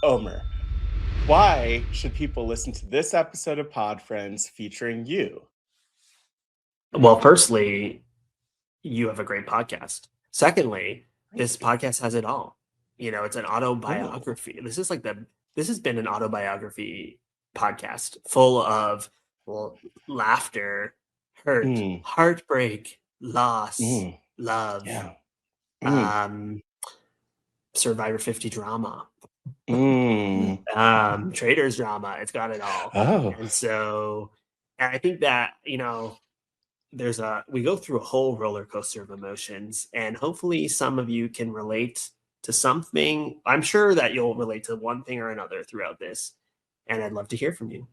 Omer, why should people listen to this episode of Pod Friends featuring you? Well, firstly, you have a great podcast. Secondly, this podcast has it all. It's an autobiography. This has been an autobiography podcast full of laughter, hurt, Mm, heartbreak, loss, mm, love, yeah. Mm, um, Survivor 50 drama, mm. Traitors drama. It's got it all. Oh, And I think that, we go through a whole roller coaster of emotions, and hopefully some of you can relate to something. I'm sure that you'll relate to one thing or another throughout this, and I'd love to hear from you.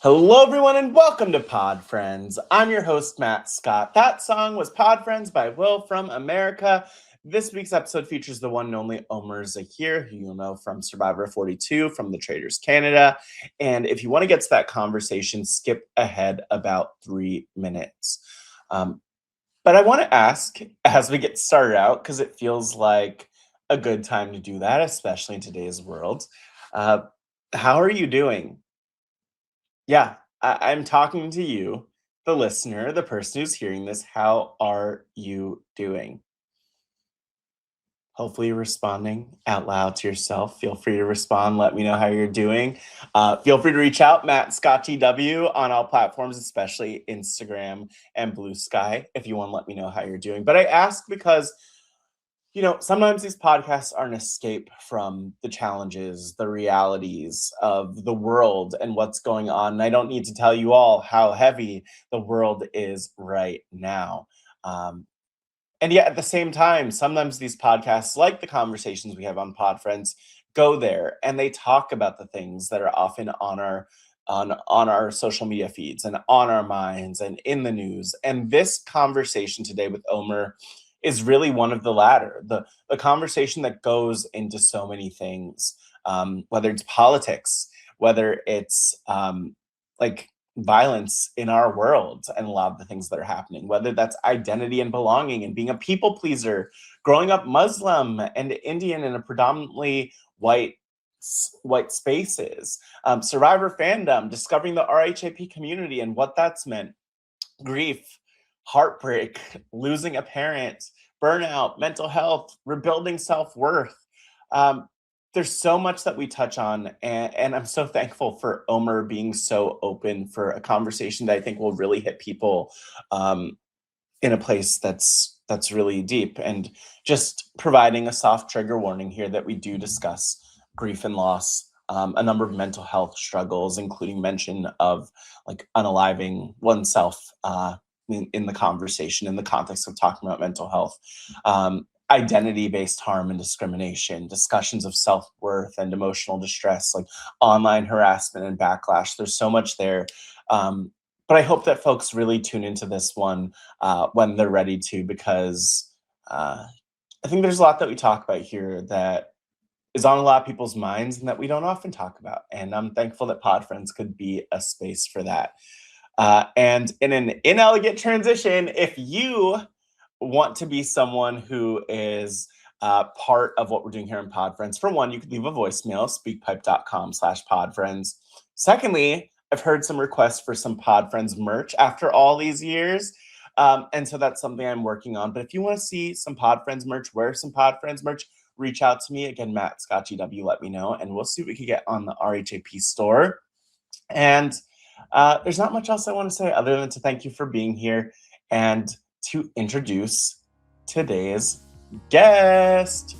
hello everyone and welcome to Pod Friends. I'm your host, Matt Scott. That song was Pod Friends by Will from America. This week's episode features the one and only Omar Zaheer, who you'll know from Survivor 42, from the Traitors Canada. And if you want to get to that conversation, skip ahead about 3 minutes. But I want to ask, as we get started out, because it feels like a good time to do that, especially in today's world, uh, how are you doing? Yeah, I'm talking to you, the listener, the person who's hearing this. How are you doing? Hopefully, you're responding out loud to yourself. Feel free to respond. Let me know how you're doing. Feel free to reach out, Matt Scott TW, on all platforms, especially Instagram and Blue Sky, if you want to let me know how you're doing. But I ask because sometimes these podcasts are an escape from the challenges, the realities of the world and what's going on. And I don't need to tell you all how heavy the world is right now. And yet at the same time, sometimes these podcasts, like the conversations we have on Pod Friends, go there and they talk about the things that are often on our social media feeds and on our minds and in the news. And this conversation today with Omer is really one of the latter, the conversation that goes into so many things, whether it's politics, whether it's like violence in our world and a lot of the things that are happening, whether that's identity and belonging and being a people pleaser, growing up Muslim and Indian in a predominantly white spaces, Survivor fandom, discovering the RHAP community and what that's meant, grief, heartbreak, losing a parent, burnout, mental health, rebuilding self-worth. There's so much that we touch on, and I'm so thankful for Omer being so open for a conversation that I think will really hit people in a place that's really deep, and just providing a soft trigger warning here that we do discuss grief and loss, a number of mental health struggles, including mention of like unaliving oneself in the conversation in the context of talking about mental health. Identity-based harm and discrimination, discussions of self-worth and emotional distress, like online harassment and backlash. There's so much there. But I hope that folks really tune into this one when they're ready to, because I think there's a lot that we talk about here that is on a lot of people's minds and that we don't often talk about. And I'm thankful that Pod Friends could be a space for that. And in an inelegant transition, if you want to be someone who is part of what we're doing here in Pod Friends, for one, you could leave a voicemail, speakpipe.com/podfriends. Secondly, I've heard some requests for some Pod Friends merch after all these years. And so that's something I'm working on. But if you want to see some Pod Friends merch, wear some Pod Friends merch, reach out to me. Again, Matt Scott GW, let me know, and we'll see what we can get on the RHAP store. And there's not much else I want to say other than to thank you for being here. And to introduce today's guest.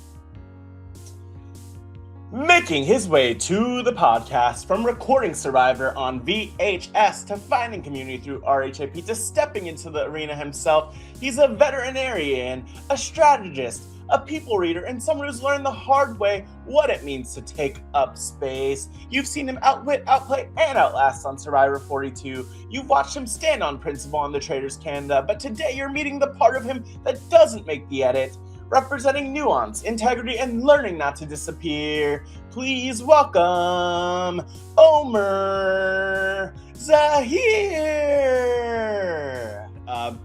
Making his way to the podcast, from recording Survivor on VHS to finding community through RHAP to stepping into the arena himself, he's a veterinarian, a strategist, a people reader, and someone who's learned the hard way what it means to take up space. You've seen him outwit, outplay, and outlast on Survivor 42. You've watched him stand on principle on the Traitors Canada, but today you're meeting the part of him that doesn't make the edit, representing nuance, integrity, and learning not to disappear. Please welcome Omar Zaheer. I'm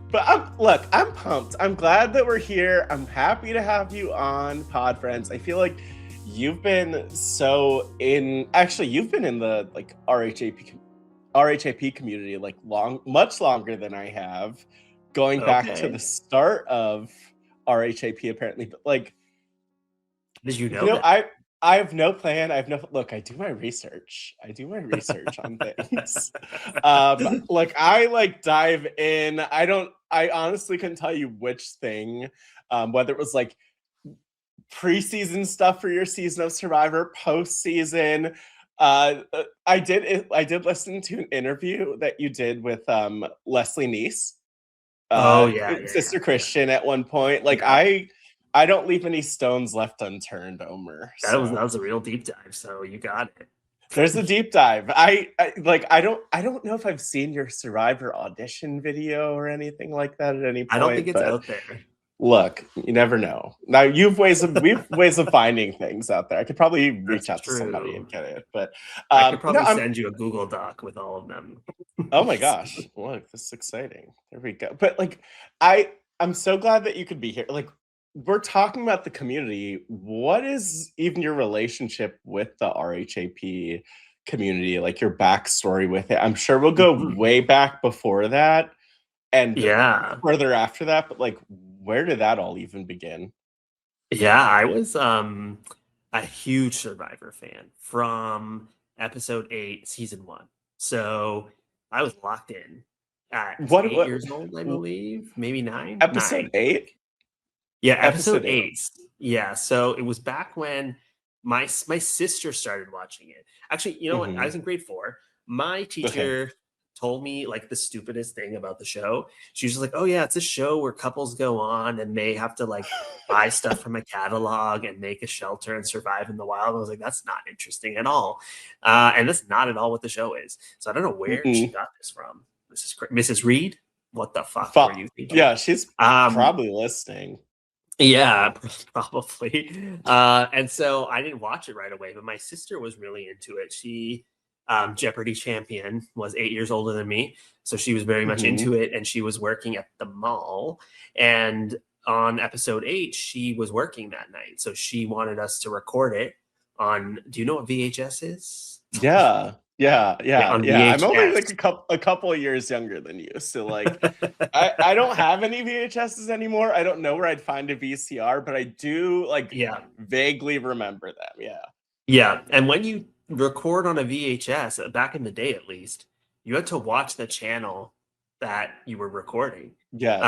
pumped. I'm glad that we're here. I'm happy to have you on Pod Friends. I feel like you've been you've been in the RHAP community much longer than I have, going back to the start of RHAP apparently, but did you know that? I have no plan. I do my research. I do my research on things. I dive in. I honestly couldn't tell you which thing, whether it was preseason stuff for your season of Survivor, postseason. I did listen to an interview that you did with Leslie Neese. Sister Christian at one point. I don't leave any stones left unturned, Omar. That was a real deep dive, so you got it. There's a deep dive. I don't know if I've seen your Survivor audition video or anything like that at any point. I don't think it's out there. Look, you never know. Now we have ways of finding things out there. I could probably reach out to somebody and get it, but I could probably send you a Google Doc with all of them. Oh my gosh! Look, this is exciting. There we go. But I'm so glad that you could be here. We're talking about the community. What is even your relationship with the RHAP community? Your backstory with it. I'm sure we'll go way back before that, and further after that. But where did that all even begin? Yeah, I was a huge Survivor fan from episode 8, season 1. So I was locked in at 8 years old, I believe, maybe 9. Episode 8. Yeah, episode 8. Yeah, so it was back when my sister started watching it. Actually, you know what? I was in grade 4. My teacher told me the stupidest thing about the show. She was just like, "Oh yeah, it's a show where couples go on and they have to buy stuff from a catalog and make a shelter and survive in the wild." I was like, "That's not interesting at all," and that's not at all what the show is. So I don't know where she got this from. This is Mrs. Reed. What the fuck were you thinking? Yeah, she's probably listening. Yeah, probably. And so I didn't watch it right away, but my sister was really into it. She, Jeopardy champion, was 8 years older than me. So she was very much into it, and she was working at the mall. And on episode 8, she was working that night. So she wanted us to record it on, do you know what VHS is? Yeah. I'm only a couple of years younger than you, so I don't have any VHSs anymore. I don't know where I'd find a VCR, but I do vaguely remember them. Yeah, and when you record on a VHS, back in the day at least, you had to watch the channel that you were recording. Yes.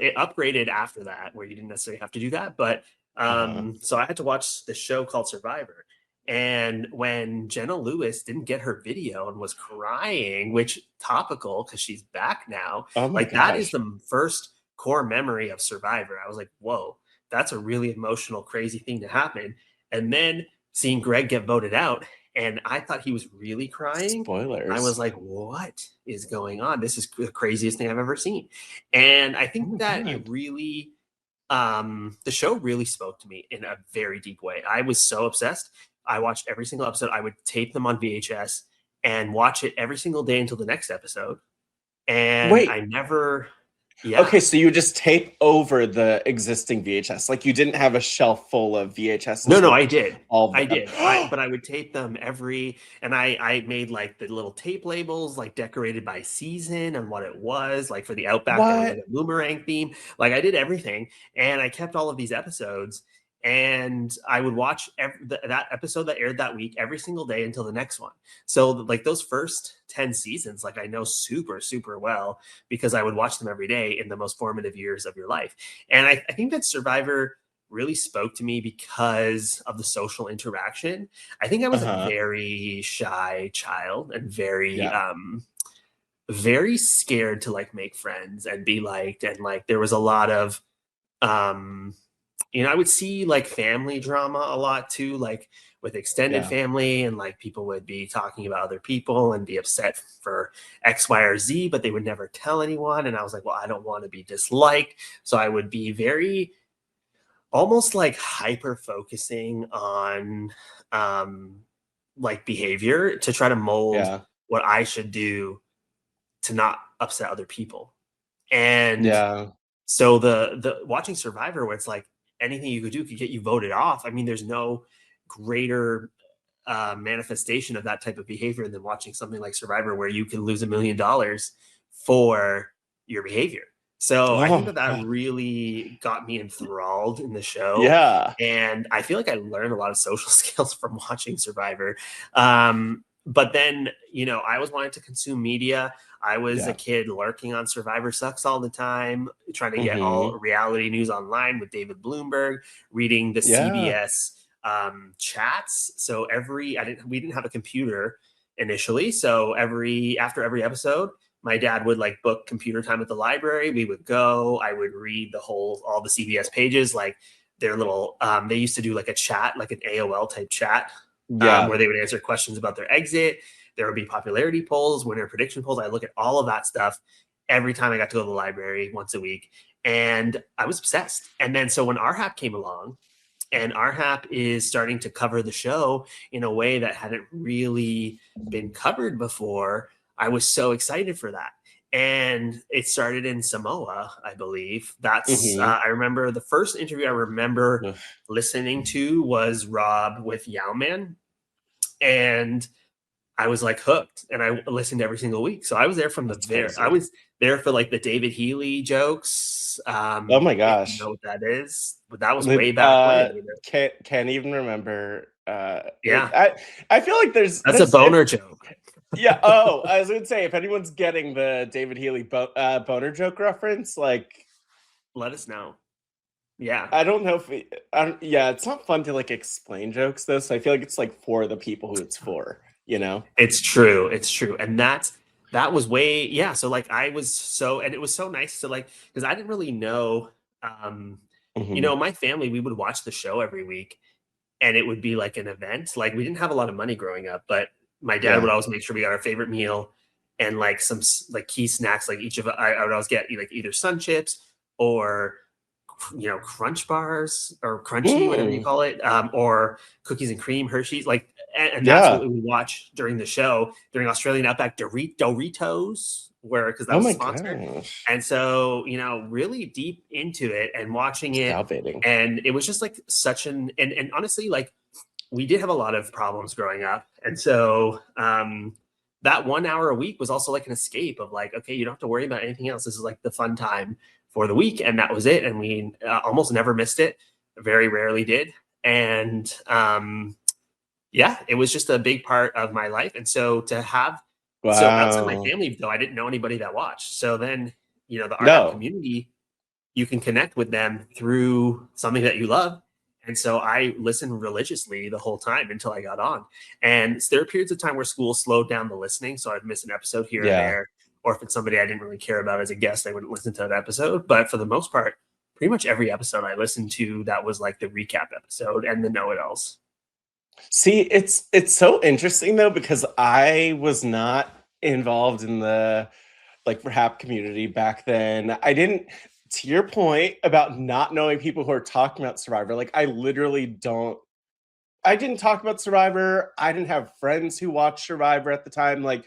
It upgraded after that, where you didn't necessarily have to do that, but so I had to watch the show called Survivor. And when Jenna Lewis didn't get her video and was crying, which topical because she's back now, that is the first core memory of Survivor. I was like, whoa, that's a really emotional, crazy thing to happen. And then seeing Greg get voted out, and I thought he was really crying. Spoilers. I was like, what is going on? This is the craziest thing I've ever seen. And I think it really, the show really spoke to me in a very deep way. I was so obsessed. I watched every single episode. I would tape them on VHS and watch it every single day until the next episode. And I never... Yeah. Okay, so you just tape over the existing VHS. You didn't have a shelf full of VHS. No, I did. But I would tape them and I made the little tape labels, decorated by season and what it was. For the Outback, there was a boomerang theme. I did everything, and I kept all of these episodes. and I would watch that episode that aired that week every single day until the next one. So like those first 10 seasons, like I know super, super well because I would watch them every day in the most formative years of your life. And I think that Survivor really spoke to me because of the social interaction. I think I was a very shy child and very scared to like make friends and be liked. And like there was a lot of I would see like family drama a lot too, like with extended family, and like people would be talking about other people and be upset for X, Y, or Z, but they would never tell anyone. And I was like, well, I don't want to be disliked. So I would be very almost like hyper focusing on like behavior to try to mold what I should do to not upset other people. And so the watching Survivor, where it's like anything you could do could get you voted off. I mean, there's no greater manifestation of that type of behavior than watching something like Survivor, where you can lose $1 million for your behavior. So I think that really got me enthralled in the show. Yeah. And I feel like I learned a lot of social skills from watching Survivor. But then, I was wanting to consume media. I was a kid lurking on Survivor Sucks all the time, trying to get all reality news online with David Bloomberg, reading the CBS chats. So we didn't have a computer initially. So after every episode, my dad would like book computer time at the library. We would go, I would read all the CBS pages, like their little, they used to do like a chat, like an AOL type chat, where they would answer questions about their exit. There would be popularity polls, winner prediction polls. I look at all of that stuff every time I got to go to the library once a week. And I was obsessed. And then so when RHAP came along, and RHAP is starting to cover the show in a way that hadn't really been covered before, I was so excited for that. And it started in Samoa, I believe. That's I remember the first interview I remember listening to was Rob with Yowman. And I was like hooked, and I listened every single week. So I was there from I was there for like the David Healy jokes. Oh my gosh. If you know what that is, but that was way back when. Can't even remember. Yeah. I feel like there's a boner joke. Yeah. Oh, I was gonna say, if anyone's getting the David Healy boner joke reference, like, let us know. Yeah. I don't know if it's not fun to like explain jokes though. So I feel like it's like for the people who it's for. It's true. And that was way, so like and it was so nice to like, because I didn't really know, my family, we would watch the show every week, and it would be like an event. Like we didn't have a lot of money growing up, but my dad would always make sure we got our favorite meal and like some like key snacks. Like I would always get like either Sun Chips or Crunch bars or Crunchy, whatever you call it, or cookies and cream, Hershey's, like, and that's what we would watch during the show, during Australian Outback Doritos, because that was sponsored. Gosh. And so, really deep into it and watching it. And it was just like and honestly, like we did have a lot of problems growing up. And so, that 1 hour a week was also like an escape of like, okay, you don't have to worry about anything else. This is like the fun time for the week. And that was it. And we almost never missed it. Very rarely did. And it was just a big part of my life. And so to have, so outside my family, though, I didn't know anybody that watched. So then, the RHAP community, you can connect with them through something that you love. And so I listened religiously the whole time until I got on. And there are periods of time where school slowed down the listening. So I'd miss an episode here and there. Or if it's somebody I didn't really care about as a guest, I wouldn't listen to that episode. But for the most part, pretty much every episode I listened to, that was like the recap episode and the know-it-alls. See, it's so interesting though, because I was not involved in the like RHAP community back then. I didn't, to your point about not knowing people who are talking about Survivor, like I didn't talk about Survivor. I didn't have friends who watched Survivor at the time. Like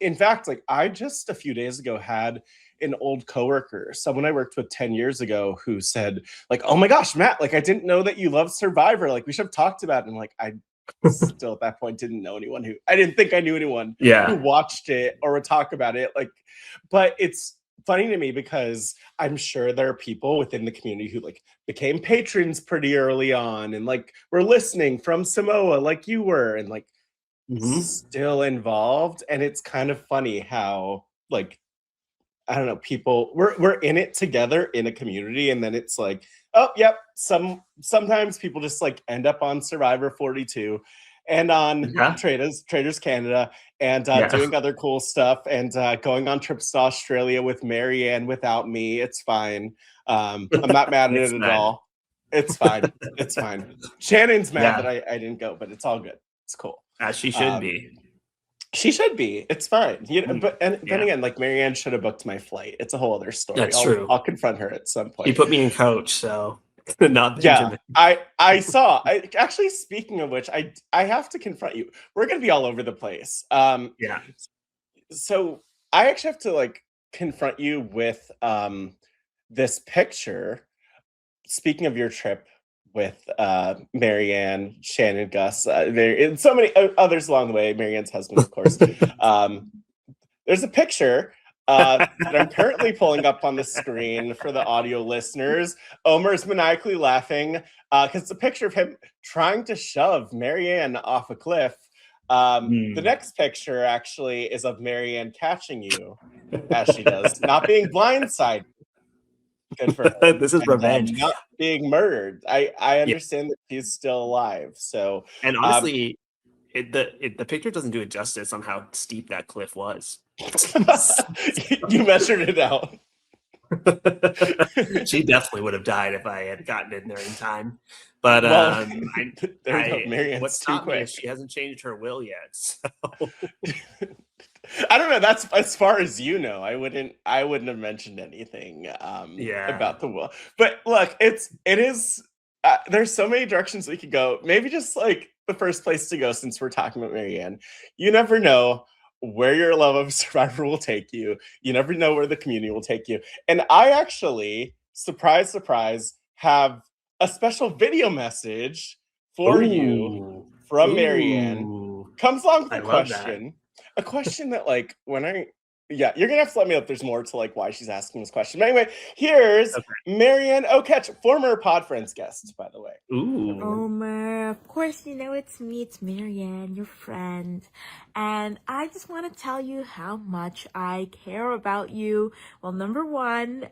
in fact, I just a few days ago had an old coworker, someone I worked with 10 years ago, who said like, oh my gosh, Matt, like I didn't know that you love Survivor. Like we should have talked about it. And like, I still at that point didn't know I didn't think I knew anyone who watched it or would talk about it. Like, but it's funny to me because I'm sure there are people within the community who like became patrons pretty early on and like were listening from Samoa like you were and like still involved. And it's kind of funny how like I don't know, people we're in it together in a community, and then it's like, oh yep, sometimes people just like end up on Survivor 42 and on Traitors Canada and doing other cool stuff and going on trips to Australia with Marianne without me. It's fine. I'm not mad at it at all. It's fine. It's fine. Shannon's mad that I didn't go, but it's all good. It's cool. As she should be. She should be. It's fine. You know, but then again, like Marianne should have booked my flight. It's a whole other story. That's true. I'll confront her at some point. She put me in coach, so not Benjamin. Yeah. I saw. Actually, speaking of which, I have to confront you. We're gonna be all over the place. Yeah. So I actually have to like confront you with this picture. Speaking of your trip with Marianne, Shannon, Gus, and so many others along the way, Marianne's husband, of course. There's a picture that I'm currently pulling up on the screen for the audio listeners. Omar's maniacally laughing because it's a picture of him trying to shove Marianne off a cliff. The next picture actually is of Marianne catching you as she does, not being blindsided. Good for her. This is revenge. Not being murdered. I understand that she's still alive. So, and honestly, the picture doesn't do it justice on how steep that cliff was. You measured it out. She definitely would have died if I had gotten in there in time. But what stopped me is she hasn't changed her will yet. So. I don't know. That's as far as you know. I wouldn't have mentioned anything about the will. But look, it is. There's so many directions we could go. Maybe just like the first place to go, since we're talking about Marianne. You never know where your love of Survivor will take you. You never know where the community will take you. And I actually, surprise, surprise, have a special video message for you from Marianne. Comes along with a question. A question that, like, you're gonna have to let me know if there's more to like why she's asking this question. But anyway, here's Marianne Oketch, former Pod Friends guest, by the way. Omar, of course you know it's me. It's Marianne, your friend, and I just want to tell you how much I care about you. Well, number one,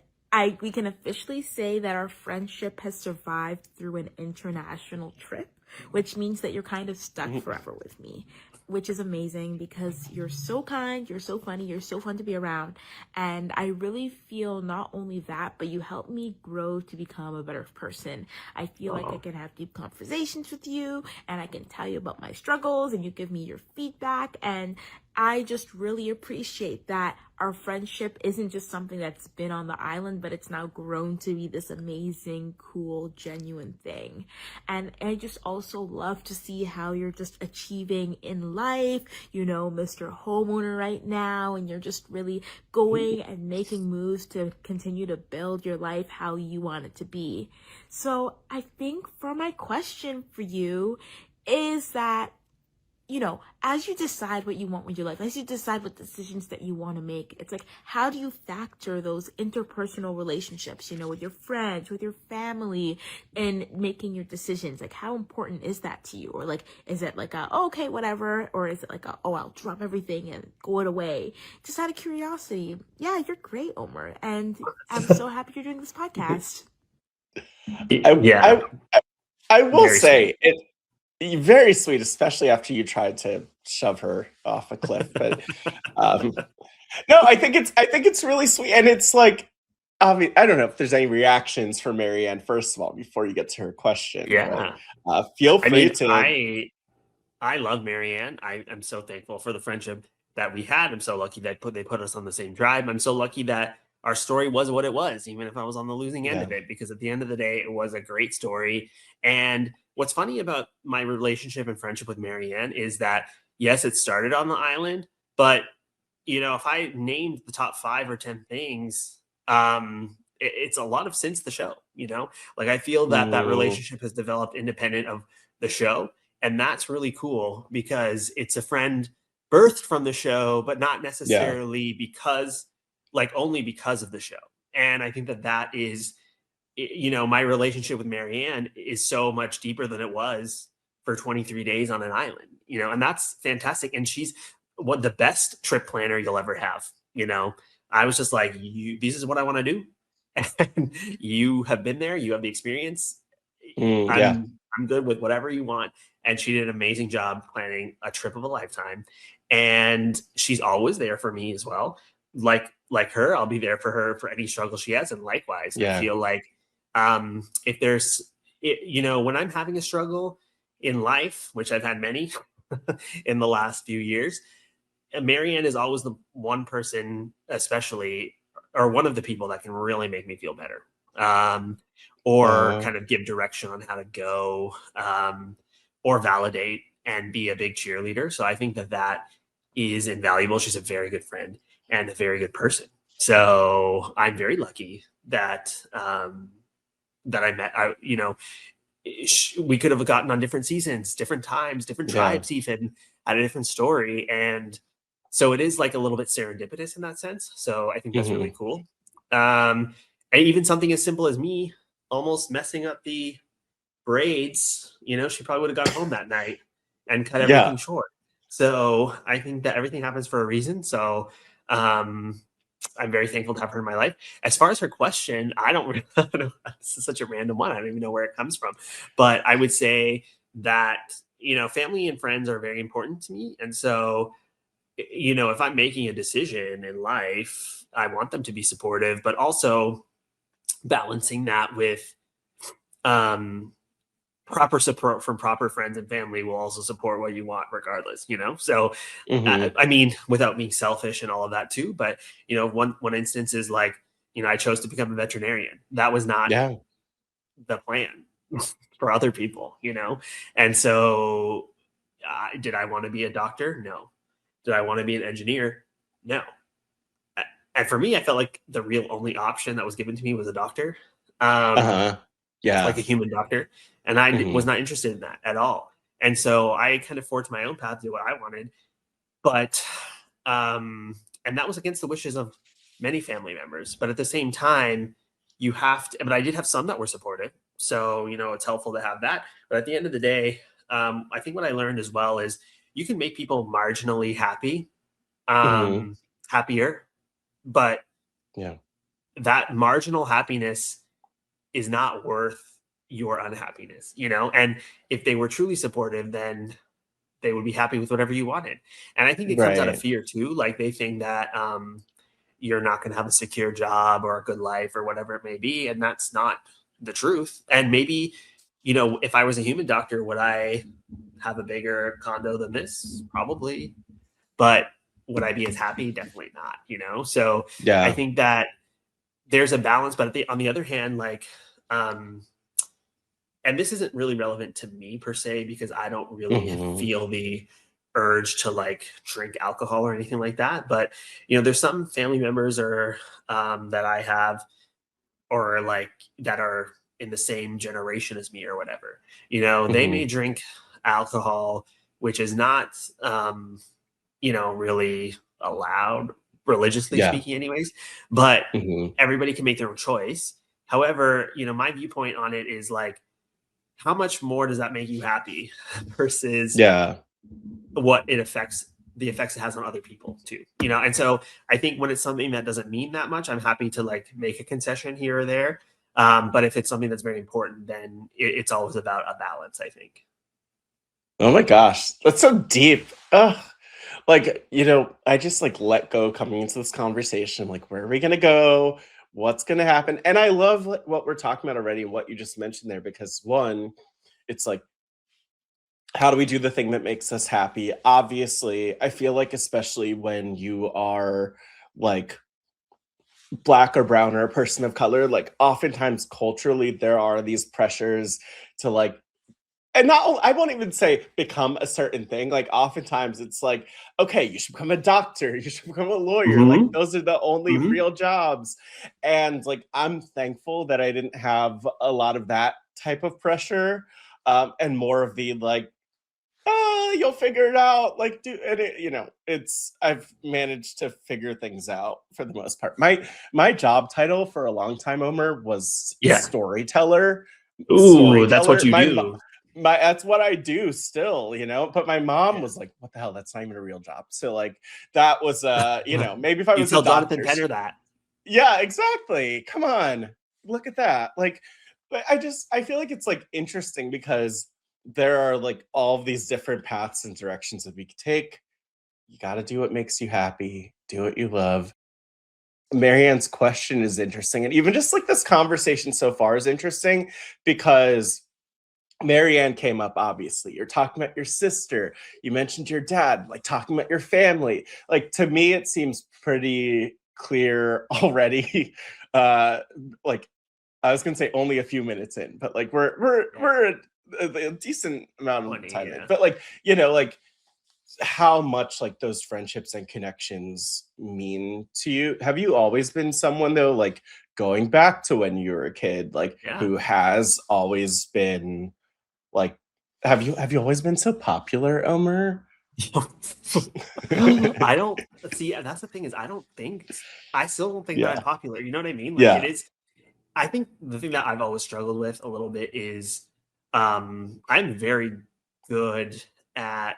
we can officially say that our friendship has survived through an international trip, which means that you're kind of stuck forever with me, which is amazing because you're so kind, you're so funny, you're so fun to be around. And I really feel not only that, but you help me grow to become a better person. I feel like I can have deep conversations with you and I can tell you about my struggles and you give me your feedback. And I just really appreciate that our friendship isn't just something that's been on the island, but it's now grown to be this amazing, cool, genuine thing. And I just also love to see how you're just achieving in life, you know, Mr. Homeowner right now, and you're just really going and making moves to continue to build your life how you want it to be. So I think for my question for you is that, you know, as you decide what you want with your life, as you decide what decisions that you want to make, it's like, how do you factor those interpersonal relationships, you know, with your friends, with your family, in making your decisions? Like, how important is that to you? Or like, is it like okay, whatever? Or is it like I'll drop everything and go it away? Just out of curiosity. Yeah, you're great, Omar. And I'm so happy you're doing this podcast. I will say it. Very sweet, especially after you tried to shove her off a cliff. But no, I think it's really sweet, and it's like, I mean, I don't know if there's any reactions for Marianne. First of all, before you get to her question, feel free to. I love Marianne. I'm so thankful for the friendship that we had. I'm so lucky that they put us on the same tribe. I'm so lucky that our story was what it was, even if I was on the losing end of it, because at the end of the day, it was a great story. And what's funny about my relationship and friendship with Marianne is that, yes, it started on the island, but, you know, if I named the top 5 or 10 things, it's a lot of since the show, you know, like I feel that that relationship has developed independent of the show. And that's really cool because it's a friend birthed from the show, but not necessarily because like only because of the show. And I think that is, my relationship with Marianne is so much deeper than it was for 23 days on an island, and that's fantastic. And she's the best trip planner you'll ever have. I was just like, this is what I want to do. And you have been there, you have the experience. Yeah. I'm good with whatever you want. And she did an amazing job planning a trip of a lifetime. And she's always there for me as well. Like her, I'll be there for her for any struggle she has. And likewise, I feel like if there's, when I'm having a struggle in life, which I've had many in the last few years, Marianne is always the one person, especially, or one of the people that can really make me feel better, or kind of give direction on how to go, or validate and be a big cheerleader. So I think that is invaluable. She's a very good friend and a very good person. So I'm very lucky that that I met. We could have gotten on different seasons, different times, different tribes, even had a different story. And so it is like a little bit serendipitous in that sense. So I think that's really cool. And even something as simple as me almost messing up the braids, she probably would have gone home that night and cut everything short. So I think that everything happens for a reason. So I'm very thankful to have her in my life. As far as her question, I don't really know. This is such a random one. I don't even know where it comes from. But I would say that, family and friends are very important to me. And so, if I'm making a decision in life, I want them to be supportive, but also balancing that with proper support from proper friends and family will also support what you want regardless, So, I mean, without being selfish and all of that too, but, one instance is like, I chose to become a veterinarian. That was not the plan for other people, And so did I want to be a doctor? No. Did I want to be an engineer? No. And for me, I felt like the real only option that was given to me was a doctor. Like a human doctor. And I was not interested in that at all. And so I kind of forged my own path to do what I wanted. But, and that was against the wishes of many family members. But at the same time, you have to, but I did have some that were supportive. So, it's helpful to have that. But at the end of the day, I think what I learned as well is you can make people marginally happy, happier, but that marginal happiness is not worth your unhappiness, and if they were truly supportive, then they would be happy with whatever you wanted. And I think it comes out of fear too. Like they think that you're not going to have a secure job or a good life or whatever it may be. And that's not the truth. And maybe, if I was a human doctor, would I have a bigger condo than this? Probably. But would I be as happy? Definitely not, So I think that there's a balance, but on the other hand, like, and this isn't really relevant to me per se, because I don't really feel the urge to like drink alcohol or anything like that. But, there's some family members or that I have, or like that are in the same generation as me or whatever, they may drink alcohol, which is not, really allowed religiously speaking anyways, but everybody can make their own choice. However, my viewpoint on it is like, how much more does that make you happy versus what the effects it has on other people too, And so I think when it's something that doesn't mean that much, I'm happy to like make a concession here or there. But if it's something that's very important, then it's always about a balance, I think. Oh my gosh, that's so deep. Ugh. Like, I just like let go coming into this conversation. Like, where are we going to go? What's going to happen? And I love what we're talking about already, what you just mentioned there, because one, it's like, how do we do the thing that makes us happy? Obviously, I feel like, especially when you are like Black or brown or a person of color, like oftentimes culturally, there are these pressures to like, and I won't even say become a certain thing. Like oftentimes it's like, okay, you should become a doctor, you should become a lawyer. Like those are the only real jobs. And like, I'm thankful that I didn't have a lot of that type of pressure, and more of the like, you'll figure it out. Like, and I've managed to figure things out for the most part. My job title for a long time, Omer, was storyteller. Ooh, that's what you do. That's what I do still, but my mom was like, what the hell, that's not even a real job. So like that was maybe if I was tell a doctor, Jonathan Penner that. yeah, exactly, come on, look at that. Like, but I feel like it's like interesting because there are like all of these different paths and directions that we could take. You got to do what makes you happy, do what you love. Marianne's question is interesting, and even just like this conversation so far is interesting because Marianne came up, obviously. You're talking about your sister. You mentioned your dad, like talking about your family. Like, to me, it seems pretty clear already. Like, I was gonna say only a few minutes in, but like we're a decent amount of time in. But like, like how much like those friendships and connections mean to you. Have you always been someone though, like going back to when you were a kid, like who has always been like, have you always been so popular, Omer? I don't see. That's the thing is, I still don't think that I'm popular. You know what I mean? Like it is. I think the thing that I've always struggled with a little bit is, I'm very good at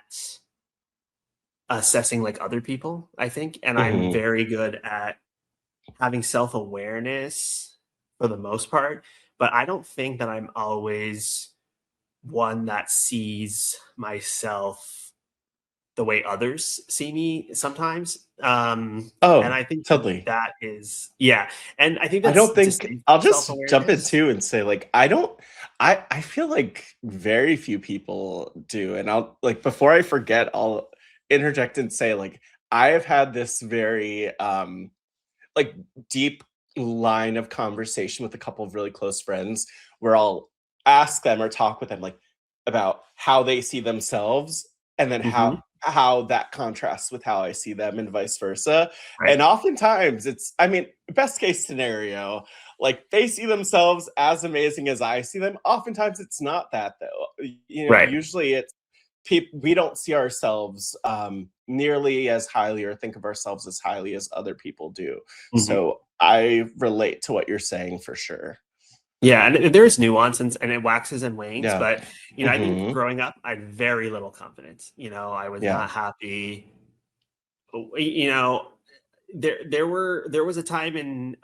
assessing like other people, I think, and I'm very good at having self-awareness for the most part, but I don't think that I'm always one that sees myself the way others see me sometimes. And I think totally. that is, and I think I that's don't think I'll just jump in too and say like I feel like very few people do, and I'll like, before I forget, I'll interject and say like I have had this very like deep line of conversation with a couple of really close friends where I'll ask them or talk with them like about how they see themselves, and then how that contrasts with how I see them, and vice versa. Right. And oftentimes it's, I mean, best case scenario, like they see themselves as amazing as I see them. Oftentimes it's not that though. Usually it's we don't see ourselves nearly as highly or think of ourselves as highly as other people do. So I relate to what you're saying for sure. Yeah, and there's nuance and it waxes and wanes, but I think growing up, I had very little confidence. I was not happy. There was a time in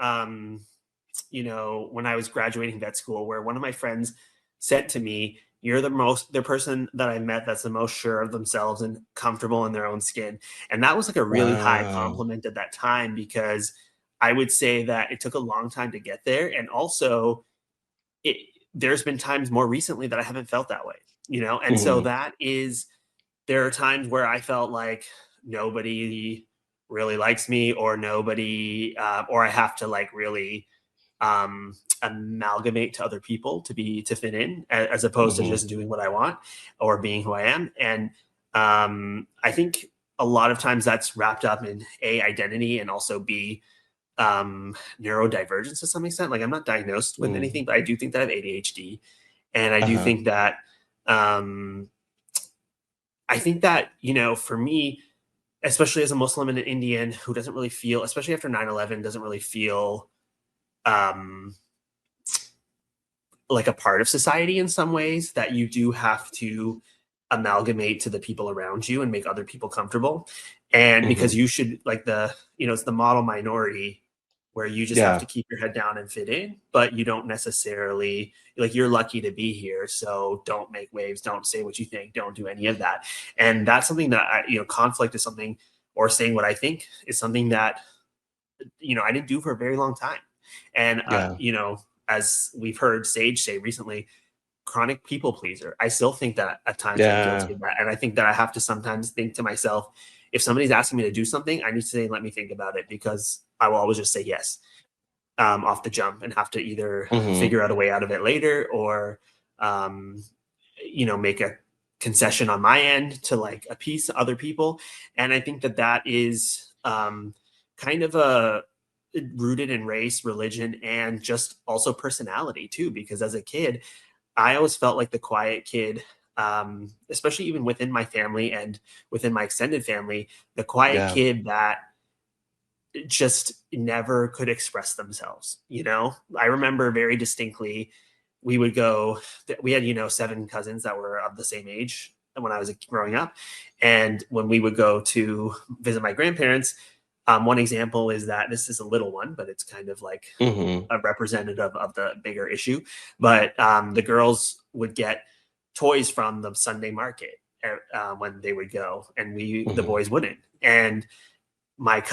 when I was graduating vet school where one of my friends said to me, "You're the person that I met that's the most sure of themselves and comfortable in their own skin." And that was like a really high compliment at that time, because I would say that it took a long time to get there, and also there's been times more recently that I haven't felt that way, and so there are times where I felt like nobody really likes me, or nobody, or I have to like really amalgamate to other people to fit in, as opposed to just doing what I want or being who I am. And I think a lot of times that's wrapped up in identity, and also neurodivergence to some extent. Like, I'm not diagnosed with anything, but I do think that I have ADHD, and I do think that for me, especially as a Muslim and an Indian who doesn't really feel, especially after 9/11, doesn't really feel like a part of society in some ways, that you do have to amalgamate to the people around you and make other people comfortable. And because you should, like, it's the model minority where you just have to keep your head down and fit in, but you don't necessarily, like, you're lucky to be here. So don't make waves, don't say what you think, don't do any of that. And that's something that, conflict is something, or saying what I think is something that, I didn't do for a very long time. And, as we've heard Sage say recently, chronic people pleaser. I still think that at times I'm guilty of that. And I think that I have to sometimes think to myself, if somebody's asking me to do something, I need to say, let me think about it, because I will always just say yes off the jump, and have to either figure out a way out of it later, or, make a concession on my end to like appease other people. And I think that is kind of rooted in race, religion, and just also personality too, because as a kid, I always felt like the quiet kid. especially even within my family and within my extended family, the quiet kid that just never could express themselves. I remember very distinctly, we had 7 cousins that were of the same age when I was growing up. And when we would go to visit my grandparents, one example is that this is a little one, but it's kind of like a representative of the bigger issue. But the girls would get toys from the Sunday market when they would go, and the boys wouldn't. And my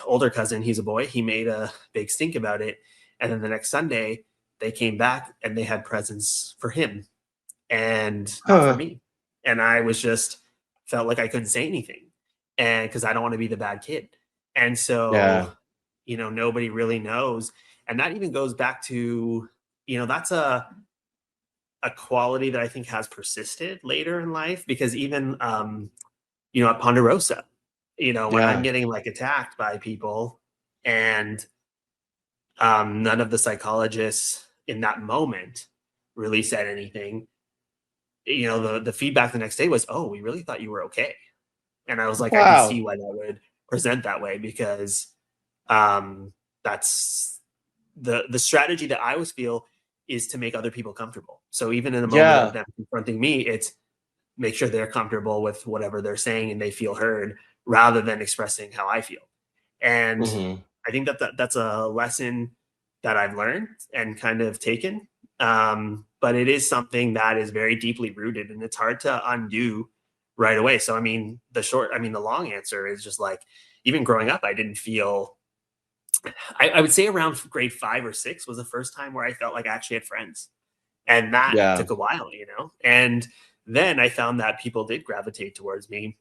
older cousin, he's a boy, he made a big stink about it. And then the next Sunday, they came back and they had presents for him and not for me. And I was just felt like I couldn't say anything, and because I don't want to be the bad kid. And so, nobody really knows. And that even goes back to, that's a quality that I think has persisted later in life, because even, at Ponderosa, when I'm getting like attacked by people, and none of the psychologists in that moment really said anything, the feedback the next day was, "Oh, we really thought you were okay." And I was like, I can see why that would present that way, because that's the strategy that I always feel is to make other people comfortable. So even in a moment of them confronting me, it's make sure they're comfortable with whatever they're saying and they feel heard, rather than expressing how I feel. And I think that's a lesson that I've learned and kind of taken. But it is something that is very deeply rooted, and it's hard to undo right away. So, the long answer is just like, even growing up, I didn't feel, I would say around grade 5 or 6 was the first time where I felt like I actually had friends. And that took a while, and then I found that people did gravitate towards me,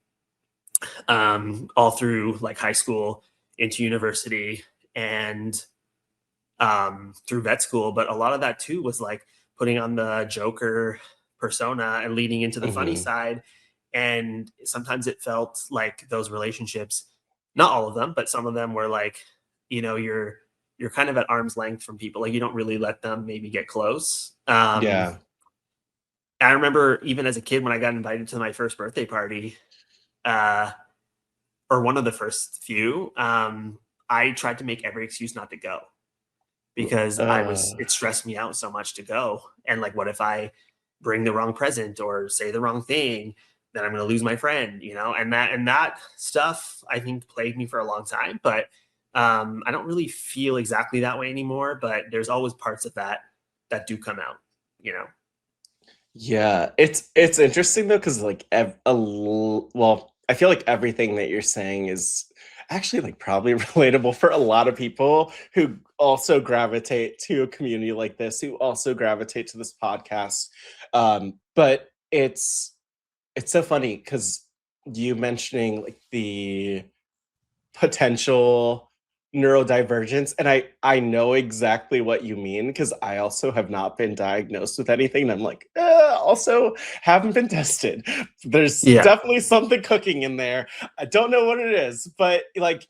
all through like high school, into university, and through vet school. But a lot of that too was like putting on the Joker persona and leading into the funny side. And sometimes it felt like those relationships, not all of them, but some of them were like, you're kind of at arm's length from people. Like, you don't really let them maybe get close. I remember even as a kid, when I got invited to my first birthday party, or one of the first few, I tried to make every excuse not to go, because it stressed me out so much to go. And like, what if I bring the wrong present or say the wrong thing? Then I'm going to lose my friend, and that stuff, I think, plagued me for a long time. But I don't really feel exactly that way anymore, but there's always parts of that do come out, Yeah, it's interesting though, because like well, I feel like everything that you're saying is actually like probably relatable for a lot of people who also gravitate to a community like this, who also gravitate to this podcast. But it's so funny because you mentioning like the potential neurodivergence, and I know exactly what you mean, because I also have not been diagnosed with anything, and I'm like, also haven't been tested. There's definitely something cooking in there. I don't know what it is, but like,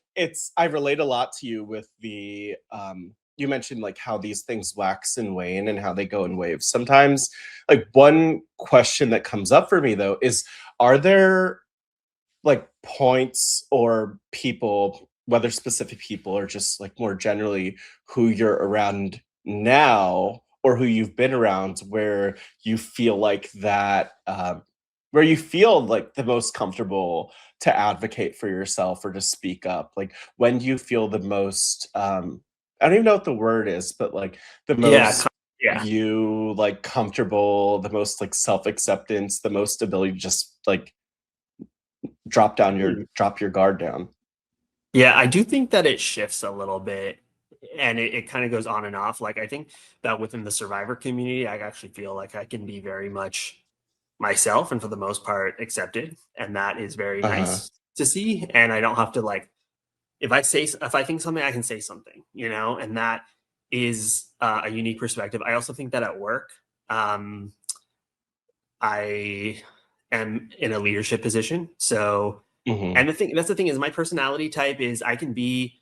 I relate a lot to you with the you mentioned like how these things wax and wane and how they go in waves sometimes. Like, one question that comes up for me though is, are there like points or people, whether specific people or just like more generally, who you're around now or who you've been around, where you feel like that, where you feel like the most comfortable to advocate for yourself or to speak up? Like, when do you feel the most, I don't even know what the word is, but like the most you like comfortable, the most like self-acceptance, the most ability to just like drop your guard down? Yeah, I do think that it shifts a little bit, and it kind of goes on and off. Like, I think that within the Survivor community, I actually feel like I can be very much myself, and for the most part accepted. And that is very nice to see. And I don't have to like, if I think something, I can say something, and that is a unique perspective. I also think that at work, I am in a leadership position. So, and that's the thing is, my personality type is, I can be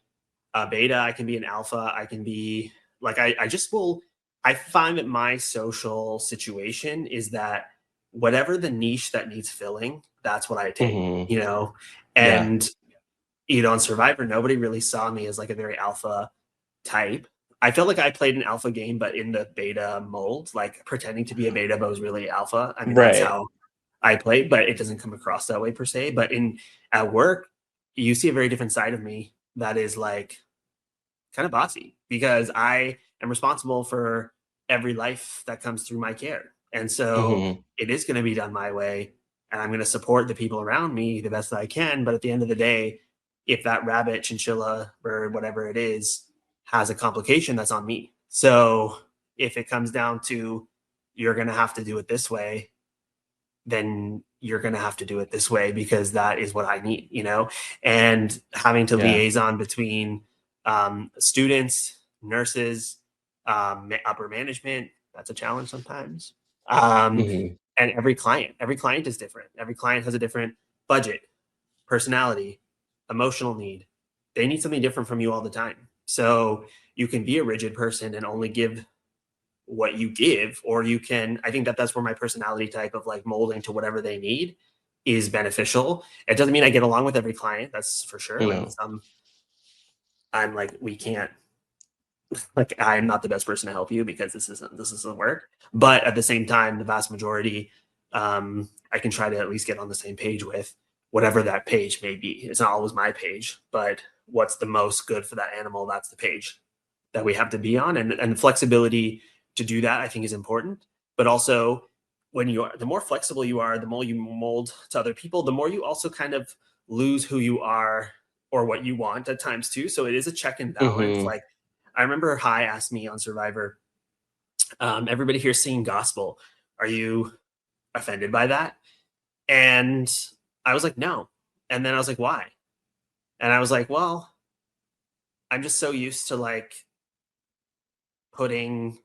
a beta, I can be an alpha, I can be like, I find that my social situation is that whatever the niche that needs filling, that's what I take, Mhm. you know? Yeah. And, you know, on Survivor, nobody really saw me as like a very alpha type. I felt like I played an alpha game, but in the beta mold, like pretending to be a beta, but was really alpha. I mean, that's Right. how I played, but it doesn't come across that way per se. But at work, you see a very different side of me that is like kind of bossy because I am responsible for every life that comes through my care. And so Mhm. it is going to be done my way. And I'm going to support the people around me the best that I can. But at the end of the day, if that rabbit, chinchilla, bird, whatever it is, has a complication, that's on me. So if it comes down to you're going to have to do it this way, then you're going to have to do it this way because that is what I need, you know? And having to Yeah. liaison between students, nurses, upper management, that's a challenge sometimes. Mhm. And every client is different. Every client has a different budget, personality, emotional need. They need something different from you all the time. So you can be a rigid person and only give what you give, or you can, I think that that's where my personality type of like molding to whatever they need is beneficial. It doesn't mean I get along with every client, that's for sure. Like No. some, I'm like, we can't, like I'm not the best person to help you because this isn't work. But at the same time, the vast majority, I can try to at least get on the same page with whatever that page may be. It's not always my page, but what's the most good for that animal, that's the page that we have to be on. And flexibility to do that, I think, is important. But also, when you are, the more flexible you are, the more you mold to other people, the more you also kind of lose who you are or what you want at times too. So it is a check and balance. Mhm. Like I remember Hai asked me on Survivor, everybody here singing gospel. Are you offended by that? And I was like, no. And then I was like, why? And I was like, well, I'm just so used to like putting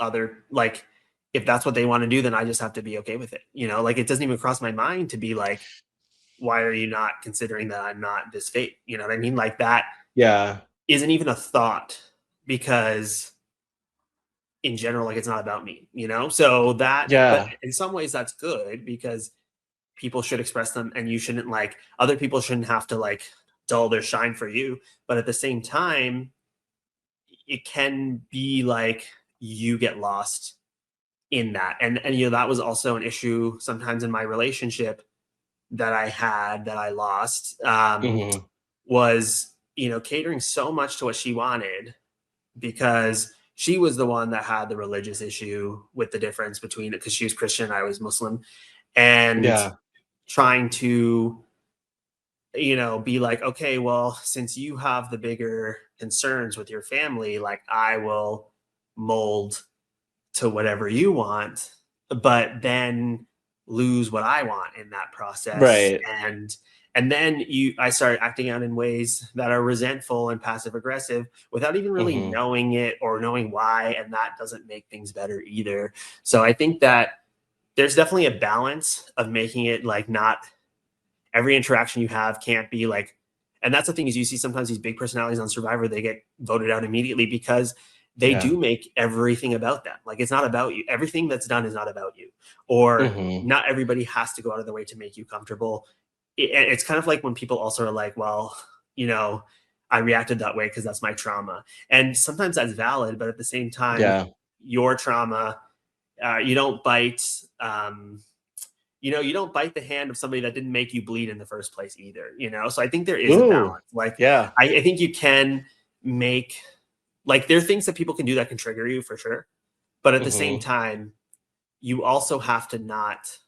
other, like, if that's what they want to do, then I just have to be okay with it. You know, like it doesn't even cross my mind to be like, why are you not considering that I'm not this fate? You know what I mean? Like that Yeah. isn't even a thought because in general, like it's not about me, you know? So that, but Yeah. in some ways that's good because people should express them and you shouldn't like, other people shouldn't have to like dull their shine for you. But at the same time, it can be like you get lost in that. And you know, that was also an issue sometimes in my relationship that I had that I lost, Mhm. was, you know, catering so much to what she wanted because she was the one that had the religious issue with the difference between it because she was Christian, I was Muslim, and Yeah. trying to, you know, be like, okay, well, since you have the bigger concerns with your family, like I will mold to whatever you want, but then lose what I want in that process. Right. And then I started acting out in ways that are resentful and passive aggressive without even really Mhm. knowing it or knowing why. And that doesn't make things better either. So I think that there's definitely a balance of making it like not every interaction you have can't be like, and that's the thing is you see sometimes these big personalities on Survivor, they get voted out immediately because they Yeah. do make everything about them. Like it's not about you. Everything that's done is not about you. Or Mhm. not everybody has to go out of their way to make you comfortable. It's kind of like when people also are like, well, you know, I reacted that way because that's my trauma. And sometimes that's valid, but at the same time, Yeah. your trauma, you don't bite, you know, you don't bite the hand of somebody that didn't make you bleed in the first place either, you know? So I think there is a Ooh. balance. Like, Yeah. I think you can make, like, there are things that people can do that can trigger you for sure. But at the same Mhm. time, you also have to not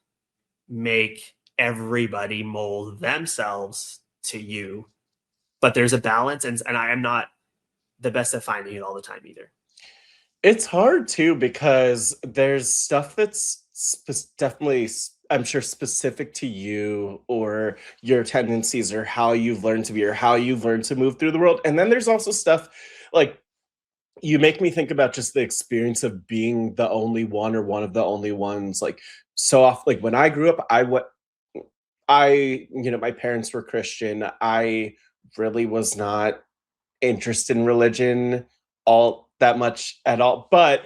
make everybody mold themselves to you. But there's a balance, and I am not the best at finding it all the time either. It's hard too because there's stuff that's definitely, I'm sure, specific to you or your tendencies or how you've learned to be or how you've learned to move through the world. And then there's also stuff like you make me think about just the experience of being the only one or one of the only ones. Like so off, like when I grew up, my parents were Christian. I really was not interested in religion all that much at all. But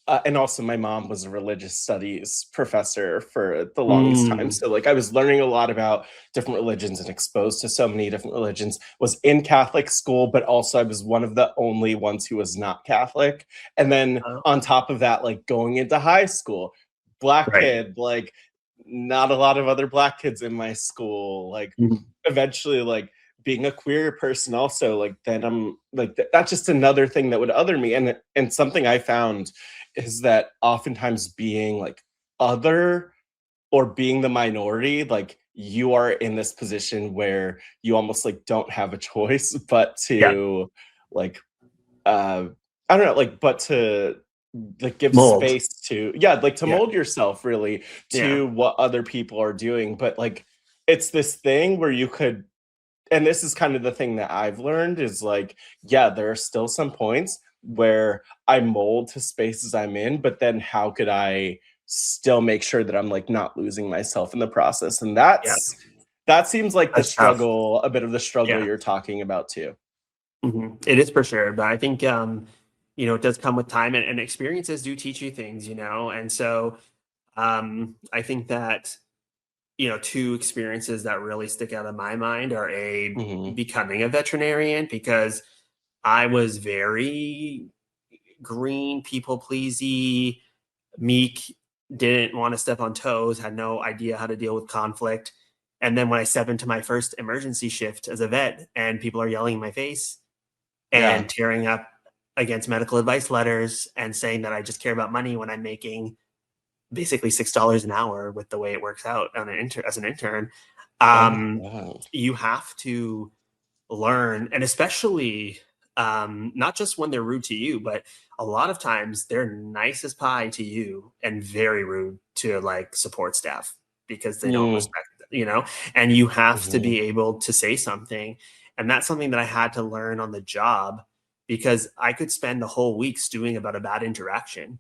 And also my mom was a religious studies professor for the longest time. So like I was learning a lot about different religions and exposed to so many different religions. Was in Catholic school, but also I was one of the only ones who was not Catholic. And then Oh, on top of that, like going into high school, Black right. kid, like not a lot of other Black kids in my school. Like Mhm. eventually, like being a queer person also, like then I'm like that's just another thing that would other me. And something I found is that oftentimes being like other or being the minority, like you are in this position where you almost like don't have a choice but Yeah. to like uh I don't know, like but to like give Mold. space to, yeah, like to Yeah. mold yourself really Yeah. to what other people are doing. But like it's this thing where you could, and this is kind of the thing that I've learned is like, yeah, there are still some points where I mold to spaces I'm in, but then how could I still make sure that I'm like not losing myself in the process? And Yeah. that seems like the That's tough. struggle, a bit of the struggle Yeah. you're talking about too. It is for sure. But I think, it does come with time, and experiences do teach you things, and so I think that, two experiences that really stick out of my mind are Hmm. becoming a veterinarian, because I was very green, people pleasy, meek, didn't want to step on toes, had no idea how to deal with conflict. And then when I step into my first emergency shift as a vet and people are yelling in my face Yeah. and tearing up against medical advice letters and saying that I just care about money when I'm making basically $6 an hour with the way it works out as an intern, Oh my um, God. you have to learn, and especially not just when they're rude to you, but a lot of times they're nice as pie to you and very rude to like support staff because they don't Mm, respect, and you have to mhm. be able to say something. And that's something that I had to learn on the job, because I could spend the whole week stewing about a bad interaction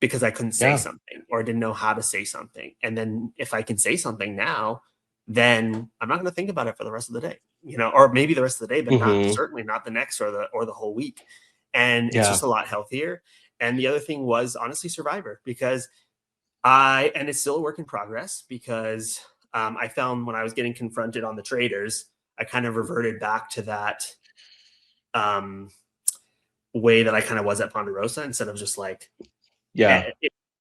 because I couldn't say Yeah. something or didn't know how to say something. And then if I can say something now, then I'm not going to think about it for the rest of the day, or maybe the rest of the day, but not Hmm. certainly not the next or the whole week. And it's Yeah. just a lot healthier. And the other thing was honestly Survivor, because and it's still a work in progress, because I found when I was getting confronted on the Traitors, I kind of reverted back to that um, way that I kind of was at Ponderosa, instead of just like, Yeah.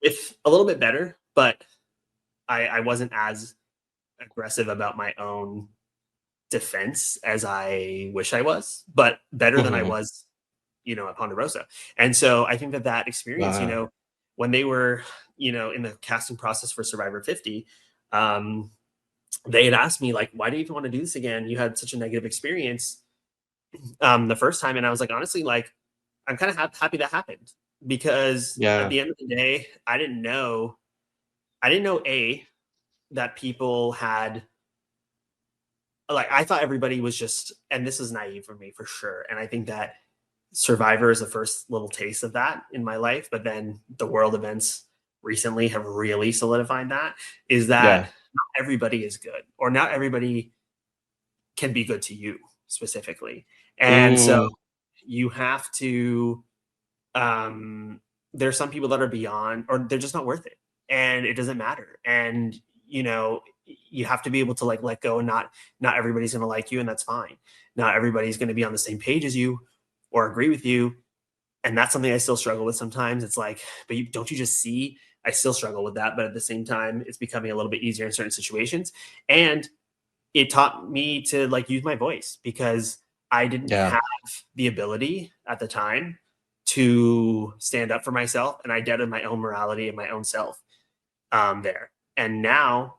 it's a little bit better, but I wasn't as aggressive about my own defense as I wish I was, but better than I Hmm. was, at Ponderosa. And so I think that experience, Wow. when they were, in the casting process for Survivor 50, um, they had asked me like, why do you even want to do this again? You had such a negative experience the first time. And I was like, honestly, like, I'm kind of happy that happened, because at Yeah. the end of the day, I didn't know that people had, like, I thought everybody was just, and this is naive for me for sure. And I think that Survivor is the first little taste of that in my life. But then the world events recently have really solidified that, is that Yeah. not everybody is good, or not everybody can be good to you specifically. And so Mm, you have to, um, there's some people that are beyond, or they're just not worth it, and it doesn't matter. And you have to be able to like let go, and not everybody's going to like you, and that's fine. Not everybody's going to be on the same page as you or agree with you, and that's something I still struggle with sometimes. It's like, but don't you just see? I still struggle with that, but at the same time, it's becoming a little bit easier in certain situations. And it taught me to like use my voice, because I didn't yeah. have the ability at the time to stand up for myself, and I doubted my own morality and my own self there. And now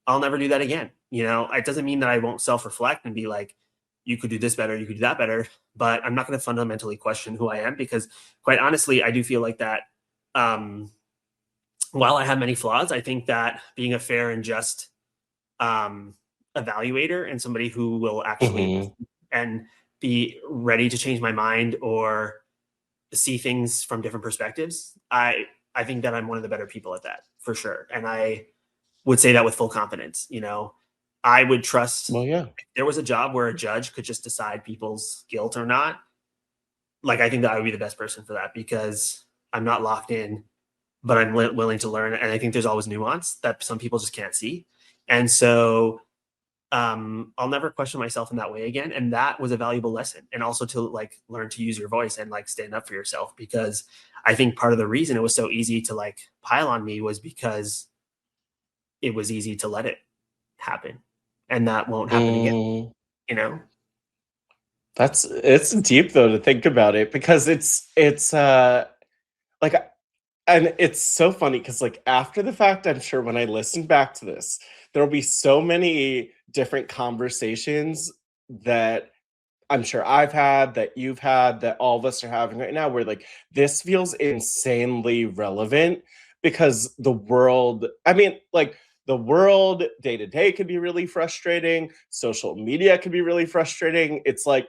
I'll never do that again. It doesn't mean that I won't self-reflect and be like, you could do this better, you could do that better, but I'm not going to fundamentally question who I am, because quite honestly, I do feel like that um, while I have many flaws, I think that being a fair and just um, evaluator, and somebody who will actually Hmm. listen and be ready to change my mind or see things from different perspectives. I think that I'm one of the better people at that for sure, and I would say that with full confidence. I would trust, Well, yeah. if there was a job where a judge could just decide people's guilt or not. Like, I think that I would be the best person for that, because I'm not locked in but I'm willing to learn. And I think there's always nuance that some people just can't see. And so I'll never question myself in that way again. And that was a valuable lesson. And also to like learn to use your voice and like stand up for yourself, because I think part of the reason it was so easy to like pile on me was because it was easy to let it happen, and that won't happen again, you know? It's deep though to think about it, because it's like, and it's so funny because like after the fact, I'm sure when I listen back to this, there'll be so many different conversations that I'm sure I've had, that you've had, that all of us are having right now, where like this feels insanely relevant, because the world, I mean, like the world day to day can be really frustrating. Social media can be really frustrating. It's like,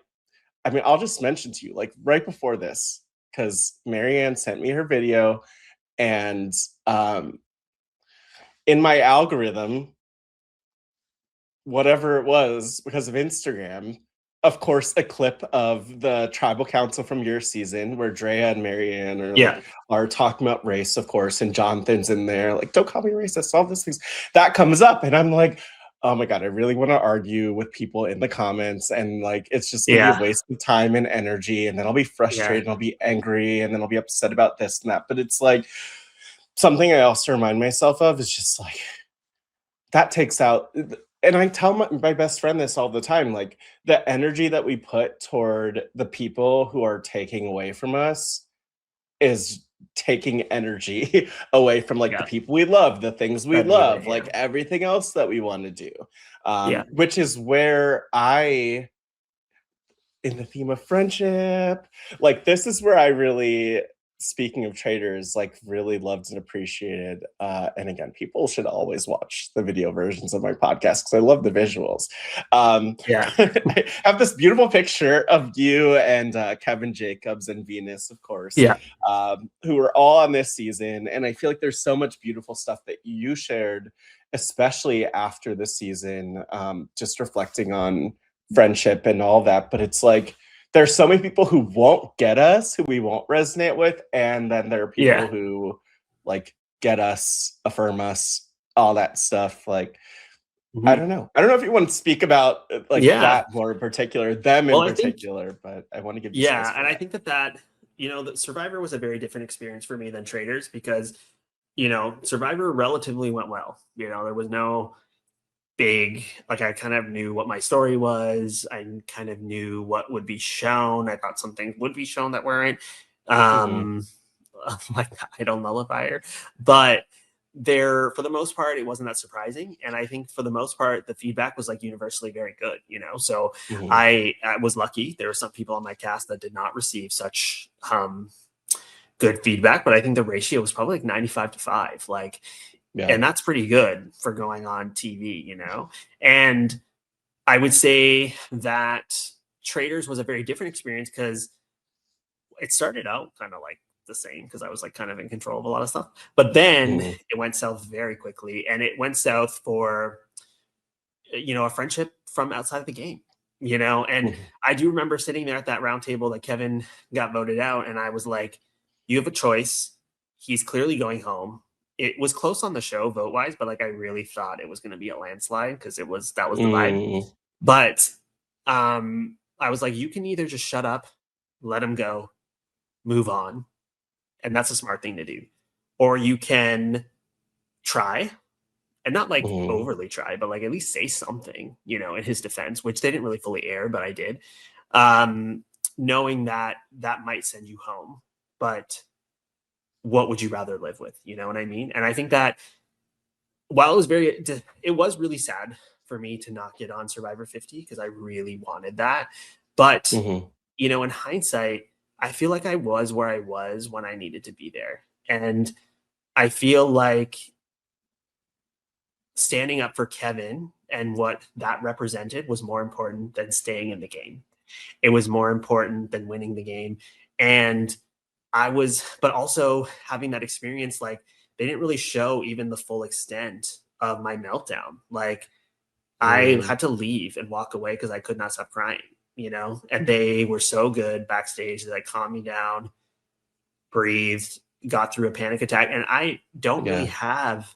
I mean, I'll just mention to you, like right before this, because Marianne sent me her video, and in my algorithm, whatever it was, because of Instagram, of course, a clip of the tribal council from your season where Drea and Marianne are talking about race, of course, and Jonathan's in there, like, don't call me racist, all these things. That comes up, and I'm like, oh my God, I really want to argue with people in the comments, and like, it's just gonna be a waste of time and energy, and then I'll be frustrated, and I'll be angry, and then I'll be upset about this and that. But it's like, something I also remind myself of is just like, that takes out, and I tell my best friend this all the time, like the energy that we put toward the people who are taking away from us is taking energy away from like the people we love, the things we love, like everything else that we want to do. Which is where in the theme of friendship, like this is where I really, speaking of Traitors, like really loved and appreciated. And again, people should always watch the video versions of my podcast because I love the visuals. I have this beautiful picture of you and Kevin Jacobs and Venus, of course, who are all on this season. And I feel like there's so much beautiful stuff that you shared, especially after the season, just reflecting on friendship and all that. But it's like, there's so many people who won't get us, who we won't resonate with, and then there are people who like get us, affirm us, all that stuff. Like, I don't know if you want to speak about like that more in particular, them in particular, but I want to give you space for and that. I think that that Survivor was a very different experience for me than Traitors, because Survivor relatively went well. There was no big, like, I kind of knew what my story was. I kind of knew what would be shown. I thought some things would be shown that weren't, like the idol nullifier. But for the most part, it wasn't that surprising. And I think for the most part, the feedback was like universally very good, So I was lucky. There were some people on my cast that did not receive such good feedback, but I think the ratio was probably like 95-5. Like, and that's pretty good for going on TV, And I would say that Traitors was a very different experience because it started out kind of like the same, because I was like kind of in control of a lot of stuff. But then it went south very quickly, and it went south for, a friendship from outside of the game, And I do remember sitting there at that round table that Kevin got voted out, and I was like, you have a choice. He's clearly going home. It was close on the show vote wise, but like I really thought it was going to be a landslide because that was the vibe. But I was like, you can either just shut up, let him go, move on, and that's a smart thing to do, or you can try, and not like overly try, but like at least say something, in his defense, which they didn't really fully air, but I did, knowing that might send you home, but what would you rather live with? You know what I mean? And I think that while it was really sad for me to not get on Survivor 50 because I really wanted that. But, in hindsight, I feel like I was where I was when I needed to be there. And I feel like standing up for Kevin and what that represented was more important than staying in the game. It was more important than winning the game. And but also having that experience, like they didn't really show even the full extent of my meltdown. Like I had to leave and walk away because I could not stop crying, and they were so good backstage that I calmed me down, breathed, got through a panic attack, and I don't really have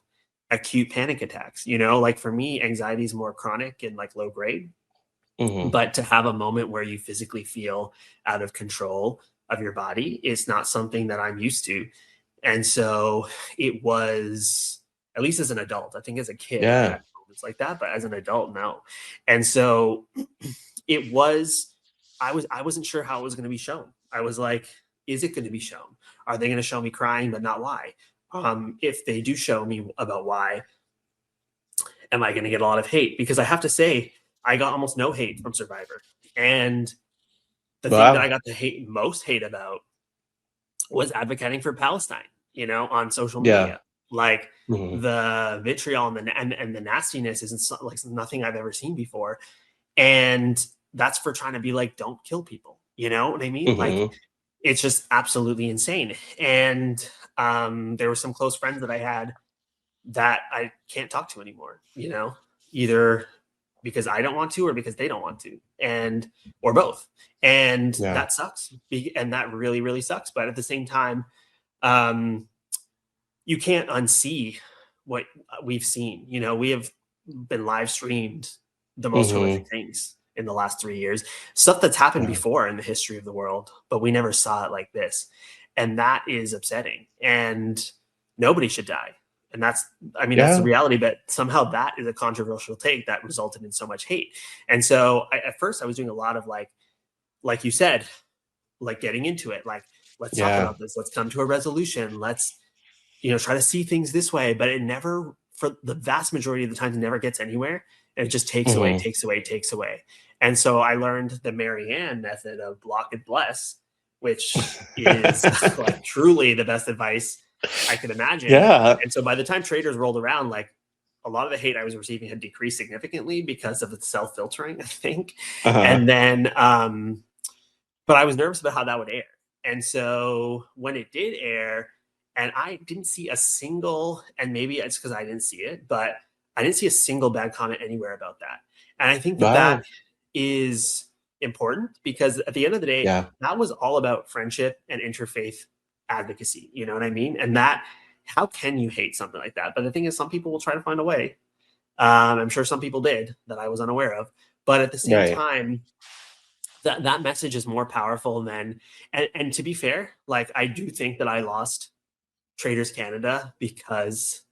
acute panic attacks. Like for me, anxiety is more chronic and like low grade. But to have a moment where you physically feel out of control of your body is not something that I'm used to. And so it was, at least as an adult. I think as a kid, I had moments like that, but as an adult, no. And so it was, I wasn't sure how it was going to be shown. I was like, is it going to be shown? Are they going to show me crying, but not why? If they do show me about why, am I going to get a lot of hate? Because I have to say, I got almost no hate from Survivor. And the thing that I got the most hate about was advocating for Palestine, on social media. Like the vitriol and the nastiness isn't like nothing I've ever seen before. And that's for trying to be like, don't kill people. You know what I mean? Like, it's just absolutely insane. And there were some close friends that I had that I can't talk to anymore, either because I don't want to or because they don't want to, or both. And that sucks. And that really, really sucks. But at the same time, you can't unsee what we've seen. We have been live streamed the most horrific things in the last 3 years, stuff that's happened before in the history of the world, but we never saw it like this. And that is upsetting, and nobody should die. And that's the reality, but somehow that is a controversial take that resulted in so much hate. And so at first I was doing a lot of like you said, like getting into it, like, let's talk about this. Let's come to a resolution. Let's, try to see things this way, but it never, for the vast majority of the time, it never gets anywhere. And it just takes away, takes away, takes away. And so I learned the Marianne method of block and bless, which is like truly the best advice I could imagine. And so by the time Traitors rolled around, like a lot of the hate I was receiving had decreased significantly because of the self-filtering, I think. And then, but I was nervous about how that would air. And so when it did air, and I didn't see a single, and maybe it's because I didn't see it, but I didn't see a single bad comment anywhere about that. And I think that is important because at the end of the day, that was all about friendship and interfaith advocacy. You know what I mean? And that, how can you hate something like that? But the thing is, some people will try to find a way. I'm sure some people did that I was unaware of. But at the same time, that message is more powerful than, and to be fair, like I do think that I lost Traitors Canada because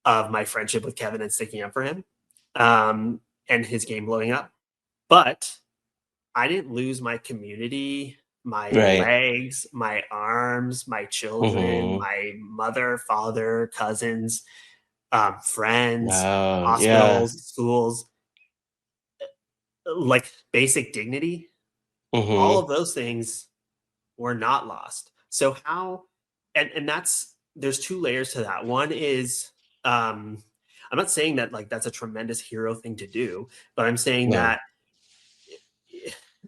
of my friendship with Kevin and sticking up for him, and his game blowing up. But I didn't lose my community, my legs, my arms, my children, my mother, father, cousins, friends, hospitals, schools, like basic dignity. All of those things were not lost. So how, and that's, there's two layers to that. One is, I'm not saying that like that's a tremendous hero thing to do, but I'm saying that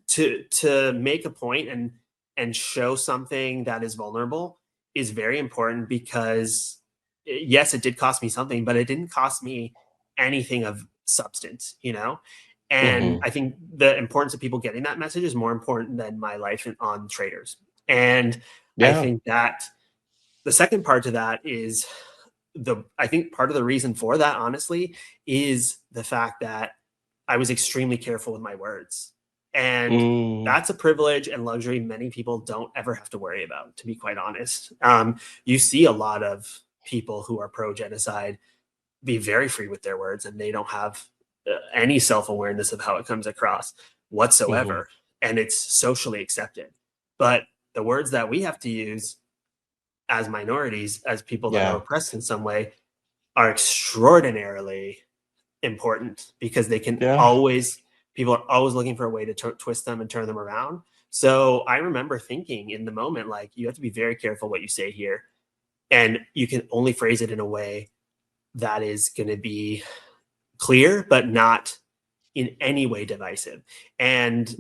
to make a point and show something that is vulnerable is very important, because yes, it did cost me something, but it didn't cost me anything of substance, And I think the importance of people getting that message is more important than my life on Traitors. And I think that the second part to that is I think part of the reason for that, honestly, is the fact that I was extremely careful with my words. And that's a privilege and luxury many people don't ever have to worry about, to be quite honest. You see a lot of people who are pro-genocide be very free with their words, and they don't have any self-awareness of how it comes across whatsoever. And it's socially accepted. But the words that we have to use as minorities, as people that are oppressed in some way, are extraordinarily important, because they can always, people are always looking for a way to twist them and turn them around. So I remember thinking in the moment, like, you have to be very careful what you say here. And you can only phrase it in a way that is going to be clear, but not in any way divisive. And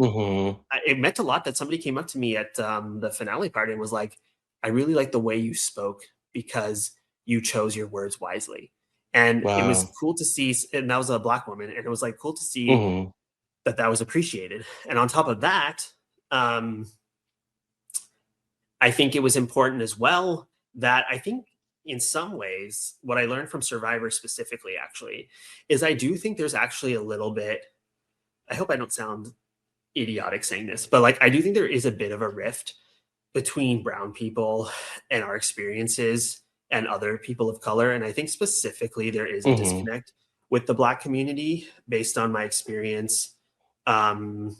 it meant a lot that somebody came up to me at the finale party and was like, I really like the way you spoke because you chose your words wisely. And it was cool to see, and that was a Black woman, and it was like cool to see that was appreciated. And on top of that, I think it was important as well that I think in some ways, what I learned from Survivor specifically, actually, is I do think there's actually a little bit, I hope I don't sound idiotic saying this, but like, I do think there is a bit of a rift between brown people and our experiences and other people of color. And I think specifically there is a disconnect with the Black community based on my experience in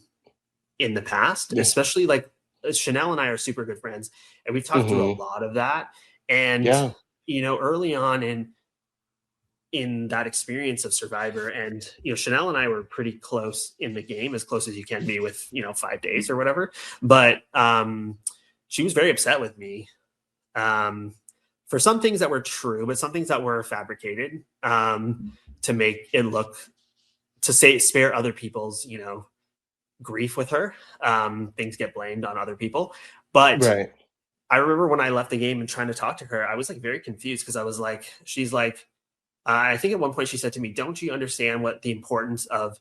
the past, Yeah. especially like Chanel and I are super good friends, and we've talked through a lot of that. And Yeah. you know, early on in that experience of Survivor, and you know, Chanel and I were pretty close in the game, as close as you can be with, you know, 5 days or whatever. But she was very upset with me for some things that were true, but some things that were fabricated to make it look, to say, spare other people's, you know, grief with her. Things get blamed on other people. But Right. I remember when I left the game and trying to talk to her, I was like very confused, because I was like, she's like, I think at one point she said to me, "Don't you understand what the importance of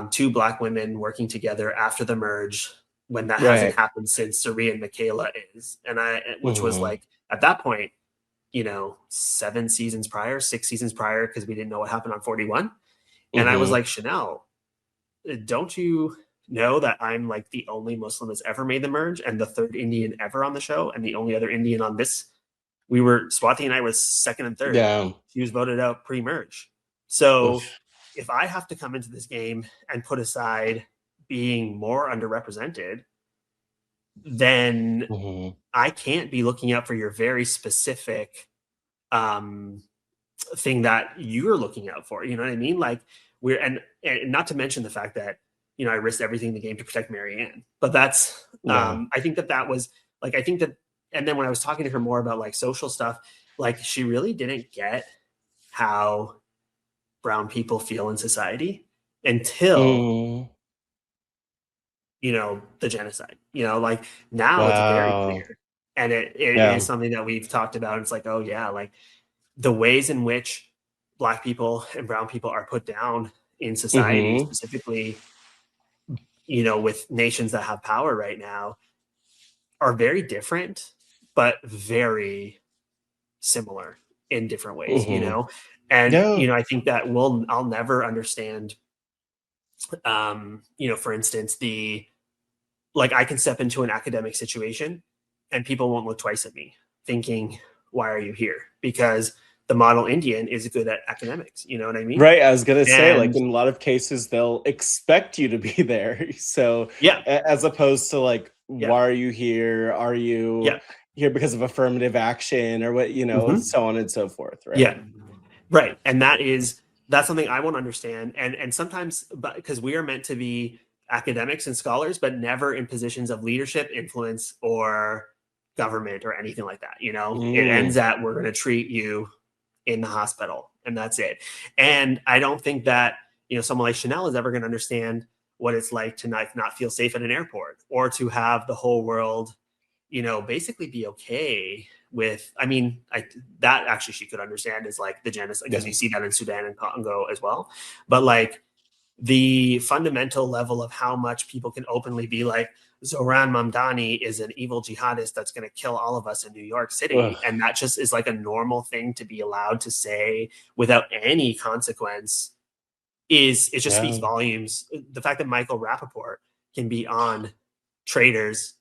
two Black women working together after the merge, when that hasn't Right. happened since Sari and Michaela is?" And which was like, at that point, you know, 7 seasons prior, 6 seasons prior, because we didn't know what happened on 41. And I was like, Chanel, don't you know that I'm like the only Muslim that's ever made the merge, and the third Indian ever on the show, and the only other Indian on this? We were, Swati and I was second and third. Yeah. She was voted out pre-merge. So Oof. if I have to come into this game and put aside being more underrepresented, then I can't be looking out for your very specific thing that you're looking out for. You know what I mean? Like, we're, and not to mention the fact that, you know, I risked everything in the game to protect Marianne. But that's Yeah. I think that was like, I think that, and then when I was talking to her more about like social stuff, like, she really didn't get how brown people feel in society until you know, the genocide. You know, like, now it's very Wow. clear, and it Yeah. is something that we've talked about. It's like, oh yeah, like the ways in which Black people and brown people are put down in society, specifically, you know, with nations that have power right now, are very different, but very similar in different ways, you know? And, Yeah. you know, I think that I'll never understand, you know, for instance, like, I can step into an academic situation and people won't look twice at me thinking, why are you here? Because the model Indian is good at academics. You know what I mean? Right. I was gonna say, like, And in a lot of cases, they'll expect you to be there. So, yeah, as opposed to like, yeah, why are you here? Are you yeah, here because of affirmative action or what, so on and so forth, right? yeah, right. And that's something I won't understand. And sometimes, but because we are meant to be academics and scholars, but never in positions of leadership, influence, or government or anything like that. You know, it ends at, we're going to treat you in the hospital, and that's it. And I don't think that, you know, someone like Chanel is ever going to understand what it's like to not feel safe at an airport, or to have the whole world, you know, basically be okay with, I mean, that actually she could understand, is like the genocide, because you see that in Sudan and Congo as well. But like, the fundamental level of how much people can openly be like, Zoran Mamdani is an evil jihadist that's going to kill all of us in New York City. Ugh. And that just is like a normal thing to be allowed to say without any consequence. It just speaks Yeah. volumes. The fact that Michael Rappaport can be on Traitors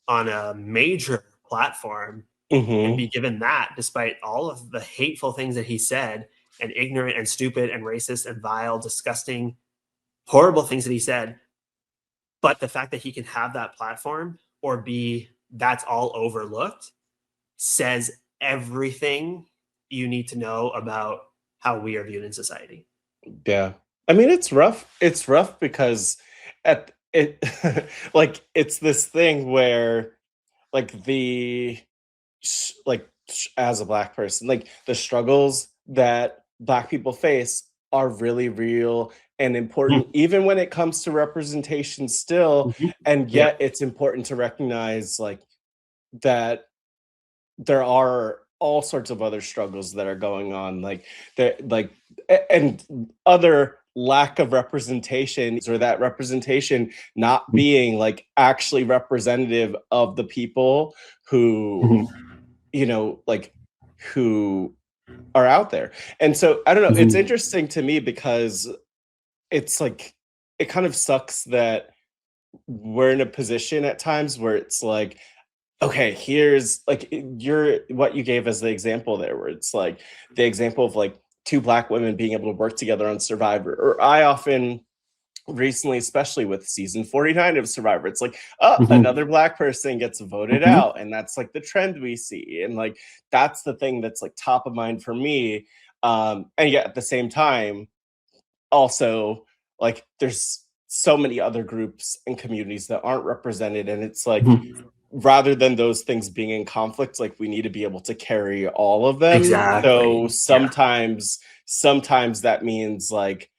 on a major platform and be given that, despite all of the hateful things that he said, and ignorant and stupid and racist and vile, disgusting, horrible things that he said. But the fact that he can have that platform, or be, that's all overlooked, says everything you need to know about how we are viewed in society. Yeah. I mean, it's rough. It's rough because at it like, it's this thing where like as a Black person, like, the struggles that Black people face are really real and important, even when it comes to representation still. And Yeah. yet it's important to recognize like that there are all sorts of other struggles that are going on, like that, like and other lack of representation, or that representation not being like actually representative of the people who, you know, like who are out there. And so I don't know, it's interesting to me because it's like, it kind of sucks that we're in a position at times where it's like, okay, here's like what you gave as the example there, where it's like the example of like two Black women being able to work together on Survivor. Or I often recently, especially with season 49 of Survivor, it's like, oh, another Black person gets voted out. And that's like the trend we see. And like that's the thing that's like top of mind for me. And yet at the same time, also like there's so many other groups and communities that aren't represented. And it's like, rather than those things being in conflict, like we need to be able to carry all of them. Exactly. So sometimes that means like,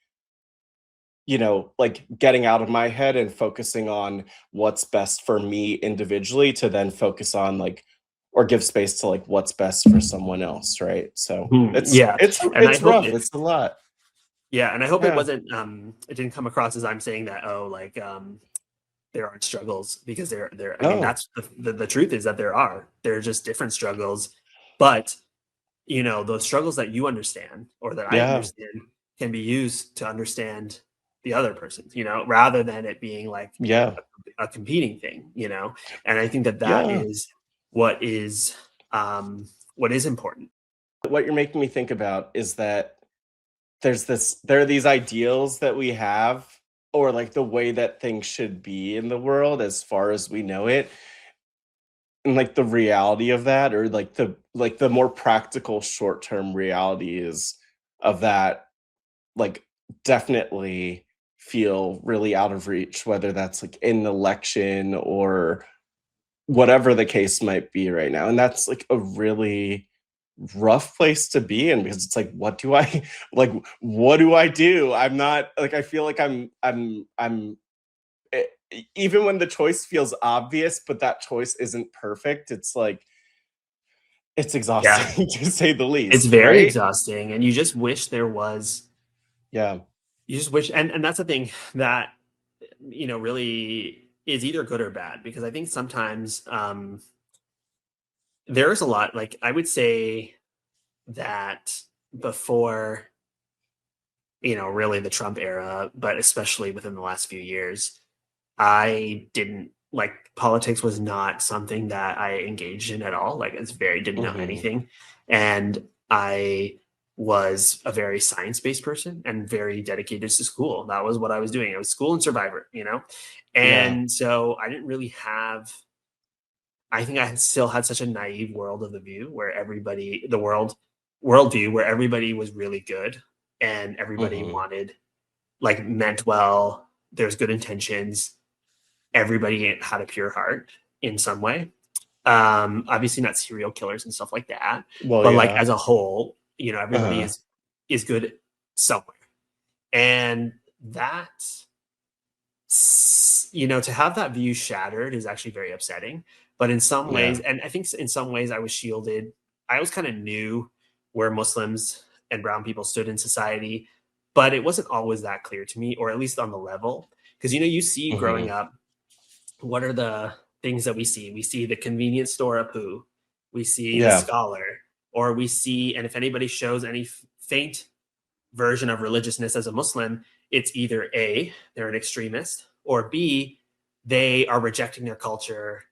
you know, like getting out of my head and focusing on what's best for me individually, to then focus on like, or give space to like what's best for someone else, right? So it's rough. It's a lot. Yeah, and I hope it wasn't it didn't come across as I'm saying that, oh, like there aren't struggles, because I mean, that's the truth is that there are just different struggles, but you know, those struggles that you understand or that I understand can be used to understand the other person, you know, rather than it being like a competing thing, you know. And I think that is what is important. What you're making me think about is that there are these ideals that we have, or like the way that things should be in the world as far as we know it. And like the reality of that, or like the more practical short-term reality is of that, like definitely feel really out of reach, whether that's like in an election or whatever the case might be right now. And that's like a really rough place to be in, because it's like, what do I do? I'm not like, I feel like I'm even when the choice feels obvious, but that choice isn't perfect, it's like, it's exhausting to say the least. It's very exhausting, and you just wish there was. Yeah. You just wish, and that's the thing that, you know, really is either good or bad, because I think sometimes there's a lot, like I would say that before, you know, really the Trump era, but especially within the last few years, I didn't like, politics was not something that I engaged in at all. Like, didn't know anything. And I was a very science-based person and very dedicated to school. That was what I was doing. It was school and Survivor, you know? And so I didn't really have, I think I still had such a naive world of the view where worldview where everybody was really good and everybody wanted, like, meant well, there's good intentions, everybody had a pure heart in some way. Obviously not serial killers and stuff like that, but like as a whole, you know, everybody is good somewhere. And that, you know, to have that view shattered is actually very upsetting. But in some ways, and I think in some ways I was shielded. I always kind of knew where Muslims and brown people stood in society, but it wasn't always that clear to me, or at least on the level. Because, you know, you see growing up, what are the things that we see? We see the convenience store Apu, we see the scholar, or we see, and if anybody shows any faint version of religiousness as a Muslim, it's either A, they're an extremist, or B, they are rejecting their culture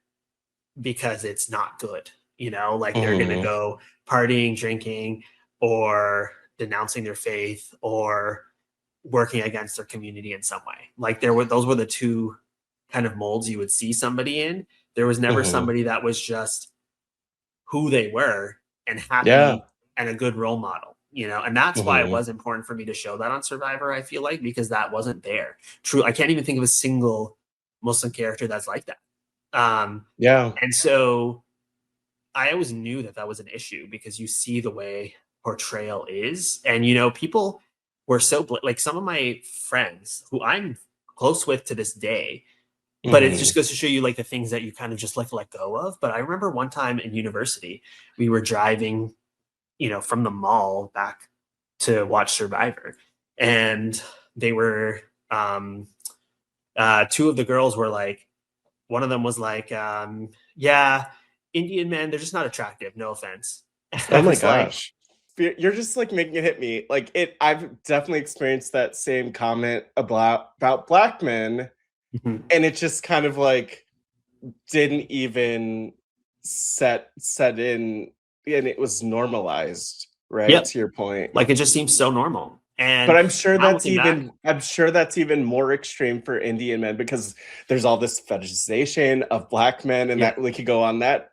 because it's not good. You know, like they're going to go partying, drinking, or denouncing their faith, or working against their community in some way. Like those were the two kind of molds you would see somebody in. There was never somebody that was just who they were and happy and a good role model, you know? And that's why it was important for me to show that on Survivor, I feel like, because that wasn't there. True. I can't even think of a single Muslim character that's like that. And so I always knew that was an issue, because you see the way portrayal is. And, you know, people were so, like, some of my friends who I'm close with to this day, but it just goes to show you, like, the things that you kind of just like let go of. But I remember one time in university, we were driving, you know, from the mall back to watch Survivor. And they were, two of the girls were like, one of them was like, yeah, Indian men, they're just not attractive. No offense. Oh I my was like, gosh. You're just like making it hit me. Like I've definitely experienced that same comment about black men, mhm. and it just kind of like didn't even set in, and it was normalized, right? Yep. To your point. Like it just seems so normal. But And now looking back, I'm sure that's even more extreme for Indian men because there's all this fetishization of black men, and yeah, that we could go on that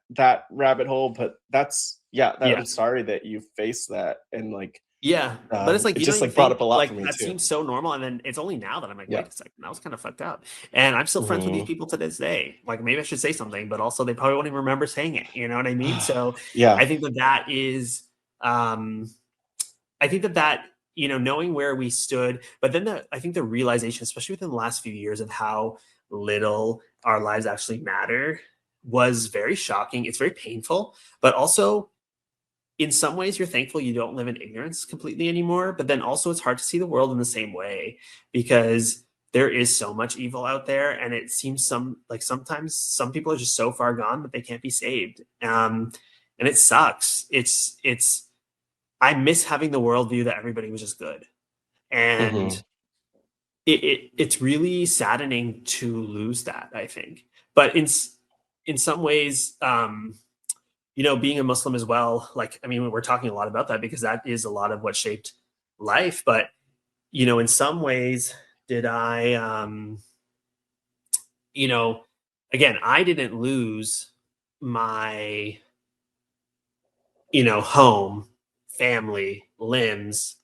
rabbit hole. But that's yeah, I'm sorry that you faced that, and like yeah. But it's like, it you don't just even like brought up think a lot for like me that too. seems so normal. And then it's only now that I'm like, Yeah. wait a second, that was kind of fucked up. And I'm still friends with these Mhm. people to this day. Like maybe I should say something, but also they probably won't even remember saying it. You know what I mean? So Yeah. I think that is, I think that, knowing where we stood, but then I think the realization, especially within the last few years, of how little our lives actually matter was very shocking. It's very painful, but also in some ways you're thankful you don't live in ignorance completely anymore. But then also it's hard to see the world in the same way because there is so much evil out there, and it seems sometimes some people are just so far gone that they can't be saved. And it sucks. It's I miss having the worldview that everybody was just good. And Mhm. it's really saddening to lose that, I think. But in some ways, being a Muslim as well, like, I mean, we're talking a lot about that because that is a lot of what shaped life. But, in some ways, did I, again, I didn't lose my, home, family, limbs,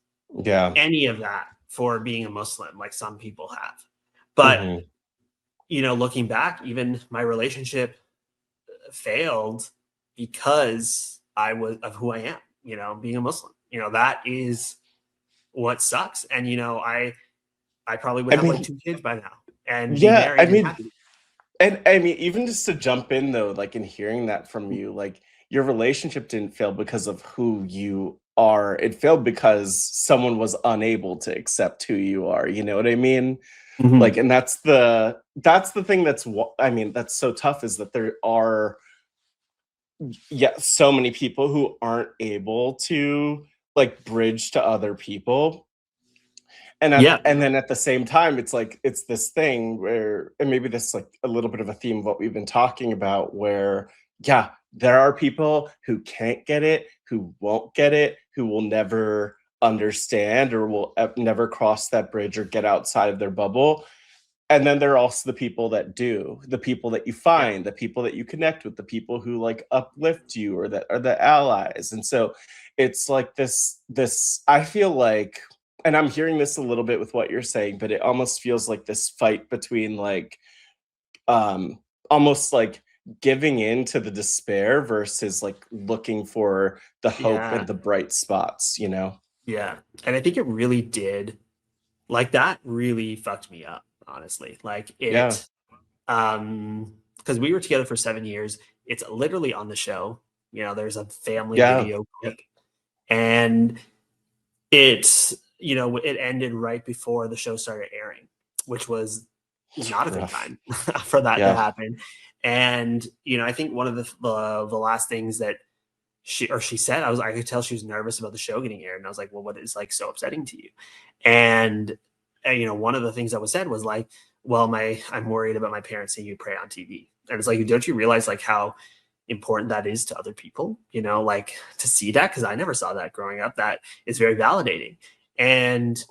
Yeah. any of that for being a Muslim, like some people have. But, Mhm. looking back, even my relationship failed because I was of who I am, being a Muslim. That is what sucks. And, I probably would I have like mean, 2 kids by now and be yeah, I married and mean, happy. and I mean, even just to jump in though, like in hearing that from you, like your relationship didn't fail because of who you are. It failed because someone was unable to accept who you are. You know what I mean? Like, Mhm. and that's the thing I mean, that's so tough is that there are, yeah, so many people who aren't able to like bridge to other people. Yeah. And then at the same time, it's like it's this thing where, and maybe this is like a little bit of a theme of what we've been talking about, where yeah, there are people who can't get it, who won't get it, who will never understand or will never cross that bridge or get outside of their bubble. And then there are also the people that do, the people that you Yeah. find, the people that you connect with, the people who like uplift you or that are the allies. And so it's like this I feel like, and I'm hearing this a little bit with what you're saying, but it almost feels like this fight between like um almost like giving in to the despair versus like looking for the hope Yeah. and the bright spots, you know? Yeah. And I think it really did, like, that really fucked me up, honestly. Like Yeah. because we were together for 7 years. It's literally on the show. There's a family Yeah. video clip, and it ended right before the show started airing, which was not a good Rough. time for that to Yeah. happen. And, I think one of the last things that she said, I could tell she was nervous about the show getting aired. And I was like, well, what is like so upsetting to you? And, one of the things that was said was like, well, I'm worried about my parents seeing you pray on TV. And it's like, don't you realize like how important that is to other people, like to see that? Cause I never saw that growing up. That is very validating. And,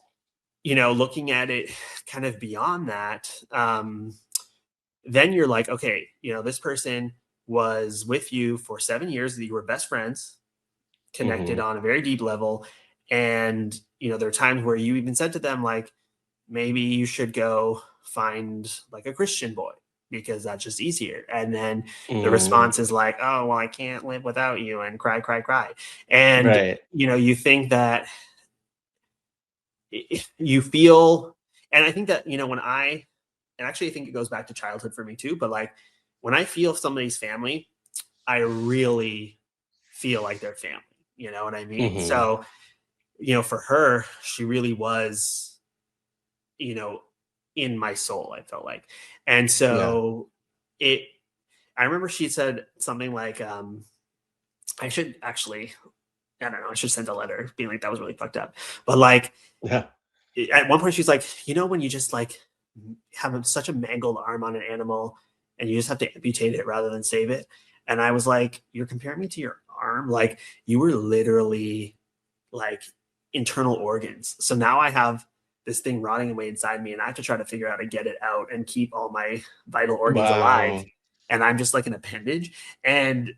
looking at it kind of beyond that, then you're like, okay, this person was with you for 7 years, that you were best friends, connected Mhm. on a very deep level. And, there are times where you even said to them, like, maybe you should go find like a Christian boy because that's just easier. And then the Mhm. response is like, oh, well, I can't live without you, and cry, cry, cry. And, Right. you think that you feel, and I think that, and actually I think it goes back to childhood for me too, but like when I feel somebody's family, I really feel like they're family. You know what I mean? Mhm. So, for her, she really was you know, in my soul, I felt like. And so I remember she said something like, I should actually, I don't know, I should send a letter being like, that was really fucked up. But like, Yeah. at one point she's like, when you just like have such a mangled arm on an animal and you just have to amputate it rather than save it. And I was like, you're comparing me to your arm? Like, you were literally like internal organs. So now I have this thing rotting away inside me and I have to try to figure out how to get it out and keep all my vital organs alive. And I'm just like an appendage. And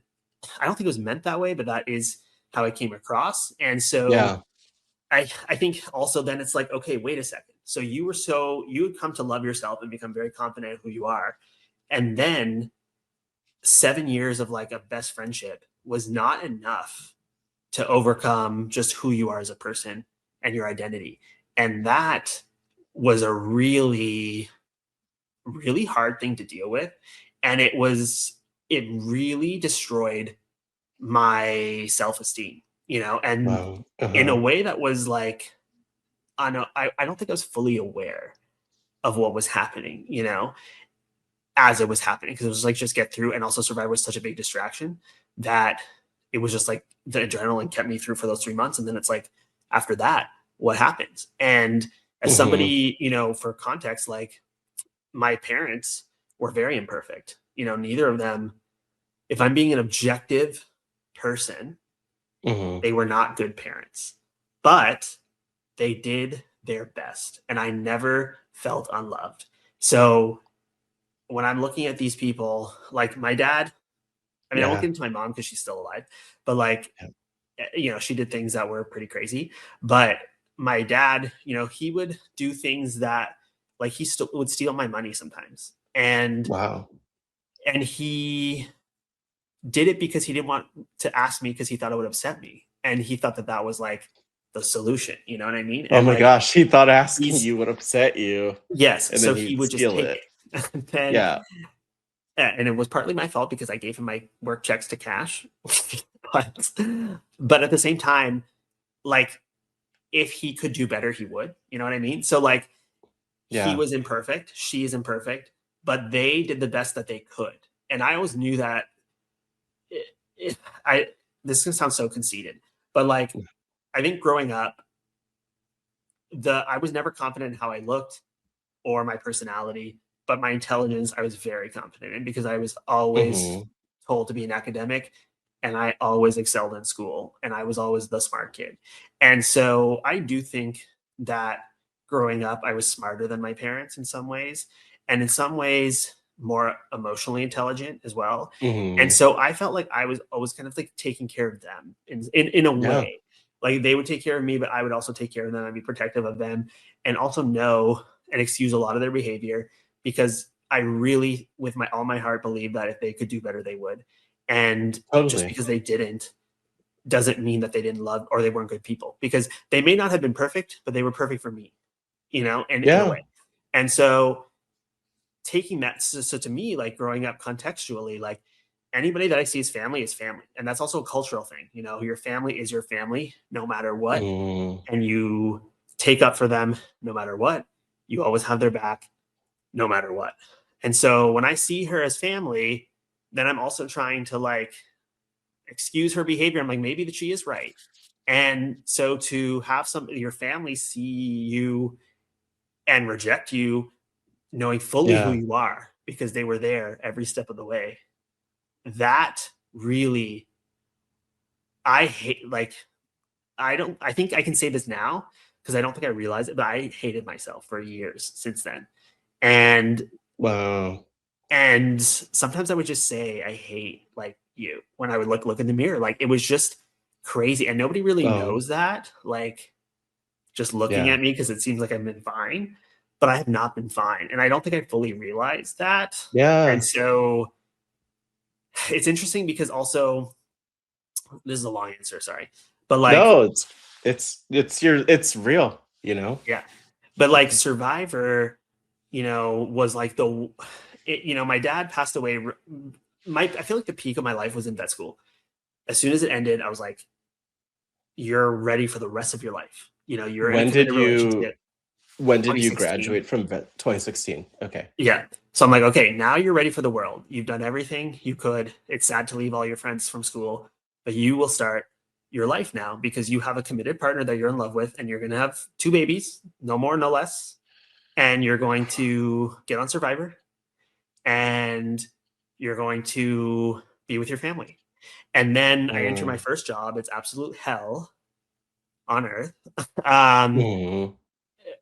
I don't think it was meant that way, but that is how it came across. And so I think also then it's like, okay, wait a second. So you would come to love yourself and become very confident in who you are. And then 7 years of like a best friendship was not enough to overcome just who you are as a person and your identity. And that was a really, really hard thing to deal with. And it really destroyed my self-esteem, and in a way that was like, I don't think I was fully aware of what was happening, as it was happening. Because it was like, just get through. And also Survivor was such a big distraction that it was just like the adrenaline kept me through for those 3 months. And then it's like, after that, what happens? And as somebody, for context, like my parents were very imperfect, neither of them, if I'm being an objective person, they were not good parents, but they did their best. And I never felt unloved. So when I'm looking at these people, like my dad, I won't get into my mom because she's still alive, but like, she did things that were pretty crazy. But my dad, he would do things that, like, he still would steal my money sometimes. And and he did it because he didn't want to ask me because he thought it would upset me. And he thought that that was like the solution. You know what I mean? Oh and my like, gosh. He thought asking you would upset you. Yes. And So then he would just take it. Then, and it was partly my fault because I gave him my work checks to cash. but at the same time, like, if he could do better, he would. You know what I mean? So like, he was imperfect. She is imperfect. But they did the best that they could. And I always knew that this is gonna sound so conceited, but like, I think growing up, I was never confident in how I looked or my personality, but my intelligence I was very confident in because I was always told to be an academic, and I always excelled in school, and I was always the smart kid. And so I do think that growing up, I was smarter than my parents in some ways, and in some ways more emotionally intelligent as well. And so I felt like I was always kind of like taking care of them in a way. Like, they would take care of me, but I would also take care of them. I'd be protective of them and also know and excuse a lot of their behavior because I really, with all my heart, believe that if they could do better, they would. And just because they didn't doesn't mean that they didn't love or they weren't good people, because they may not have been perfect, but they were perfect for me, in a way. And so taking that, so to me, like, growing up contextually, like, anybody that I see as family is family. And that's also a cultural thing. Your family is your family no matter what. And you take up for them no matter what. You always have their back no matter what. And so when I see her as family, then I'm also trying to like excuse her behavior. I'm like, maybe that she is right. And so to have your family see you and reject you, knowing fully who you are because they were there every step of the way, that really, I hate, like, I think I can say this now because I don't think I realized it, but I hated myself for years since then. And and sometimes I would just say, I hate like you when I would look in the mirror. Like, it was just crazy. And nobody really knows that, like, just looking at me, because it seems like I've been fine, but I have not been fine. And I don't think I fully realized that. And so it's interesting because also, this is a long answer, sorry. But like, no, it's real, Yeah. But like Survivor, was like my dad passed away. I feel like the peak of my life was in vet school. As soon as it ended, I was like, you're ready for the rest of your life. You're in a committed relationship. When did you 2016. graduate from 2016? Okay. Yeah. So I'm like, okay, now you're ready for the world. You've done everything you could. It's sad to leave all your friends from school, but you will start your life now because you have a committed partner that you're in love with, and you're going to have 2 babies, no more, no less. And you're going to get on Survivor, and you're going to be with your family. And then I enter my first job. It's absolute hell on earth.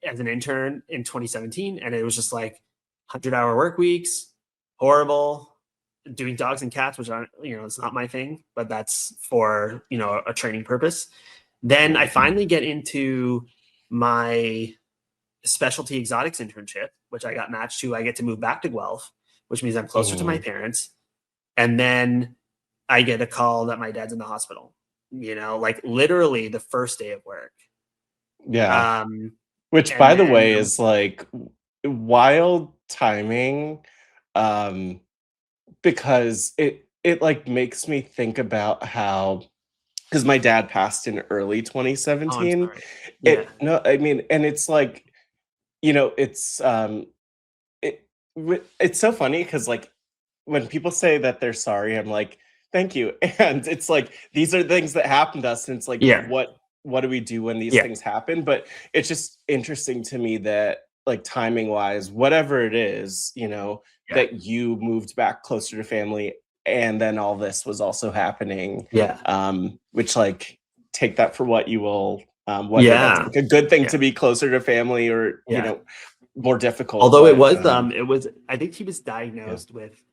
As an intern in 2017, and it was just like 100-hour work weeks, horrible, doing dogs and cats, which it's not my thing, but that's for a training purpose. Then I finally get into my specialty exotics internship, which I got matched to. I get to move back to Guelph, which means I'm closer to my parents. And then I get a call that my dad's in the hospital, like literally the first day of work. Yeah. Which, by the way, is like wild timing, because it like makes me think about how, because my dad passed in early 2017. Yeah. And it's like, it's it's so funny because like when people say that they're sorry, I'm like, thank you. And it's like, these are things that happen to us, and it's like, what do we do when these things happen? But it's just interesting to me that, like, timing wise, whatever it is, that you moved back closer to family, and then all this was also happening. Which, like, take that for what you will, whether that's like a good thing to be closer to family or more difficult. Although it was I think he was diagnosed with,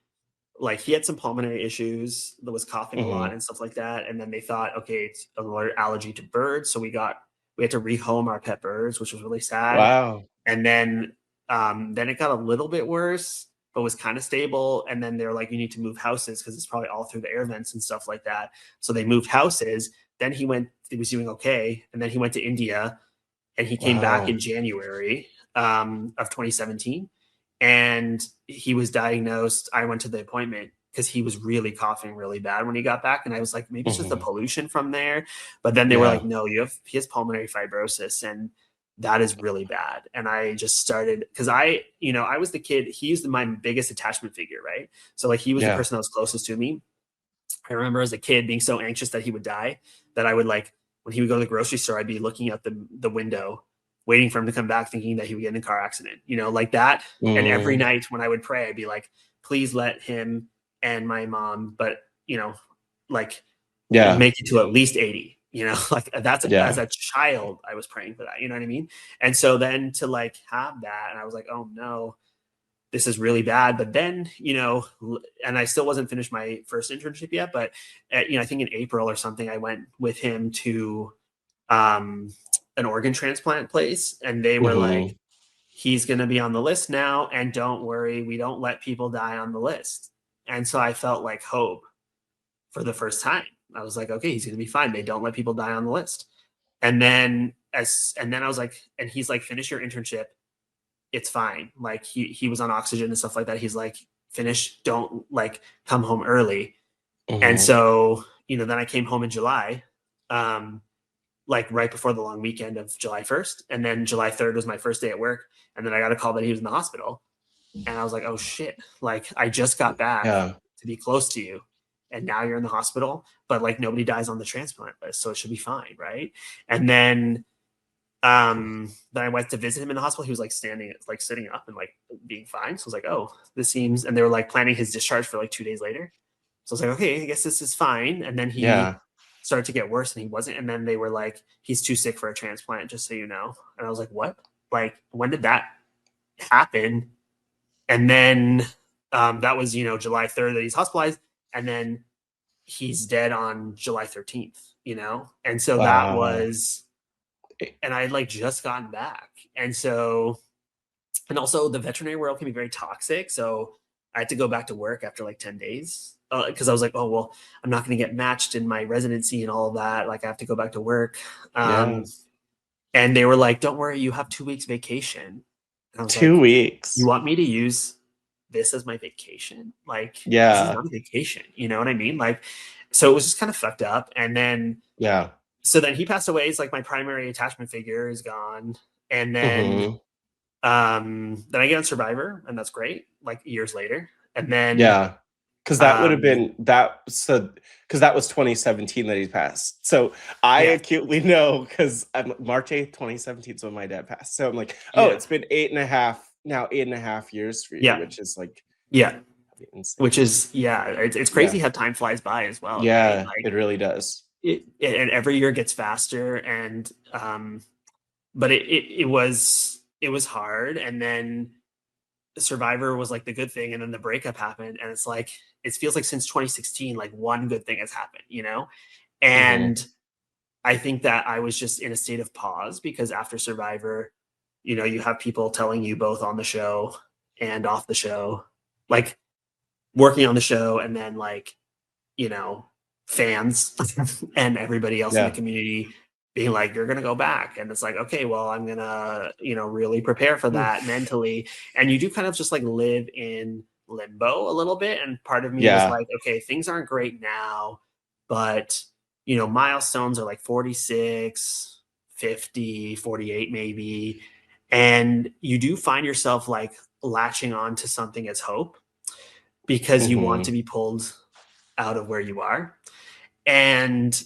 like, he had some pulmonary issues that was coughing a lot and stuff like that. And then they thought, okay, it's an allergy to birds. So we had to rehome our pet birds, which was really sad. Wow. And then it got a little bit worse, but was kind of stable. And then they're like, you need to move houses because it's probably all through the air vents and stuff like that. So they moved houses. Then he was doing okay. And then he went to India, and he came back in January of 2017. And he was diagnosed. I went to the appointment because he was really coughing really bad when he got back. And I was like, maybe it's just the pollution from there. But then they were like, no, he has pulmonary fibrosis, and that is really bad. And I just started, because I was the kid, he's my biggest attachment figure, right? So like, he was the person that was closest to me. I remember as a kid being so anxious that he would die that I would, like, when he would go to the grocery store, I'd be looking out the window, waiting for him to come back, thinking that he would get in a car accident, like that. And every night when I would pray, I'd be like, please let him and my mom, but make it to at least 80, like that's as a child, I was praying for that. You know what I mean? And so then to like have that, and I was like, oh no, this is really bad. But then, and I still wasn't finished my first internship yet, but I think in April or something, I went with him to, an organ transplant place, and they were like, he's going to be on the list now, and don't worry, we don't let people die on the list. And so I felt like hope for the first time. I was like, okay, he's going to be fine. They don't let people die on the list. And then I was like, and he's like, finish your internship, it's fine. Like he was on oxygen and stuff like that. He's like, finish, don't like come home early. And so, then I came home in July, like right before the long weekend of July 1st. And then July 3rd was my first day at work. And then I got a call that he was in the hospital. And I was like, oh shit, like I just got back to be close to you, and now you're in the hospital, but like nobody dies on the transplant list, so it should be fine, right? And then I went to visit him in the hospital. He was like sitting up and like being fine. So I was like, oh, this seems, and they were like planning his discharge for like 2 days later. So I was like, okay, I guess this is fine. And then he started to get worse, and he wasn't. And then they were like, he's too sick for a transplant, just so you know. And I was like, what? Like, when did that happen? And then that was, July 3rd that he's hospitalized. And then he's dead on July 13th, And so that was, and I had like just gotten back. And so, and also the veterinary world can be very toxic. So I had to go back to work after like 10 days. Because I was like, oh, well, I'm not going to get matched in my residency and all of that. Like, I have to go back to work. And they were like, don't worry, you have 2 weeks vacation. And I was 2 weeks. You want me to use this as my vacation? Like, this is not a vacation. You know what I mean? Like, so it was just kind of fucked up. And then, so then he passed away. It's like my primary attachment figure is gone. And then Then I get on Survivor, and that's great, like years later. And then Yeah. Because that would have um, been that. So, because that was 2017 that he passed. So I yeah, acutely know because March 8th, 2017 is when my dad passed. So I'm like, oh, yeah, it's been 8.5 years for you, yeah, which is like yeah. insane. Which is it's Yeah. crazy how time flies by as well, right? Yeah, Like it really does. and every year gets faster, and but it was hard, and then Survivor was like the good thing, and then the breakup happened, and it's like it feels like since 2016, like one good thing has happened, Hmm. And I think that I was just in a state of pause because after Survivor, you have people telling you both on the show and off the show, like working on the show, and then like you know, fans and everybody else in the Yeah. community being like, you're going to go back. And it's like, okay, well, I'm going to, really prepare for that mentally. And you do kind of just like live in limbo a little bit. And part of me was Yeah. like, okay, things aren't great now, but, milestones are like 46, 50, 48 maybe. And you do find yourself like latching on to something as hope because you want to Hmm. be pulled out of where you are. And,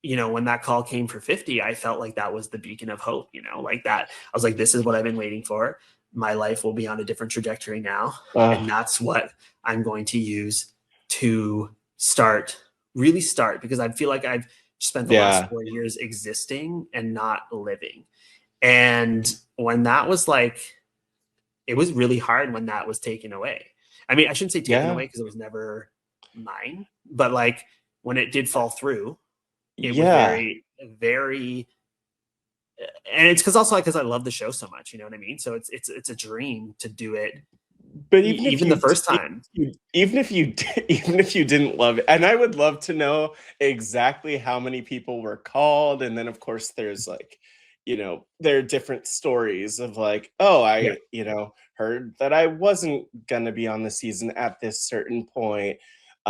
when that call came for 50, I felt like that was the beacon of hope, like that. I was like, this is what I've been waiting for. My life will be on a different trajectory now. And that's what I'm going to use to really start, because I feel like I've spent the last Yeah. 4 years existing and not living. And when that was like, it was really hard when that was taken away. I mean, I shouldn't say taken Yeah. away because it was never mine, but like when it did fall through, it was Yeah. very, very, and it's because I love the show so much. You know what I mean? So it's a dream to do it, But even if even the you, first time. even if you, even if you didn't love it, and I would love to know exactly how many people were called, and then of course there's like, there are different stories of like, oh, Yeah, heard that I wasn't gonna be on the season at this certain point,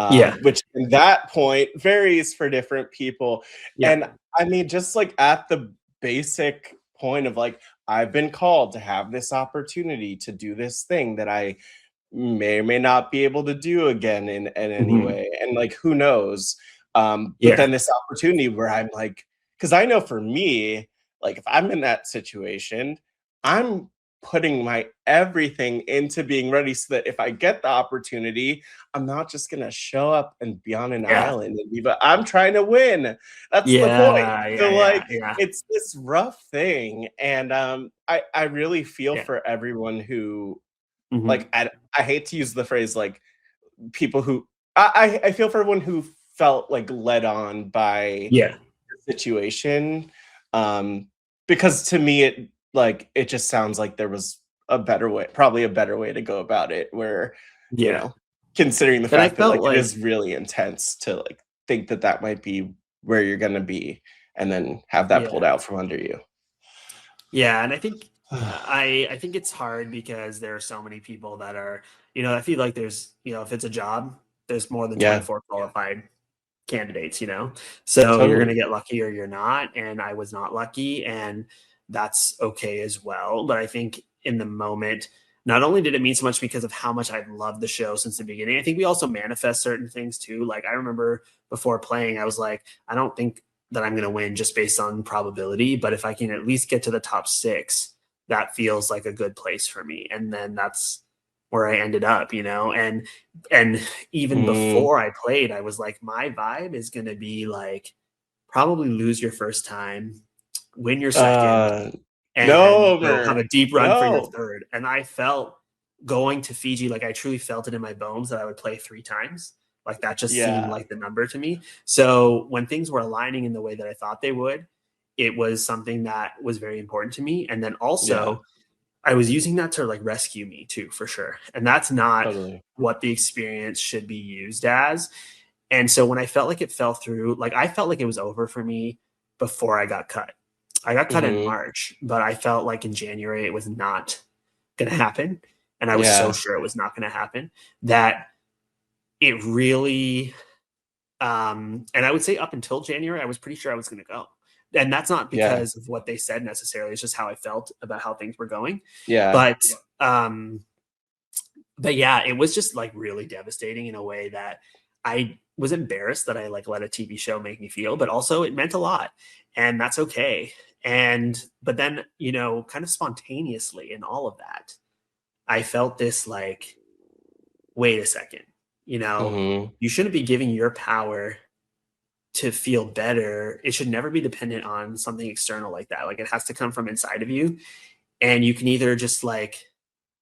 yeah, which in that point varies for different people, yeah, and I mean, just like at the basic point of like, I've been called to have this opportunity to do this thing that I may or may not be able to do again in any hmm, way. And like, who knows? But yeah, then this opportunity where I'm like, because I know for me, like if I'm in that situation, I'm putting my everything into being ready so that if I get the opportunity, I'm not just gonna show up and be on an yeah, island and be, but I'm trying to win. That's the point. yeah, So yeah, like yeah, yeah, it's this rough thing. And I really feel yeah, for everyone who like hmm, I hate to use the phrase like people who I feel for everyone who felt like led on by yeah, the situation. Um, because to me it just sounds like there was a better way, probably a better way to go about it where, you yeah. know, considering the And I fact that felt like it like, is really intense to like think that that might be where you're gonna be and then have that pulled yeah, out from under you. yeah, and I think I think it's hard because there are so many people that are, I feel like there's, if it's a job, there's more than Yeah, 24 qualified candidates. So you're going to totally. get lucky or you're not, and I was not lucky, and that's okay as well. But I think in the moment, not only did it mean so much because of how much I've loved the show since the beginning, I think we also manifest certain things too. Like I remember before playing, I was like, I don't think that I'm going to win just based on probability, but if I can at least get to the top 6, that feels like a good place for me. And then that's where I ended up, and even Mm, before I played, I was like, my vibe is going to be like probably lose your first time, win your second, uh, and no, have Mer, a deep run for your no. third. And I felt going to Fiji, like I truly felt it in my bones that I would play 3 times. Like that just seemed Yeah, like the number to me. So when things were aligning in the way that I thought they would, it was something that was very important to me. And then yeah, also, I was using that to like rescue me too, for sure. And that's not totally. what the experience should be used as. And so when I felt like it fell through, like I felt like it was over for me before I got cut. I got cut in Mhm. March, but I felt like in January it was not going to happen. And I was so Yeah. sure it was not going to happen that it really, and I would say up until January, I was pretty sure I was going to go. And that's not Yeah. because of what they said necessarily. It's just how I felt about how things were going. Yeah. But yeah, it was just like really devastating in a way that I was embarrassed that I like let a TV show make me feel, but also it meant a lot, and that's okay. But then, you know, kind of spontaneously in all of that, I felt this like, wait a second, you know, Mhm. you shouldn't be giving your power to feel better. It should never be dependent on something external like that. Like it has to come from inside of you. And you can either just like,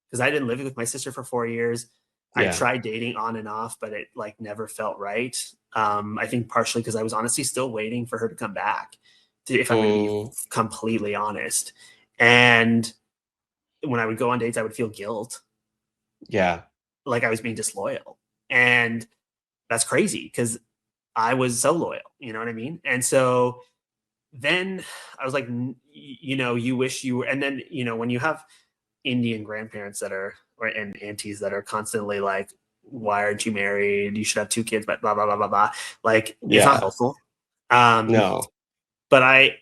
because I didn't live with my sister for 4 years. I Yeah. tried dating on and off, but it like never felt right. I think partially because I was honestly still waiting for her to come back, if I'm going to be completely honest. And when I would go on dates, I would feel guilt. Yeah. Like I was being disloyal. And that's crazy because I was so loyal, you know what I mean? And so then I was like, you know, you wish you were, and then, you know, when you have Indian grandparents that are, and aunties that are constantly like, why aren't you married? You should have 2 kids, but blah, blah, blah, blah, blah. Like, it's not helpful. No. But I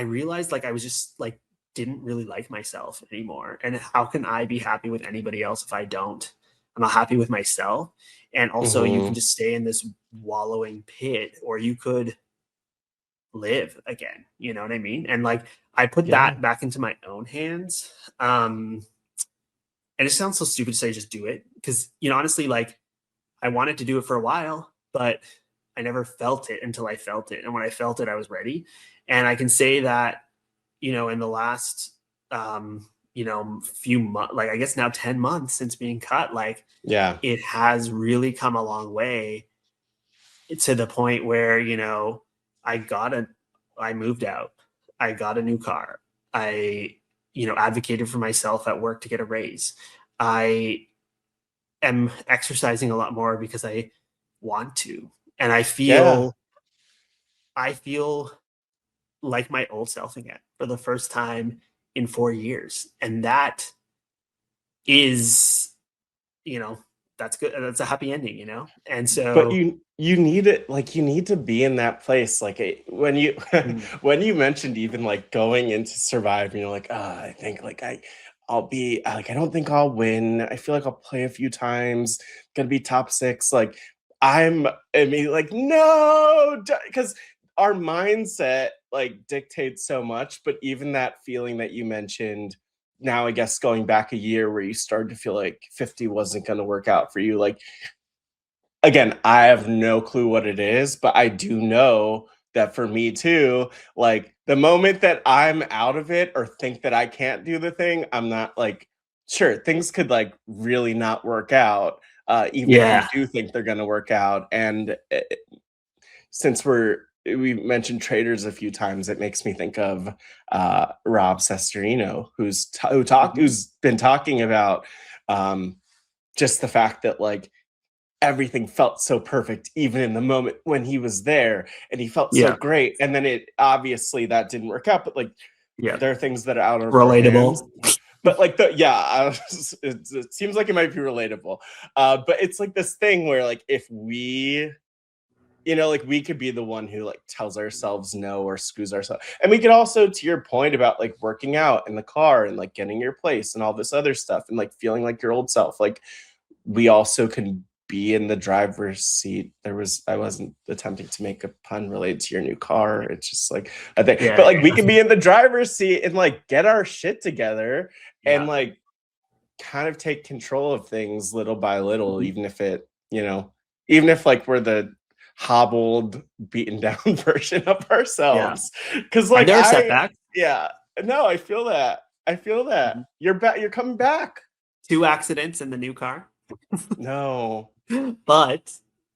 realized like I was just like, didn't really like myself anymore. And how can I be happy with anybody else if I don't? I'm not happy with myself. And also you can just stay in this wallowing pit, or you could live again, you know what I mean? And like I put that back into my own hands. And it sounds so stupid to say just do it, because, you know, honestly, like I wanted to do it for a while, but I never felt it until I felt it. And when I felt it, I was ready. And I can say that, you know, in the last you know, few months, like I guess now 10 months since being cut, like it has really come a long way, to the point where, you know, I moved out, I got a new car, I, you know, advocated for myself at work to get a raise. I am exercising a lot more because I want to. And I feel like my old self again for the first time in 4 years. And that is, you know, that's good. That's a happy ending, you know? And so, but you need it, like you need to be in that place. Like when you when you mentioned even like going into Survivor, you're like, I think like I'll be like, I don't think I'll win. I feel like I'll play a few times, gonna be top 6. Like I mean, like, no, because our mindset like dictates so much. But even that feeling that you mentioned now, I guess going back a year where you started to feel like 50 wasn't going to work out for you, like, again, I have no clue what it is, but I do know that for me too, like the moment that I'm out of it or think that I can't do the thing, I'm not like, sure, things could like really not work out, even if you do think they're going to work out. And since we mentioned Traitors a few times, it makes me think of Rob Cesternino, who's been talking about just the fact that like everything felt so perfect, even in the moment when he was there, and he felt so great. And then it obviously that didn't work out, but like there are things that are out of our hands. But like it seems like it might be relatable. But it's like this thing where like if we, you know, like we could be the one who like tells ourselves no or screws ourselves. And we could also, to your point about like working out in the car and like getting your place and all this other stuff and like feeling like your old self, like we also can be in the driver's seat. I wasn't attempting to make a pun related to your new car. It's just like I think, but like we can be in the driver's seat and like get our shit together and like kind of take control of things little by little, even if it, you know, even if like we're the hobbled, beaten down version of ourselves. Because like there are setbacks. No, I feel that. You're back. You're coming back. 2 accidents in the new car. No. But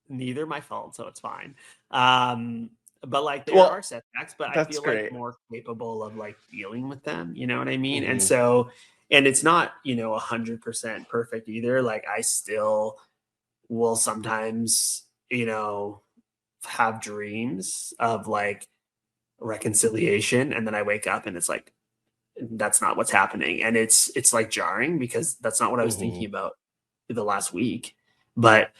neither my fault, so it's fine. But like there are setbacks, but I feel like more capable of like dealing with them, you know what I mean? And so, and it's not, you know, 100% perfect either. Like I still will sometimes, you know, have dreams of like reconciliation, and then I wake up and it's like that's not what's happening, and it's like jarring because that's not what I was thinking about the last week. But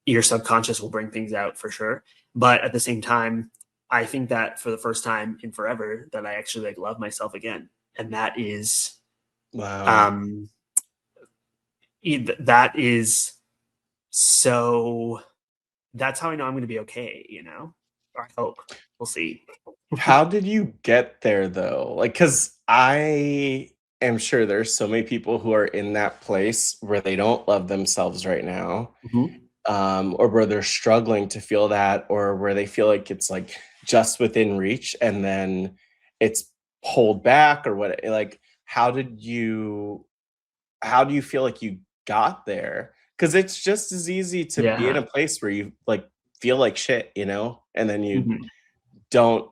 your subconscious will bring things out for sure. But at the same time, I think that for the first time in forever that I actually like love myself again. And that is, Wow. that is so, that's how I know I'm going to be okay, you know? Or I hope. We'll see. How did you get there though? Like, because I am sure there's so many people who are in that place where they don't love themselves right now, Mhm. or where they're struggling to feel that, or where they feel like it's like just within reach and then it's pulled back or what. Like, how do you feel like you got there? Because it's just as easy to be in a Yeah. place where you like feel like shit, and then you Mhm. don't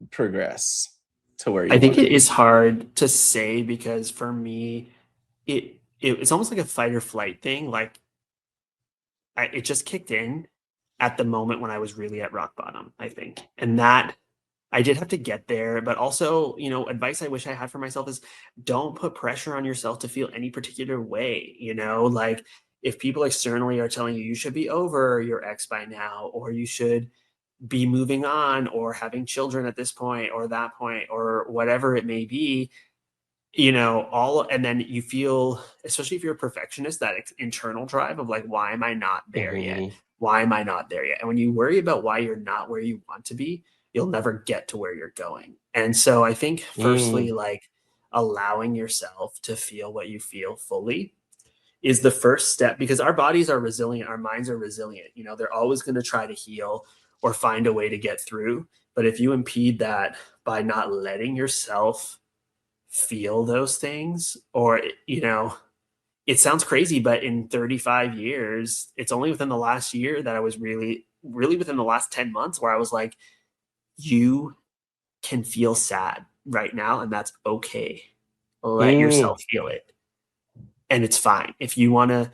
progress to where I you think want to it be. is hard to say because for me, it's almost like a fight or flight thing. Like it just kicked in at the moment when I was really at rock bottom, I think. And that I did have to get there, but also, advice I wish I had for myself is don't put pressure on yourself to feel any particular way, like if people externally are telling you you should be over your ex by now, or you should be moving on or having children at this point or that point or whatever it may be, all, and then you feel, especially if you're a perfectionist, that internal drive of like, why am I not there yet? Mhm. Why am I not there yet? And when you worry about why you're not where you want to be, you'll never get to where you're going. And so I think firstly, Mm. like allowing yourself to feel what you feel fully is the first step, because our bodies are resilient, our minds are resilient. They're always going to try to heal or find a way to get through. But if you impede that by not letting yourself feel those things, or it sounds crazy, but in 35 years, it's only within the last year that I was really really within the last 10 months where I was like, you can feel sad right now and that's okay. Let Mm. yourself feel it, and it's fine. If you want to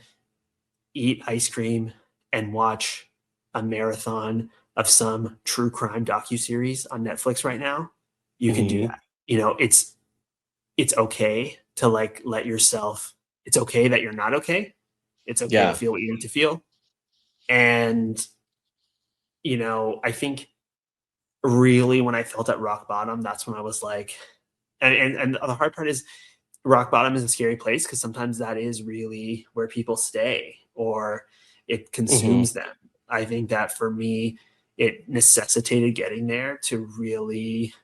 eat ice cream and watch a marathon of some true crime docuseries on Netflix right now, you can do Mhm. that. It's okay to like let yourself, it's okay that you're not okay. It's okay to Yeah. feel what you need to feel. And, I think really when I felt at rock bottom, that's when I was like, and the hard part is rock bottom is a scary place because sometimes that is really where people stay or it Mhm. consumes them. I think that for me, it necessitated getting there to really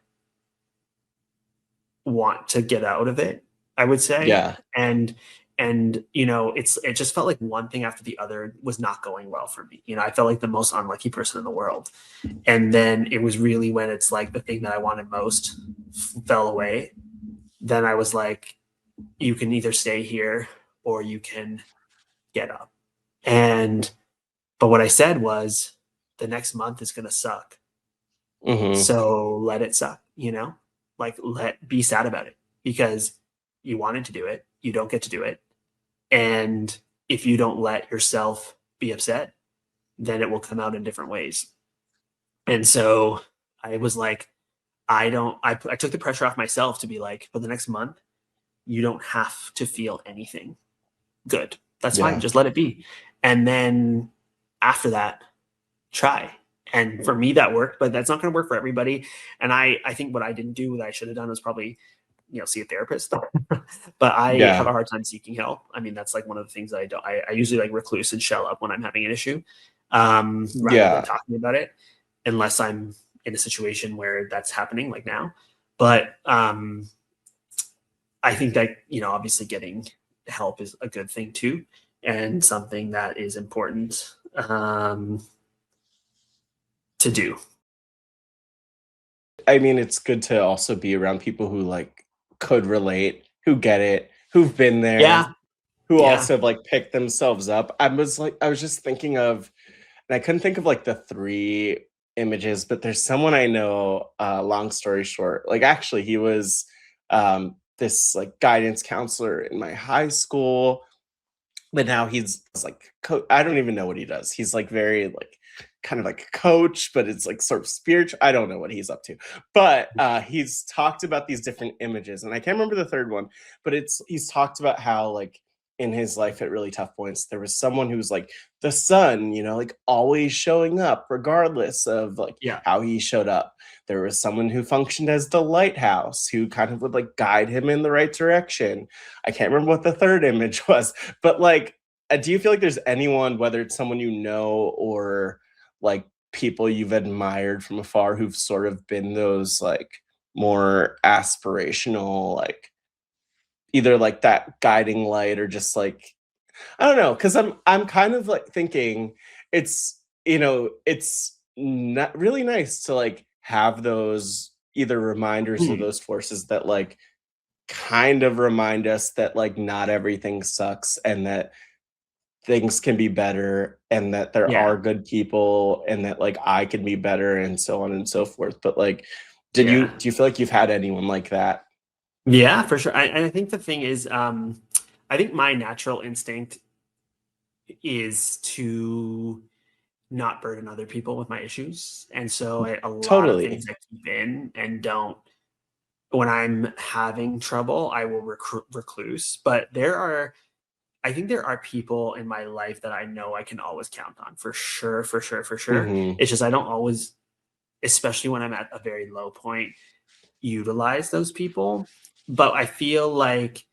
want to get out of it, I would say. Yeah. And it just felt like one thing after the other was not going well for me. I felt like the most unlucky person in the world. And then it was really when it's like the thing that I wanted most fell away. Then I was like, you can either stay here or you can get up. And but what I said was the next month is going to suck. Mhm. So let it suck, like be sad about it because you wanted to do it. You don't get to do it. And if you don't let yourself be upset, then it will come out in different ways. And so I was like, I took the pressure off myself to be like, for the next month, you don't have to feel anything. Good. That's fine. Yeah. Just let it be. And then after that, try. And for me, that worked, but that's not going to work for everybody. And I think what I didn't do that I should have done was probably, see a therapist. But I have Yeah. a hard time seeking help. I mean, that's like one of the things that I don't. I usually like recluse and shell up when I'm having an issue, rather than Yeah. talking about it, unless I'm in a situation where that's happening, like now. But I think that obviously getting help is a good thing too, and something that is important to do. I mean, it's good to also be around people who like could relate, who get it, who've been there, Yeah, who yeah. also have like picked themselves up. I was just thinking of, and I couldn't think of like the three images, but there's someone I know, long story short, like actually he was this like guidance counselor in my high school, but now he's like I don't even know what he does. He's like very like kind of like a coach, but it's like sort of spiritual. I don't know what he's up to. But he's talked about these different images, and I can't remember the third one, but he's talked about how like in his life at really tough points. There was someone who was like the sun, you know, like always showing up regardless of like Yeah. how he showed up. There was someone who functioned as the lighthouse who kind of would like guide him in the right direction. I can't remember what the third image was, but like, do you feel like there's anyone, whether it's someone you know or like people you've admired from afar, who've sort of been those like more aspirational, like either like that guiding light or just like, I don't know, because I'm kind of like thinking it's, you know, it's not really nice to like have those either reminders or Mhm. those forces that like kind of remind us that like not everything sucks and that things can be better and that there Yeah. are good people and that like I can be better and so on and so forth. But like, Yeah. do you feel like you've had anyone like that? Yeah, for sure. I think the thing is, I think my natural instinct is to not burden other people with my issues. And so a lot of things Totally. I keep in and don't, when I'm having trouble, I will recluse. But I think there are people in my life that I know I can always count on for sure, for sure, for sure. Hmm. It's just I don't always, especially when I'm at a very low point, utilize those people. But I feel like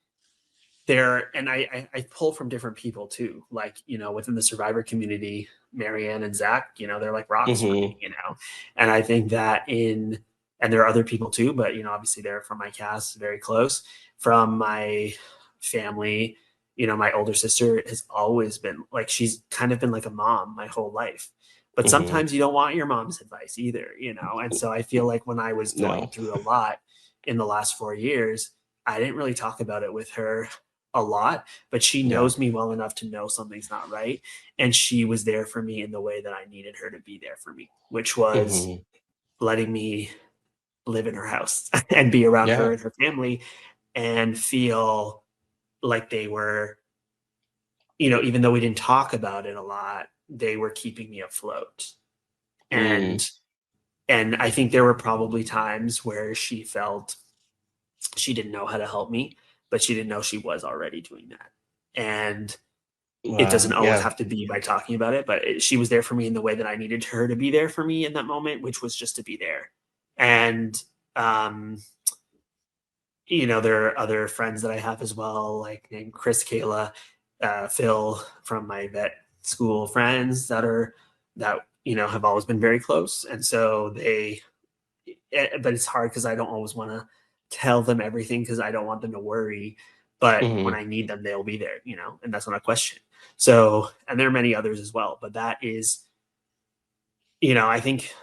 and I pull from different people too. Like, you know, within the Survivor community, Marianne and Zach, you know, they're like rocks for Hmm. me, you know. And I think that and there are other people too, but you know, obviously they're from my cast, very close. From my family, you know, my older sister has always been like, she's kind of been like a mom my whole life. But Hmm. sometimes you don't want your mom's advice either, you know. And so I feel like when I was going No. through a lot in the last 4 years, I didn't really talk about it with her a lot, but she Yeah. knows me well enough to know something's not right. And she was there for me in the way that I needed her to be there for me, which was Hmm. letting me live in her house and be around her Yeah. and her family and feel like they were, you know, even though we didn't talk about it a lot, they were keeping me afloat. Mm. And I think there were probably times where she felt she didn't know how to help me, but she didn't know she was already doing that. And it Wow. doesn't always Yeah. have to be by talking about it, but she was there for me in the way that I needed her to be there for me in that moment, which was just to be there. And, um, you know, there are other friends that I have as well, like named Chris, Kayla, Phil from my vet school friends that, you know, have always been very close. And so but it's hard because I don't always want to tell them everything because I don't want them to worry. But when Hmm. I need them, they'll be there, you know, and that's not a question. So, and there are many others as well, but that is, you know, I think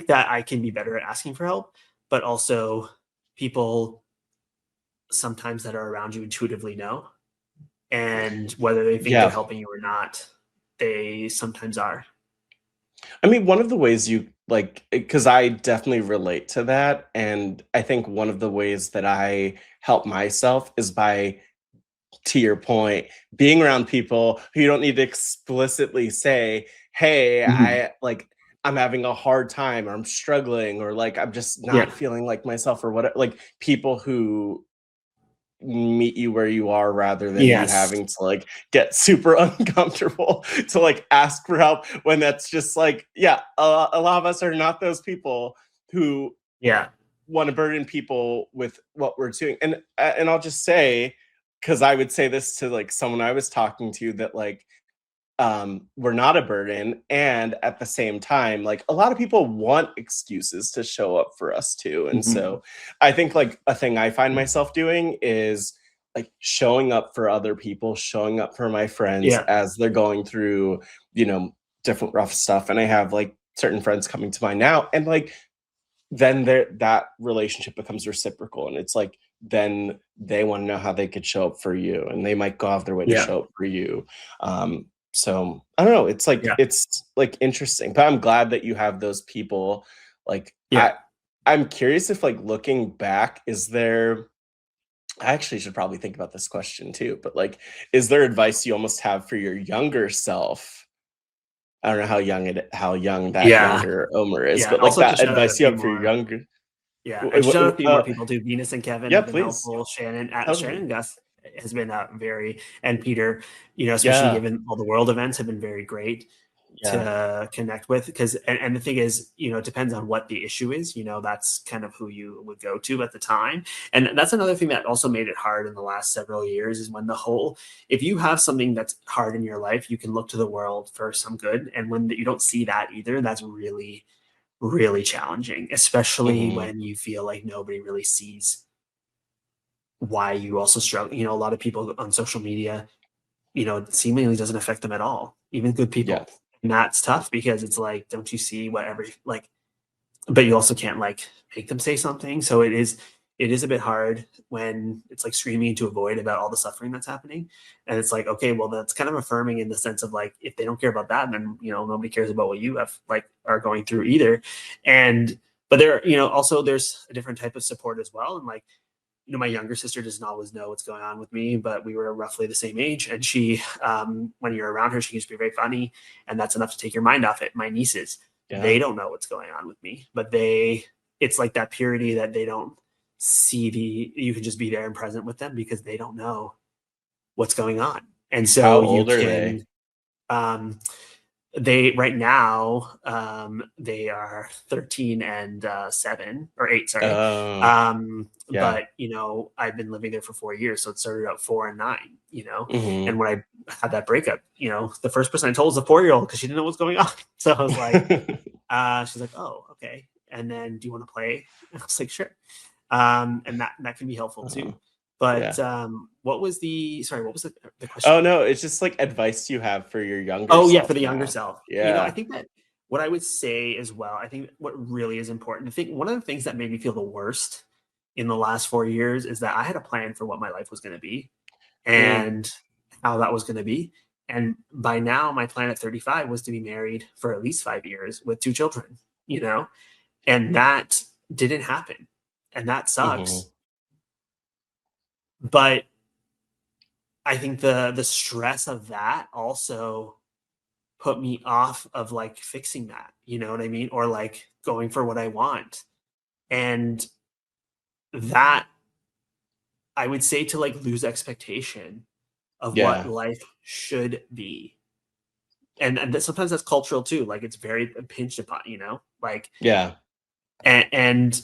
that I can be better at asking for help, but also people sometimes that are around you intuitively know, and whether they think they're Yeah. helping you or not, they sometimes are. I mean, one of the ways you like, because I definitely relate to that. And I think one of the ways that I help myself is by, to your point, being around people who you don't need to explicitly say, hey, Mhm. I'm having a hard time or I'm struggling or like I'm just Yeah. not feeling like myself or whatever. Like people who meet you where you are rather than you Yes. having to like get super uncomfortable to like ask for help when that's just like, yeah, a lot of us are not those people who Yeah. want to burden people with what we're doing. And I'll just say, because I would say this to like someone I was talking to, that like we're not a burden, and at the same time like a lot of people want excuses to show up for us too. And Mhm. so I think like a thing I find myself doing is like showing up for other people, showing up for my friends Yeah. as they're going through, you know, different rough stuff. And I have like certain friends coming to mind now, and like then there that relationship becomes reciprocal, and it's like then they want to know how they could show up for you, and they might go out of their way to Yeah. show up for you. So I don't know, Yeah. it's like interesting, but I'm glad that you have those people. Like Yeah. I'm curious if like looking back, is there, I actually should probably think about this question too, but like is there advice you almost have for your younger self? I don't know how young that Yeah. younger Omer is, Yeah. but like Also to that shout out a advice you few have for your more. younger. Yeah. And shout out a few more people too. Venus and Kevin Yeah, have been please. helpful. Shannon, Shannon Totally. and Gus has been and Peter, especially given all the world events, have been very great to connect with, because and the thing is, it depends on what the issue is. That's kind of who you would go to at the time. And that's another thing that also made it hard in the last several years, is when if you have something that's hard in your life, you can look to the world for some good, and when you don't see that either, that's really, really challenging, especially when you feel like nobody really sees why you also struggle. A lot of people on social media, it seemingly doesn't affect them at all, even good people. Yeah. And that's tough, because it's like, don't you see whatever, but you also can't make them say something. So it is a bit hard when it's like screaming into a void about all the suffering that's happening. And it's like, okay, well, that's kind of affirming in the sense of like, if they don't care about that, then, nobody cares about what you have are going through either. But there, also there's a different type of support as well. And my younger sister doesn't always know what's going on with me, but we were roughly the same age. And she, when you're around her, she used to be very funny, and that's enough to take your mind off it. My nieces, they don't know what's going on with me, but it's like that purity that they don't see you can just be there and present with them, because they don't know what's going on. And so how old are they? They right now, they are 13 and 7 or 8, sorry. But I've been living there for 4 years, so it started out 4 and 9, and when I had that breakup, the first person I told was a 4-year-old, because she didn't know what's going on. So I was like, she's like, oh, okay. And then, do you want to play? And I was like, sure. And that can be helpful too. But what was the question? Oh no, it's just like advice you have for your younger self. Oh yeah, For the younger self. Yeah. I think that what I would say as well, I think what really is important, one of the things that made me feel the worst in the last 4 years is that I had a plan for what my life was going to be and how that was going to be. And by now, my plan at 35 was to be married for at least 5 years with 2 children, and that didn't happen. And that sucks. But I think the stress of that also put me off of fixing that, you know what I mean? Or going for what I want. And that, I would say, to lose expectation of what life should be. And sometimes that's cultural too. It's very pinched upon, and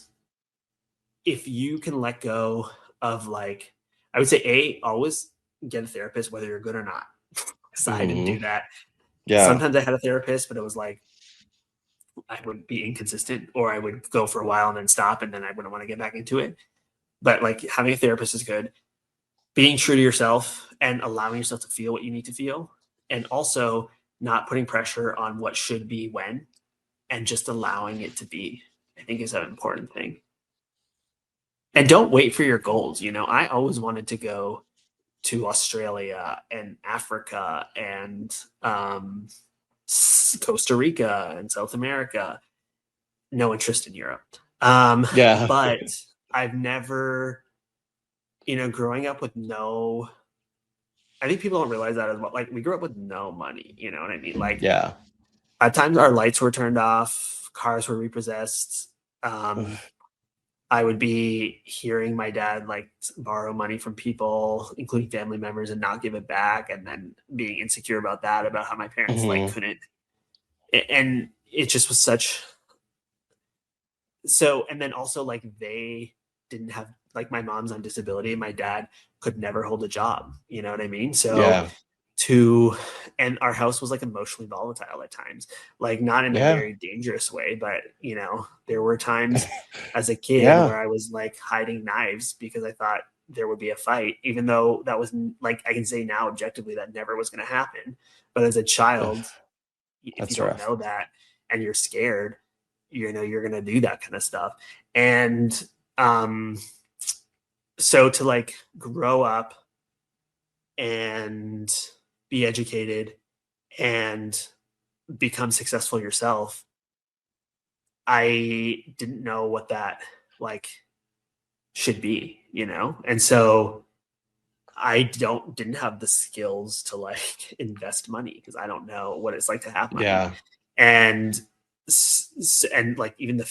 if you can let go of I would say, always get a therapist, whether you're good or not. Because I didn't do that. Sometimes I had a therapist, but it was I would be inconsistent, or I would go for a while and then stop, and then I wouldn't want to get back into it. But having a therapist is good. Being true to yourself and allowing yourself to feel what you need to feel, and also not putting pressure on what should be when, and just allowing it to be, I think, is an important thing. And don't wait for your goals. I always wanted to go to Australia and Africa and Costa Rica and South America. No interest in Europe. But I've never, growing up with I think people don't realize that as well. We grew up with no money, you know what I mean? At times our lights were turned off, cars were repossessed. I would be hearing my dad borrow money from people, including family members, and not give it back, and then being insecure about that, about how my parents couldn't. And it just was such. So, and then also they didn't have, my mom's on disability, and my dad could never hold a job. You know what I mean? So and our house was emotionally volatile at times, not in a very dangerous way, but there were times as a kid where I was hiding knives because I thought there would be a fight, even though that was I can say now objectively that never was going to happen. But as a child, if you don't know that and you're scared, you're going to do that kind of stuff. And so to grow up and be educated and become successful yourself, I didn't know what that should be, and so I didn't have the skills to invest money, because I don't know what it's like to have money. And even the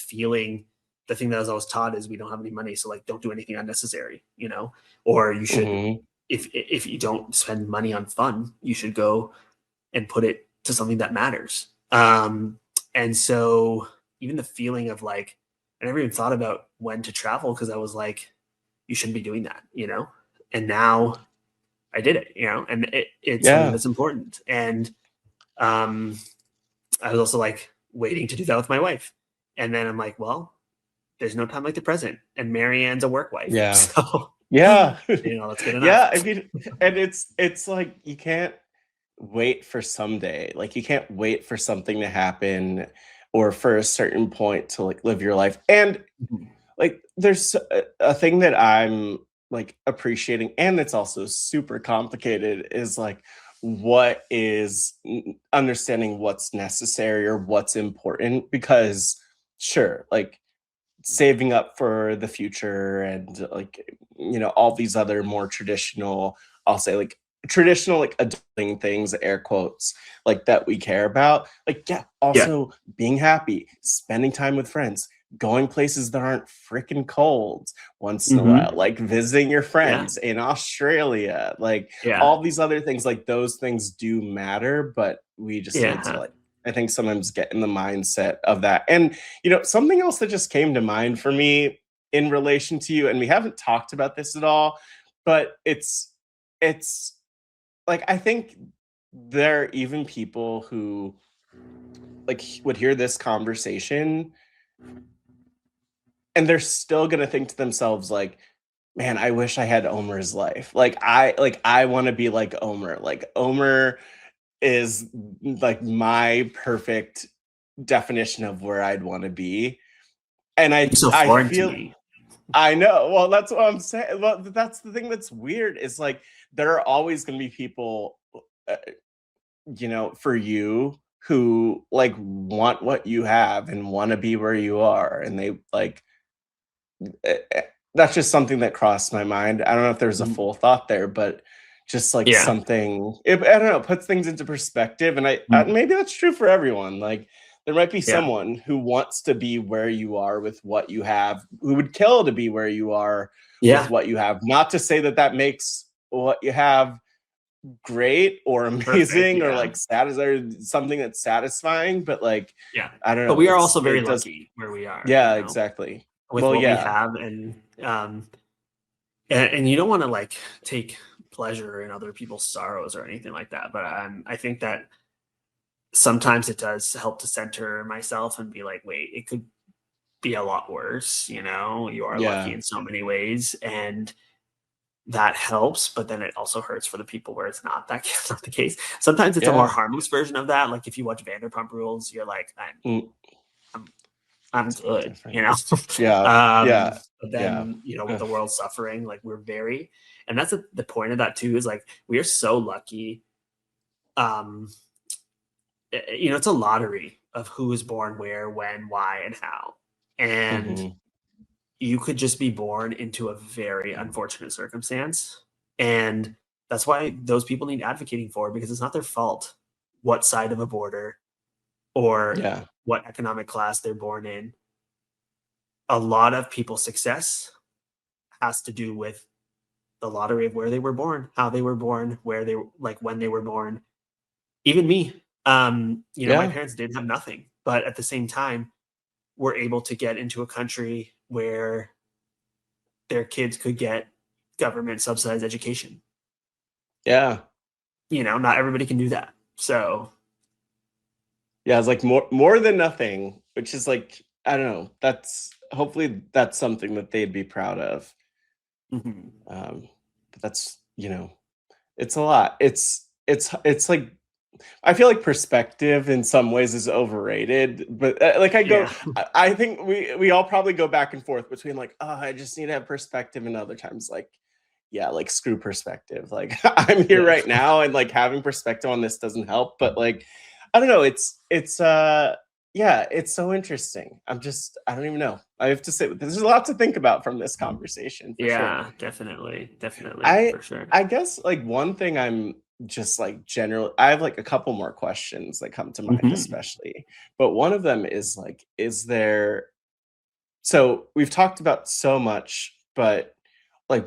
thing that I was always taught is we don't have any money, so don't do anything unnecessary, or you should if you don't spend money on fun, you should go and put it to something that matters. And so even the feeling of like, I never even thought about when to travel because I was like, you shouldn't be doing that, you know? And now I did it, you know, and it's something Yeah. that's important. And I was also like waiting to do that with my wife. And then I'm like, well, there's no time like the present. And Marianne's a work wife. Yeah. So, Yeah. you know, that's good enough. Yeah. I mean, and it's like you can't wait for someday. Like you can't wait for something to happen or for a certain point to like live your life. And Mhm. like there's a thing that I'm like appreciating and it's also super complicated is like what is understanding what's necessary or what's important because sure like saving up for the future and like all these other more traditional, I'll say like traditional like adulting things, air quotes, like that we care about, like yeah, Yeah. also being happy, spending time with friends, going places that aren't freaking cold once in a while, like visiting your friends in Australia, like Yeah. all these other things, like those things do matter, but we just need to Yeah. like I think sometimes get in the mindset of that. And something else that just came to mind for me in relation to you, and we haven't talked about this at all, but it's like I think there are even people who like would hear this conversation and they're still gonna think to themselves like, man, I wish I had Omer's life. I want to be like Omer. Like Omer is like my perfect definition of where I'd want to be. And He's so I foreign to feel me. I know. Well, that's what I'm saying. Well, that's the thing that's weird is like there are always going to be people, uh, for you who like want what you have and want to be where you are, and they like that's just something that crossed my mind. I don't know if there's a Mhm. full thought there, but just like Yeah. something, I don't know, puts things into perspective. And maybe that's true for everyone. Like there might be Yeah. someone who wants to be where you are with what you have, who would kill to be where you are with Yeah. what you have. Not to say that that makes what you have great or Perfect. amazing or Yeah. like or something that's satisfying, but like, Yeah. I don't But know. we are also very It does. lucky where we are, Yeah, exactly. with Well, what we yeah. have. And you don't want to like take pleasure in other people's sorrows or anything like that. But I think that sometimes it does help to center myself and be like, wait, it could be a lot worse. You know, you are lucky Yeah. in so many ways. And that helps, but then it also hurts for the people where it's not that not the case. Sometimes it's a more Yeah. harmless version of that. Like if you watch Vanderpump Rules, you're like, Mm. I'm It's a bit good, different. you know. Yeah, yeah, But yeah. then with Ugh. the world suffering, like we're very, and that's the point of that too. Is like we are so lucky. Um, it's a lottery of who is born where, when, why, and how, and Mhm. you could just be born into a very unfortunate circumstance. And that's why those people need advocating for, because it's not their fault what side of a border or Yeah, what economic class they're born in. A lot of people's success has to do with the lottery of where they were born, how they were born, where they were, like when they were born. Even me, my yeah, parents didn't have nothing, but at the same time, were able to get into a country where their kids could get government subsidized education. yeah. Not everybody can do that. So Yeah, it's like more than nothing, which is like, I don't know, that's hopefully that's something that they'd be proud of. mhm. But that's, it's a lot. It's like I feel like perspective in some ways is overrated, but like Yeah, I think we all probably go back and forth between like, oh, I just need to have perspective, and other times like, yeah, like screw perspective. Like I'm here yeah, right now, and like having perspective on this doesn't help. But like, I don't know. It's yeah, it's so interesting. I don't even know. I have to say, there's a lot to think about from this conversation for sure. yeah, definitely, I for sure. I guess like one thing I'm just like general I have like a couple more questions that come to mind Mhm. especially. But one of them is like is there so we've talked about so much but like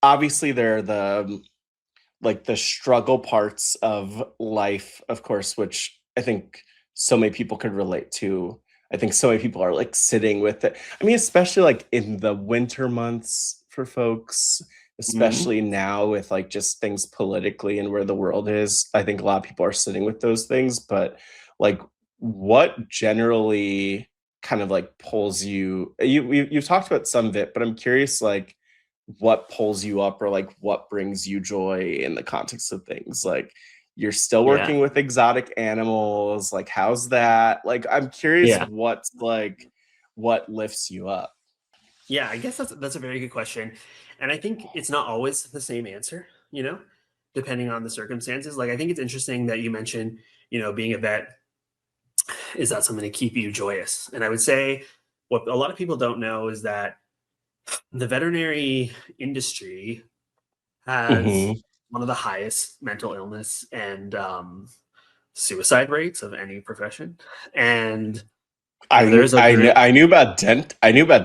obviously there are the struggle parts of life, of course, which I think so many people could relate to. I think so many people are like sitting with it. I mean, especially like in the winter months for folks, Mhm. especially now with like just things politically and where the world is. I think a lot of people are sitting with those things, but like what generally kind of like pulls you've talked about some of it, but I'm curious like what pulls you up or like what brings you joy in the context of things like you're still Yeah. working with exotic animals, like how's that, like I'm curious Yeah. what's like what lifts you up. Yeah, I guess that's a very good question. And I think it's not always the same answer, depending on the circumstances. Like I think it's interesting that you mentioned, being a vet, is that something to keep you joyous? And I would say what a lot of people don't know is that the veterinary industry has Hmm. one of the highest mental illness and suicide rates of any profession. And there's a great I knew about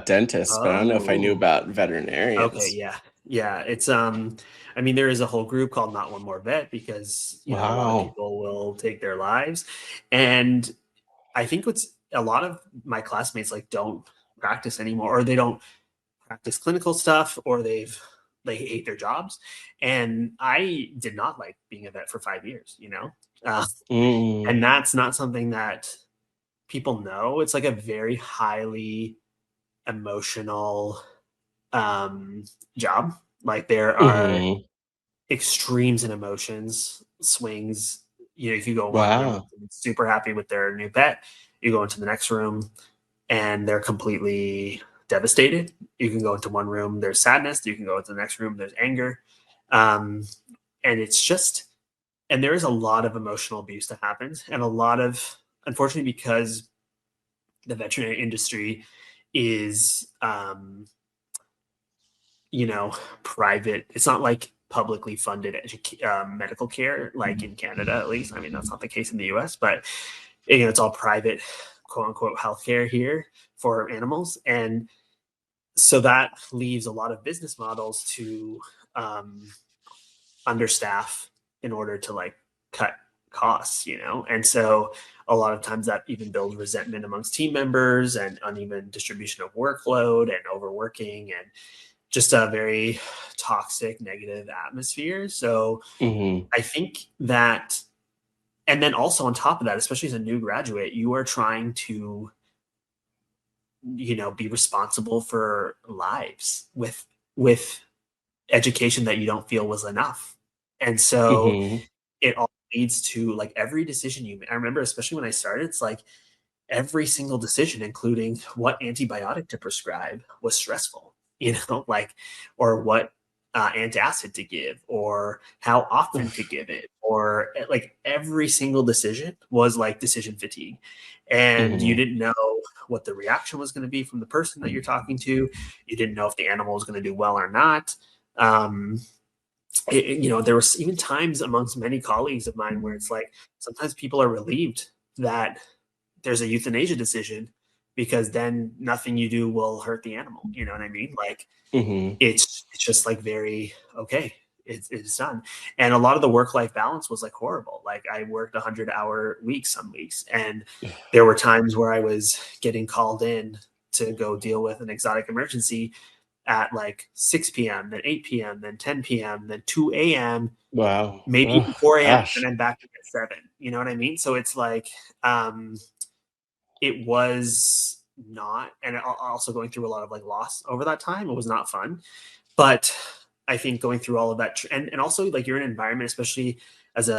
dentists, but I don't know if I knew oh about okay, veterinarians. yeah. Yeah, it's I mean there is a whole group called Not One More Vet because, a lot of Wow. people will take their lives. And I think what's a lot of my classmates like don't practice anymore, or they don't practice clinical stuff, or they hate their jobs. And I did not like being a vet for 5 years. Uh, Mm. and that's not something that people know. It's like a very highly emotional um, job. Like there are Hmm. extremes in emotions, swings. If you go in one room with Wow. them super happy with their new pet, you go into the next room and they're completely devastated. You can go into one room, there's sadness. You can go into the next room, there's anger. Um, and it's just, and there is a lot of emotional abuse that happens, and a lot of, unfortunately, because the veterinary industry is private. It's not like publicly funded medical care, like in Canada, at least. I mean, that's not the case in the US, but it's all private, quote unquote, healthcare here for animals. And so that leaves a lot of business models to um, understaff in order to like cut costs. And so a lot of times that even builds resentment amongst team members and uneven distribution of workload and overworking and just a very toxic, negative atmosphere. So Hmm. I think that, and then also on top of that, especially as a new graduate, you are trying to, be responsible for lives with education that you don't feel was enough. And so Hmm. it all leads to like every decision you make. I remember, especially when I started, it's like every single decision, including what antibiotic to prescribe, was stressful, like, or what antacid to give, or how often to give it, or like every single decision was like decision fatigue. And you Hmm. didn't know what the reaction was going to be from the person that you're talking to. You didn't know if the animal was going to do well or not. Um, there was even times amongst many colleagues of mine where it's like sometimes people are relieved that there's a euthanasia decision because then nothing you do will hurt the animal. You know what I mean? Like Hmm. it's just like very okay. It's done. And a lot of the work life balance was like horrible. Like I worked 100-hour weeks some weeks, and there were times where I was getting called in to go deal with an exotic emergency at like 6 p.m., then 8 p.m., then 10 p.m., then 2 a.m., Wow. maybe Oh, even 4 a.m., and gosh. then back at 7. You know what I mean? So it's like um, it was not, and also going through a lot of like loss over that time. It was not fun, but I think going through all of that, and also like you're in an environment, especially as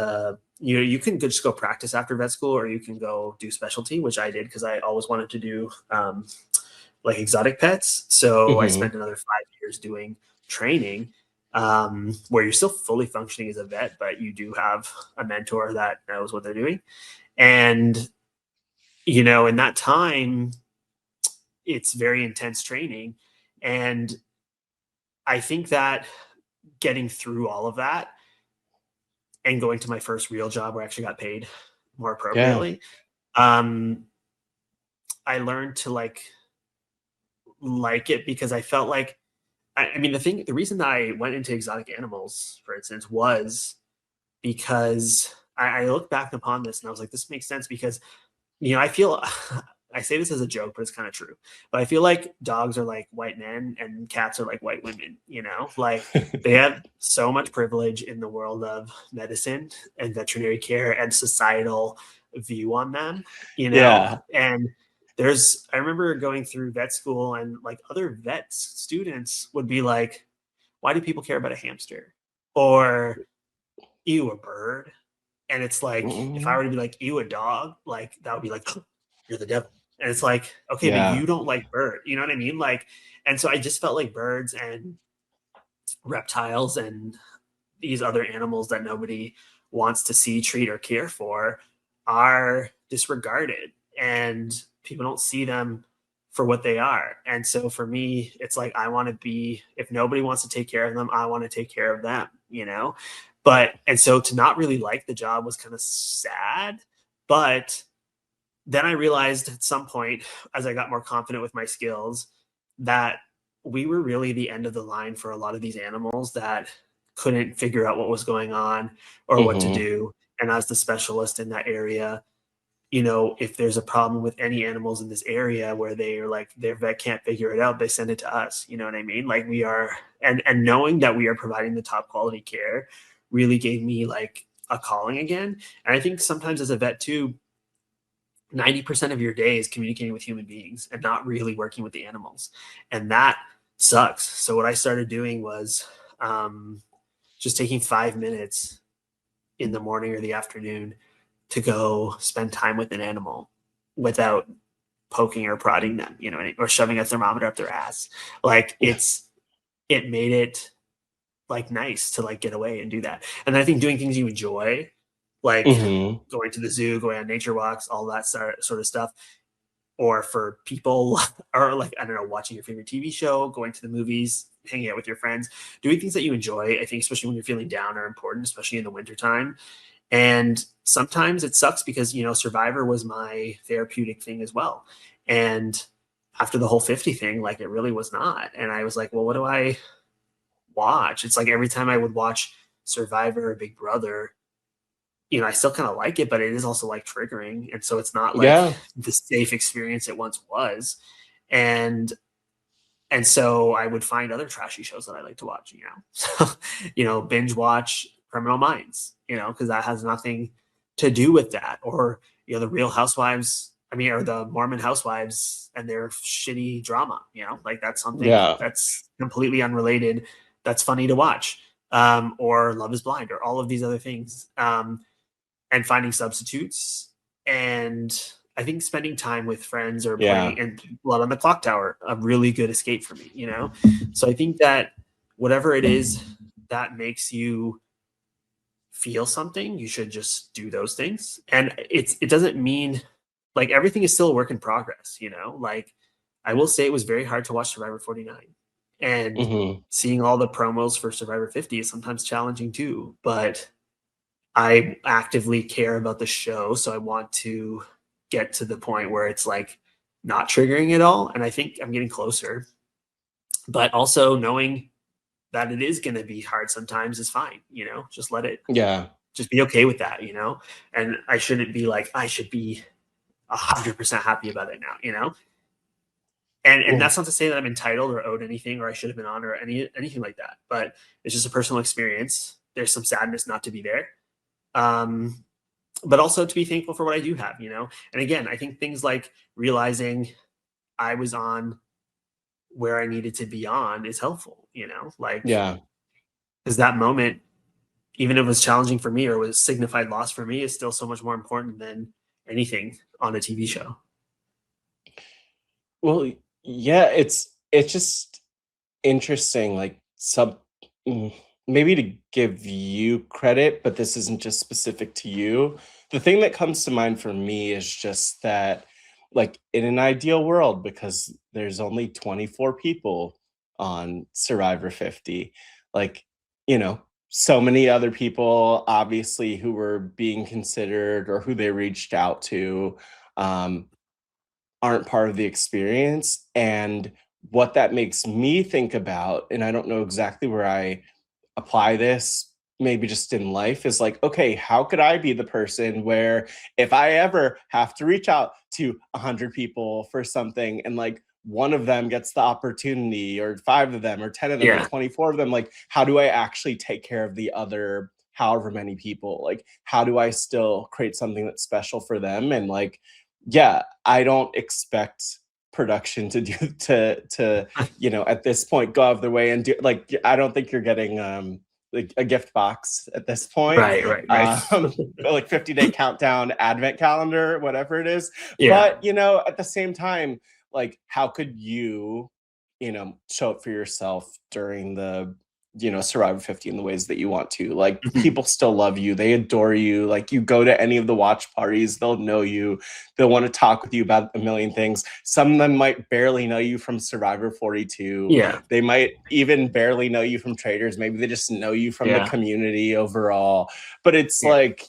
you can just go practice after vet school, or you can go do specialty, which I did because I always wanted to do like exotic pets. So I Hmm. spent another 5 years doing training, where you're still fully functioning as a vet, but you do have a mentor that knows what they're doing. And, in that time, it's very intense training. And I think that getting through all of that and going to my first real job where I actually got paid more Yeah. appropriately, um, I learned to like it because I felt like I mean, the reason that I went into exotic animals, for instance, was because I look back upon this and I was like, this makes sense because, I feel, I say this as a joke, but it's kind of true. But I feel like dogs are like white men and cats are like white women, like they have so much privilege in the world of medicine and veterinary care and societal view on them, Yeah. and I remember going through vet school and like other vet students would be like, why do people care about a hamster? Or, ew, a bird? And it's like, if I Mhm. were to be like, ew, a dog, like that would be like, you're the devil. And it's like, okay, but Yeah. you don't like bird. You know what I mean? Like, and so I just felt like birds and reptiles and these other animals that nobody wants to see, treat, or care for are disregarded. And people don't see them for what they are. And so for me, it's like, I want to be, if nobody wants to take care of them, I want to take care of them. And so to not really like the job was kind of sad. But then I realized at some point, as I got more confident with my skills, that we were really the end of the line for a lot of these animals that couldn't figure out what was going on or what to Mhm. do. And as the specialist in that area, if there's a problem with any animals in this area where they are like their vet can't figure it out, they send it to us. You know what I mean? Like we are, and knowing that we are providing the top quality care really gave me like a calling again. And I think sometimes as a vet too, 90% of your day is communicating with human beings and not really working with the animals. And that sucks. So what I started doing was just taking 5 minutes in the morning or the afternoon to go spend time with an animal without poking or prodding them, or shoving a thermometer up their ass. Like it made it like nice to like get away and do that. And I think doing things you enjoy, like Mhm. going to the zoo, going on nature walks, all that sort of stuff, or for people, or like, I don't know, watching your favorite TV show, going to the movies, hanging out with your friends, doing things that you enjoy, I think, especially when you're feeling down, are important, especially in the wintertime. And sometimes it sucks because, Survivor was my therapeutic thing as well. And after the whole 50 thing, like it really was not. And I was like, well, what do I watch? It's like every time I would watch Survivor or Big Brother, I still kind of like it, but it is also like triggering. And so it's not like Yeah. the safe experience it once was. And so I would find other trashy shows that I like to watch, So, binge watch Criminal Minds, because that has nothing to do with that. Or, the Real Housewives, or the Mormon Housewives and their shitty drama, like that's something Yeah. that's completely unrelated. That's funny to watch. Or Love is Blind, or all of these other things. And finding substitutes. And I think spending time with friends or Yeah. playing and Blood on the Clock Tower, a really good escape for me. So I think that whatever it is that makes you feel something, you should just do those things. And it doesn't mean like everything is still a work in progress. Like I will say it was very hard to watch Survivor 49. And Mhm. seeing all the promos for Survivor 50 is sometimes challenging too. But I actively care about the show, so I want to get to the point where it's like not triggering at all. And I think I'm getting closer. But also knowing that it is going to be hard sometimes is fine. Just let it, Yeah. just be okay with that. And I shouldn't be like, I should be 100% happy about it now. And Well, that's not to say that I'm entitled or owed anything or I should have been on or anything like that. But it's just a personal experience. There's some sadness not to be there. Um, but also to be thankful for what I do have. And again, I think things like realizing I was on where I needed to be on is helpful. Like, yeah. because that moment, even if it was challenging for me or was signified loss for me, is still so much more important than anything on a TV show. Well, yeah, it's just interesting, like mm, maybe to give you credit, but this isn't just specific to you. The thing that comes to mind for me is just that, like in an ideal world, because there's only 24 people on Survivor 50, like, so many other people obviously who were being considered or who they reached out to. Um, aren't part of the experience, and what that makes me think about, and I don't know exactly where I apply this, maybe just in life, is like, okay, how could I be the person where if I ever have to reach out to 100 people for something and like one of them gets the opportunity, or five of them, or 10 of them, or Yeah. 24 of them, like, how do I actually take care of the other however many people? Like, how do I still create something that's special for them? And like, yeah, I don't expect production to do to at this point go out of their way and do, like, I don't think you're getting like a gift box at this point, Right. like 50-day countdown advent calendar, whatever it is. Yeah. But at the same time, like, how could you show up for yourself during the Survivor 50 in the ways that you want to? Like, Mhm. people still love you, they adore you. Like, you go to any of the watch parties, they'll know you, they'll want to talk with you about a million things. Some of them might barely know you from Survivor 42. Yeah. They might even barely know you from Traitors. Maybe they just know you from the Yeah. community overall. But it's Yeah. like,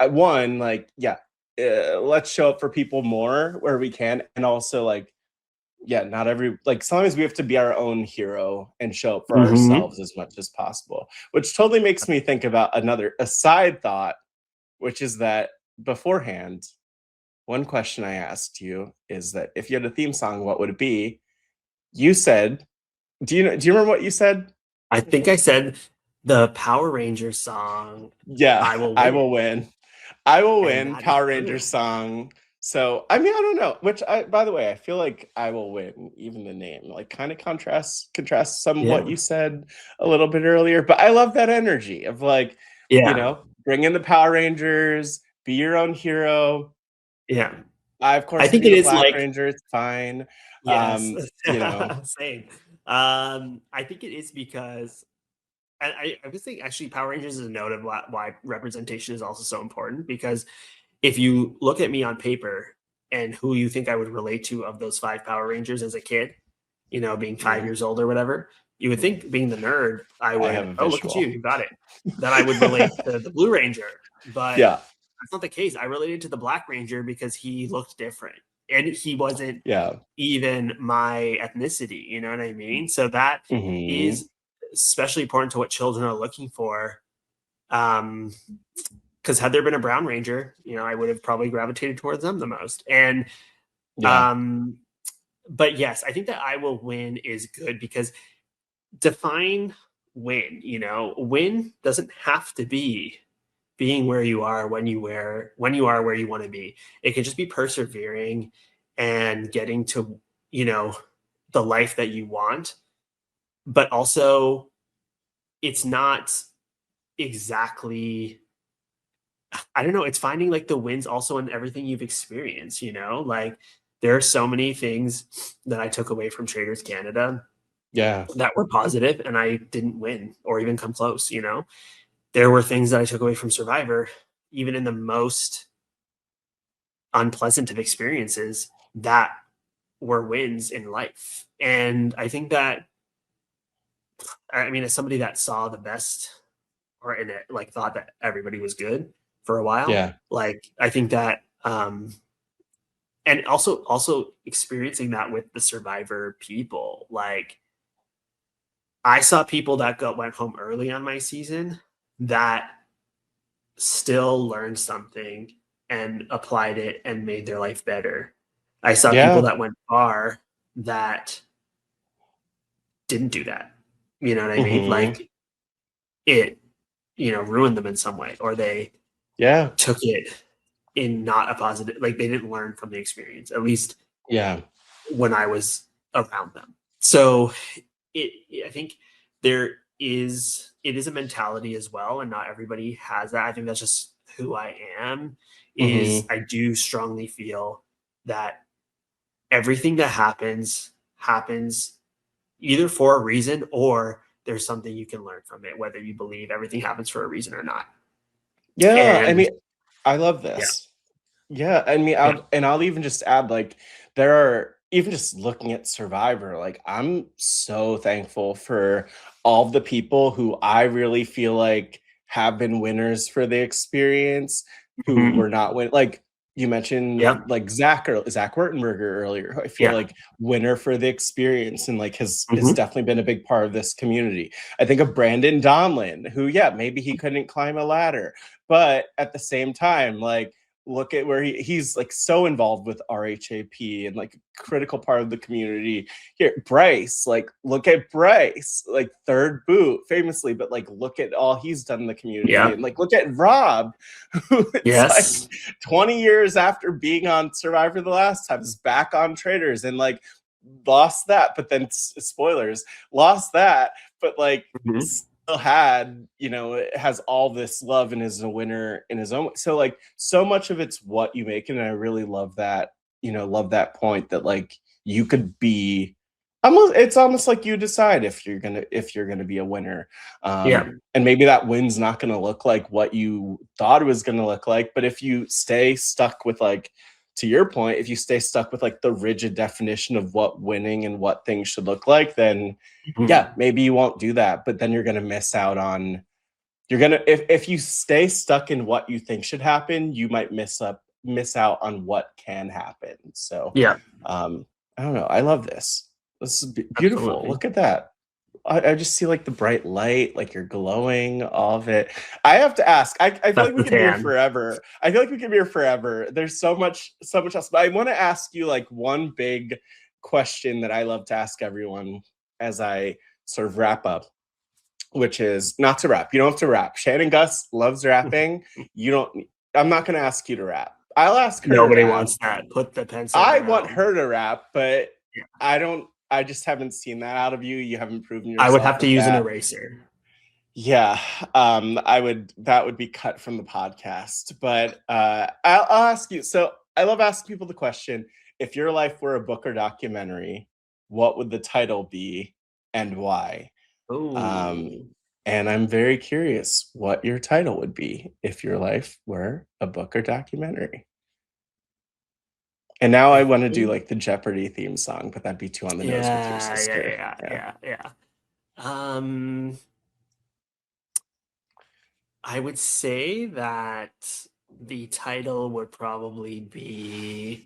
at one, like, yeah, let's show up for people more where we can. And also, like, yeah, not every, like, sometimes we have to be our own hero and show up for Mhm. ourselves as much as possible, which totally makes me think about a side thought, which is that beforehand, one question I asked you is that if you had a theme song, what would it be? You said, do you remember what you said? I think I said the Power Rangers song, Yeah, "I Will I Win," will win. I will and win, that is Power Rangers true. song. So, I mean, I don't know, which by the way, I feel like I will win, even the name, like, kind of contrasts some of what Yeah. you said a little bit earlier. But I love that energy of like, Yeah. bring in the Power Rangers, be your own hero. Yeah. I, of I course, could think be it the is Black like Ranger. It's fine. yes, You know, same. I think it is because I was thinking actually Power Rangers is a note of why representation is also so important because if you look at me on paper and who you think I would relate to of those 5 Power Rangers as a kid, being 5 mhm, years old or whatever, you would think being the nerd, I I have would, a "Oh, look at you, visual. you got it." That I would relate to the Blue Ranger, but Yeah, that's not the case. I related to the Black Ranger because he looked different and he wasn't yeah. even my ethnicity, you know what I mean? So that Hmm. is especially important to what children are looking for. Um, because had there been a Brown Ranger, I would have probably gravitated towards them the most. And Yeah. um, but yes, I think that I will win is good because define win. Win doesn't have to be being where you are when you are where you want to be. It can just be persevering and getting to you know the life that you want, but also it's not exactly, I don't know, it's finding like the wins also in everything you've experienced, like there are so many things that I took away from Traders Canada Yeah. that were positive and I didn't win or even come close. There were things that I took away from Survivor, even in the most unpleasant of experiences, that were wins in life. And I think that, I mean, as somebody that saw the best or in it, like thought that everybody was good for a while, Yeah. like I think that, and also experiencing that with the Survivor people, like I saw people that went home early on my season that still learned something and applied it and made their life better. I saw people Yeah. that went far that didn't do that. You know what I mean? Hmm. Like it, ruined them in some way, or they Yeah. took it in not a positive, like they didn't learn from the experience, at least Yeah. when I was around them. So I think it is a mentality as well, and not everybody has that. I think that's just who I am. Is Hmm. I do strongly feel that everything that happens either for a reason or there's something you can learn from it, whether you believe everything happens for a reason or not. Yeah. I And mean, I love yeah, this. Yeah, I mean, yeah, I'll even just add, like, there are, even just looking at Survivor, like, I'm so thankful for all the people who I really feel like have been winners for the experience, who mhm, were not like, You mentioned Yeah. like Zach Wertenberger earlier, who I feel Yeah. like winner for the experience and like has Mhm. definitely been a big part of this community. I think of Brandon Donlin, who, yeah, maybe he couldn't climb a ladder, but at the same time, like, look at where he's like so involved with RHAP and like a critical part of the community here. Bryce, like, look at Bryce, like third boot famously, but like look at all he's done in the community. Yeah. And like look at Rob, who it's like Yes. 20 years after being on Survivor the last time is back on Traitors and like lost that, but then spoilers, lost that, but like Mhm. still had, has all this love and is a winner in his own. So like so much of it's what you make, and I really love that, love that point that like you could be it's almost like you decide if you're gonna be a winner. Yeah. And maybe that win's not gonna look like what you thought it was gonna look like, but if you stay stuck with like, to your point, if you stay stuck with like the rigid definition of what winning and what things should look like, then Mhm. yeah, maybe you won't do that, but then you're gonna miss out on if you stay stuck in what you think should happen, you might miss out on what can happen. So Yeah. I don't know. I love this. This is beautiful. Absolutely. Look at that. I just see like the bright light, like you're glowing, all of it. I have to ask. I feel That's like we the could be here tan. forever. I feel like we could be here forever. There's so much else. But I want to ask you like one big question that I love to ask everyone as I sort of wrap up, which is not to rap. You don't have to rap. Shannon Gus loves rapping. You don't. I'm not going to ask you to rap. I'll ask her. Nobody to rap. wants that. Put the pencil I down. want her to rap, but Yeah. I don't. I just haven't seen that out of you. You haven't proven yourself. I would have to with use an that. eraser. Yeah, I would. That would be cut from the podcast. But I'll ask you. So I love asking people the question: if your life were a book or documentary, what would the title be and why? Ooh. And I'm very curious what your title would be if your life were a book or documentary. And now I want to do like the Jeopardy theme song, but that'd be too on the nose with your sister. Yeah. I would say that the title would probably be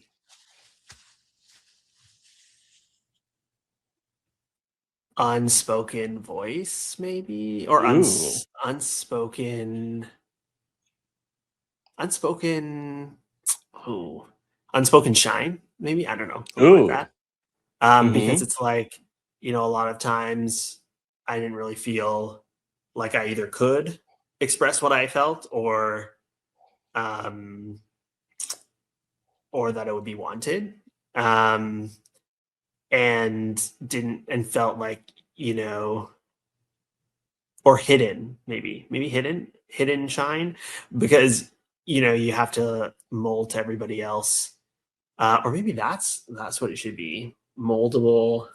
Unspoken Voice, maybe, or unspoken Shine, maybe. I don't know, something like that. Because it's like, a lot of times I didn't really feel like I either could express what I felt or that it would be wanted. And felt like, or hidden, maybe hidden shine, because, you have to mold to everybody else. Or maybe that's what it should be. Moldable.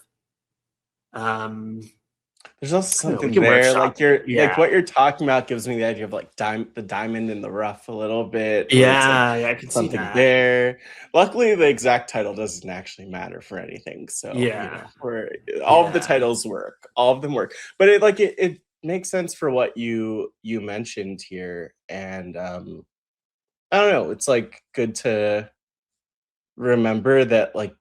There's also something can there, workshop like you're it. like what you're talking about gives me the idea of like the diamond in the rough a little bit. Where it's Yeah, like I can see something that. there. Luckily, the exact title doesn't actually matter for anything. So Yeah. where all of the Yeah. titles work, all of them work. But it makes sense for what you mentioned here, and I don't know. It's like good to remember that like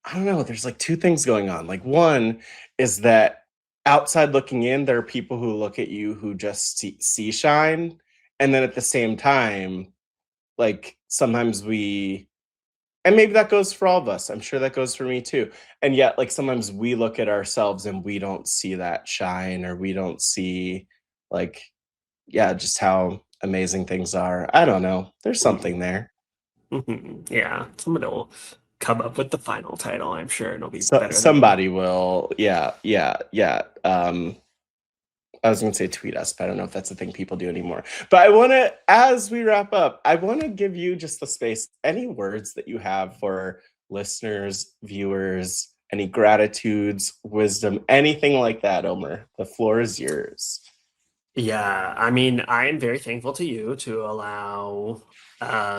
I don't know. There's like two things going on. Like one is that outside looking in, there are people who look at you who just see shine. And then at the same time, like sometimes and maybe that goes for all of us. I'm sure that goes for me too. And yet, like sometimes we look at ourselves and we don't see that shine, or we don't see like, yeah, just how amazing things are. I don't know. There's something there. Yeah, somebody will come up with the final title. I'm sure it'll be So better. somebody will, yeah. I was going to say tweet us, but I don't know if that's a thing people do anymore. But I want to, as we wrap up, I want to give you just the space. Any words that you have for listeners, viewers, any gratitudes, wisdom, anything like that, Omar? The floor is yours. Yeah, I mean, I am very thankful to you to allow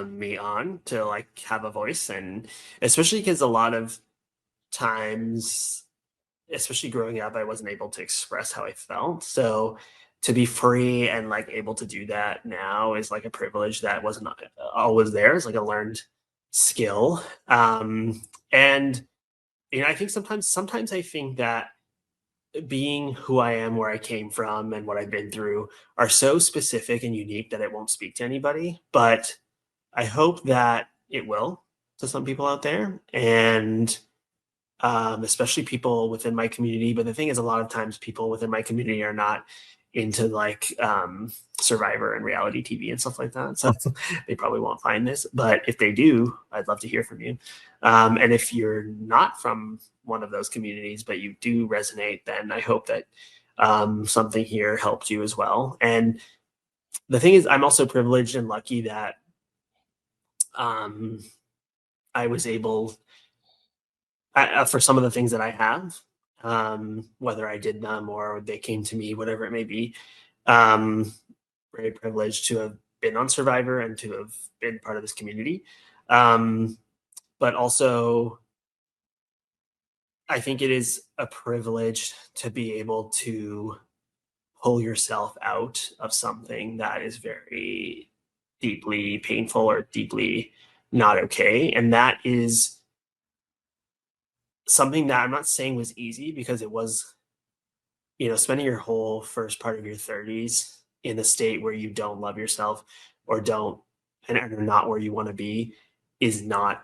me on to like have a voice, and especially because a lot of times, especially growing up, I wasn't able to express how I felt. So to be free and like able to do that now is like a privilege that wasn't always there. It's like a learned skill. And I think sometimes I think that being who I am, where I came from, and what I've been through are so specific and unique that it won't speak to anybody. But I hope that it will to some people out there, and especially people within my community. But the thing is, a lot of times people within my community are not into like Survivor and reality TV and stuff like that. So they probably won't find this. But if they do, I'd love to hear from you. And if you're not from one of those communities, but you do resonate, then I hope that something here helped you as well. And the thing is, I'm also privileged and lucky that I was able, for some of the things that I have, whether I did them or they came to me, whatever it may be, very privileged to have been on Survivor and to have been part of this community. But also, I think it is a privilege to be able to pull yourself out of something that is very deeply painful or deeply not okay. And that is something that I'm not saying was easy, because it was, spending your whole first part of your 30s in a state where you don't love yourself or don't, and are not where you want to be, is not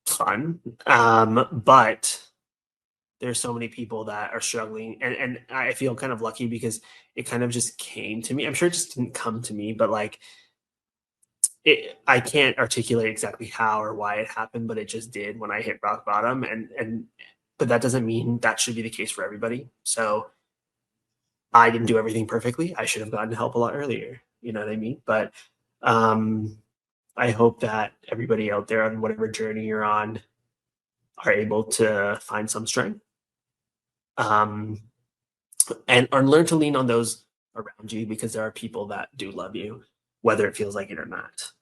fun. But there's so many people that are struggling, and I feel kind of lucky because it kind of just came to me. I'm sure it just didn't come to me, but like I can't articulate exactly how or why it happened, but it just did when I hit rock bottom. But that doesn't mean that should be the case for everybody. So I didn't do everything perfectly. I should have gotten help a lot earlier. You know what I mean? But I hope that everybody out there on whatever journey you're on are able to find some strength, and or learn to lean on those around you, because there are people that do love you, whether it feels like it or not.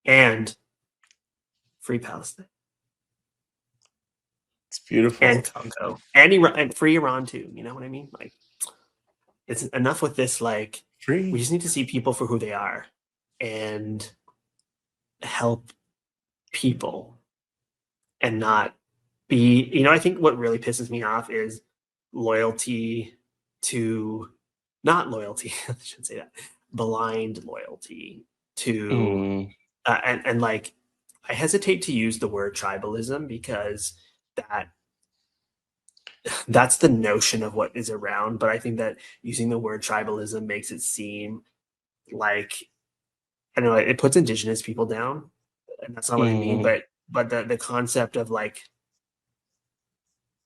And free Palestine. It's beautiful. And Congo. And free Iran too. You know what I mean? Like, it's enough with this. Like, Free. we just need to see people for who they are and help people, and not be, I think what really pisses me off is loyalty to, not loyalty, I shouldn't say that, blind loyalty to, and like, I hesitate to use the word tribalism, because that's the notion of what is around. But I think that using the word tribalism makes it seem like, I don't know, it puts Indigenous people down, and that's not what I mean. But the concept of like,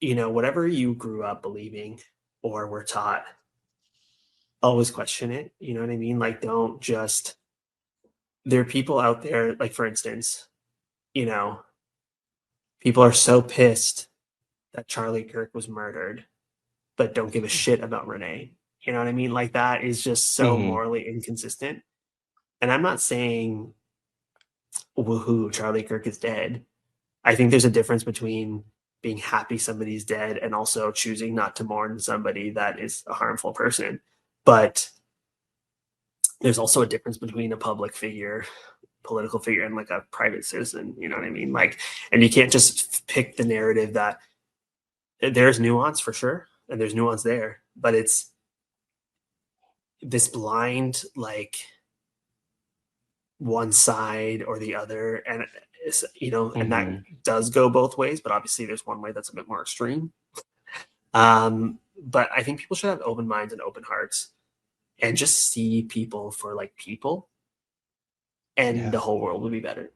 whatever you grew up believing or were taught, always question it. You know what I mean? Like, don't just, there are people out there, like, for instance, people are so pissed that Charlie Kirk was murdered, but don't give a shit about Renee. You know what I mean? Like, that is just so morally inconsistent. And I'm not saying, woohoo, Charlie Kirk is dead. I think there's a difference between being happy somebody's dead and also choosing not to mourn somebody that is a harmful person. But there's also a difference between a public figure, political figure, and like a private citizen. You know what I mean? Like, and you can't just pick the narrative that there's nuance for sure, and there's nuance there, but it's this blind, like, one side or the other, and and that does go both ways, but obviously there's one way that's a bit more extreme. But I think people should have open minds and open hearts, and just see people for like people, and the whole world will be better.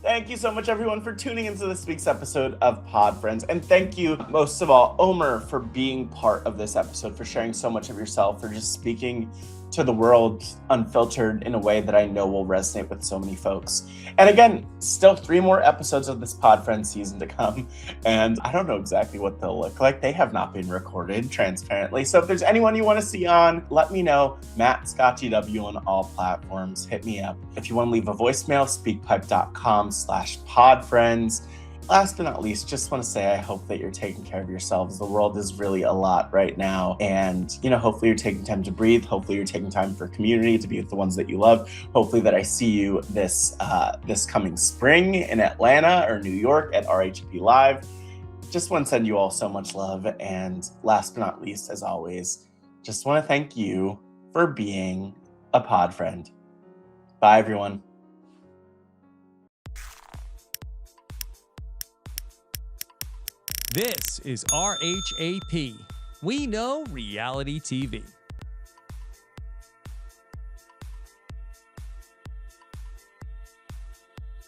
Thank you so much, everyone, for tuning into this week's episode of Pod Friends. And thank you, most of all, Omar, for being part of this episode, for sharing so much of yourself, for just speaking to the world unfiltered in a way that I know will resonate with so many folks. And again, still 3 more episodes of this Pod Friends season to come. And I don't know exactly what they'll look like. They have not been recorded transparently. So if there's anyone you want to see on, let me know. Matt Scott GW on all platforms. Hit me up. If you want to leave a voicemail, speakpipe.com/podfriends. last but not least, just want to say I hope that you're taking care of yourselves. The world is really a lot right now. And, hopefully you're taking time to breathe. Hopefully you're taking time for community, to be with the ones that you love. Hopefully that I see you this coming spring in Atlanta or New York at RHAP Live. Just want to send you all so much love. And last but not least, as always, just want to thank you for being a pod friend. Bye, everyone. This is RHAP. We know reality TV.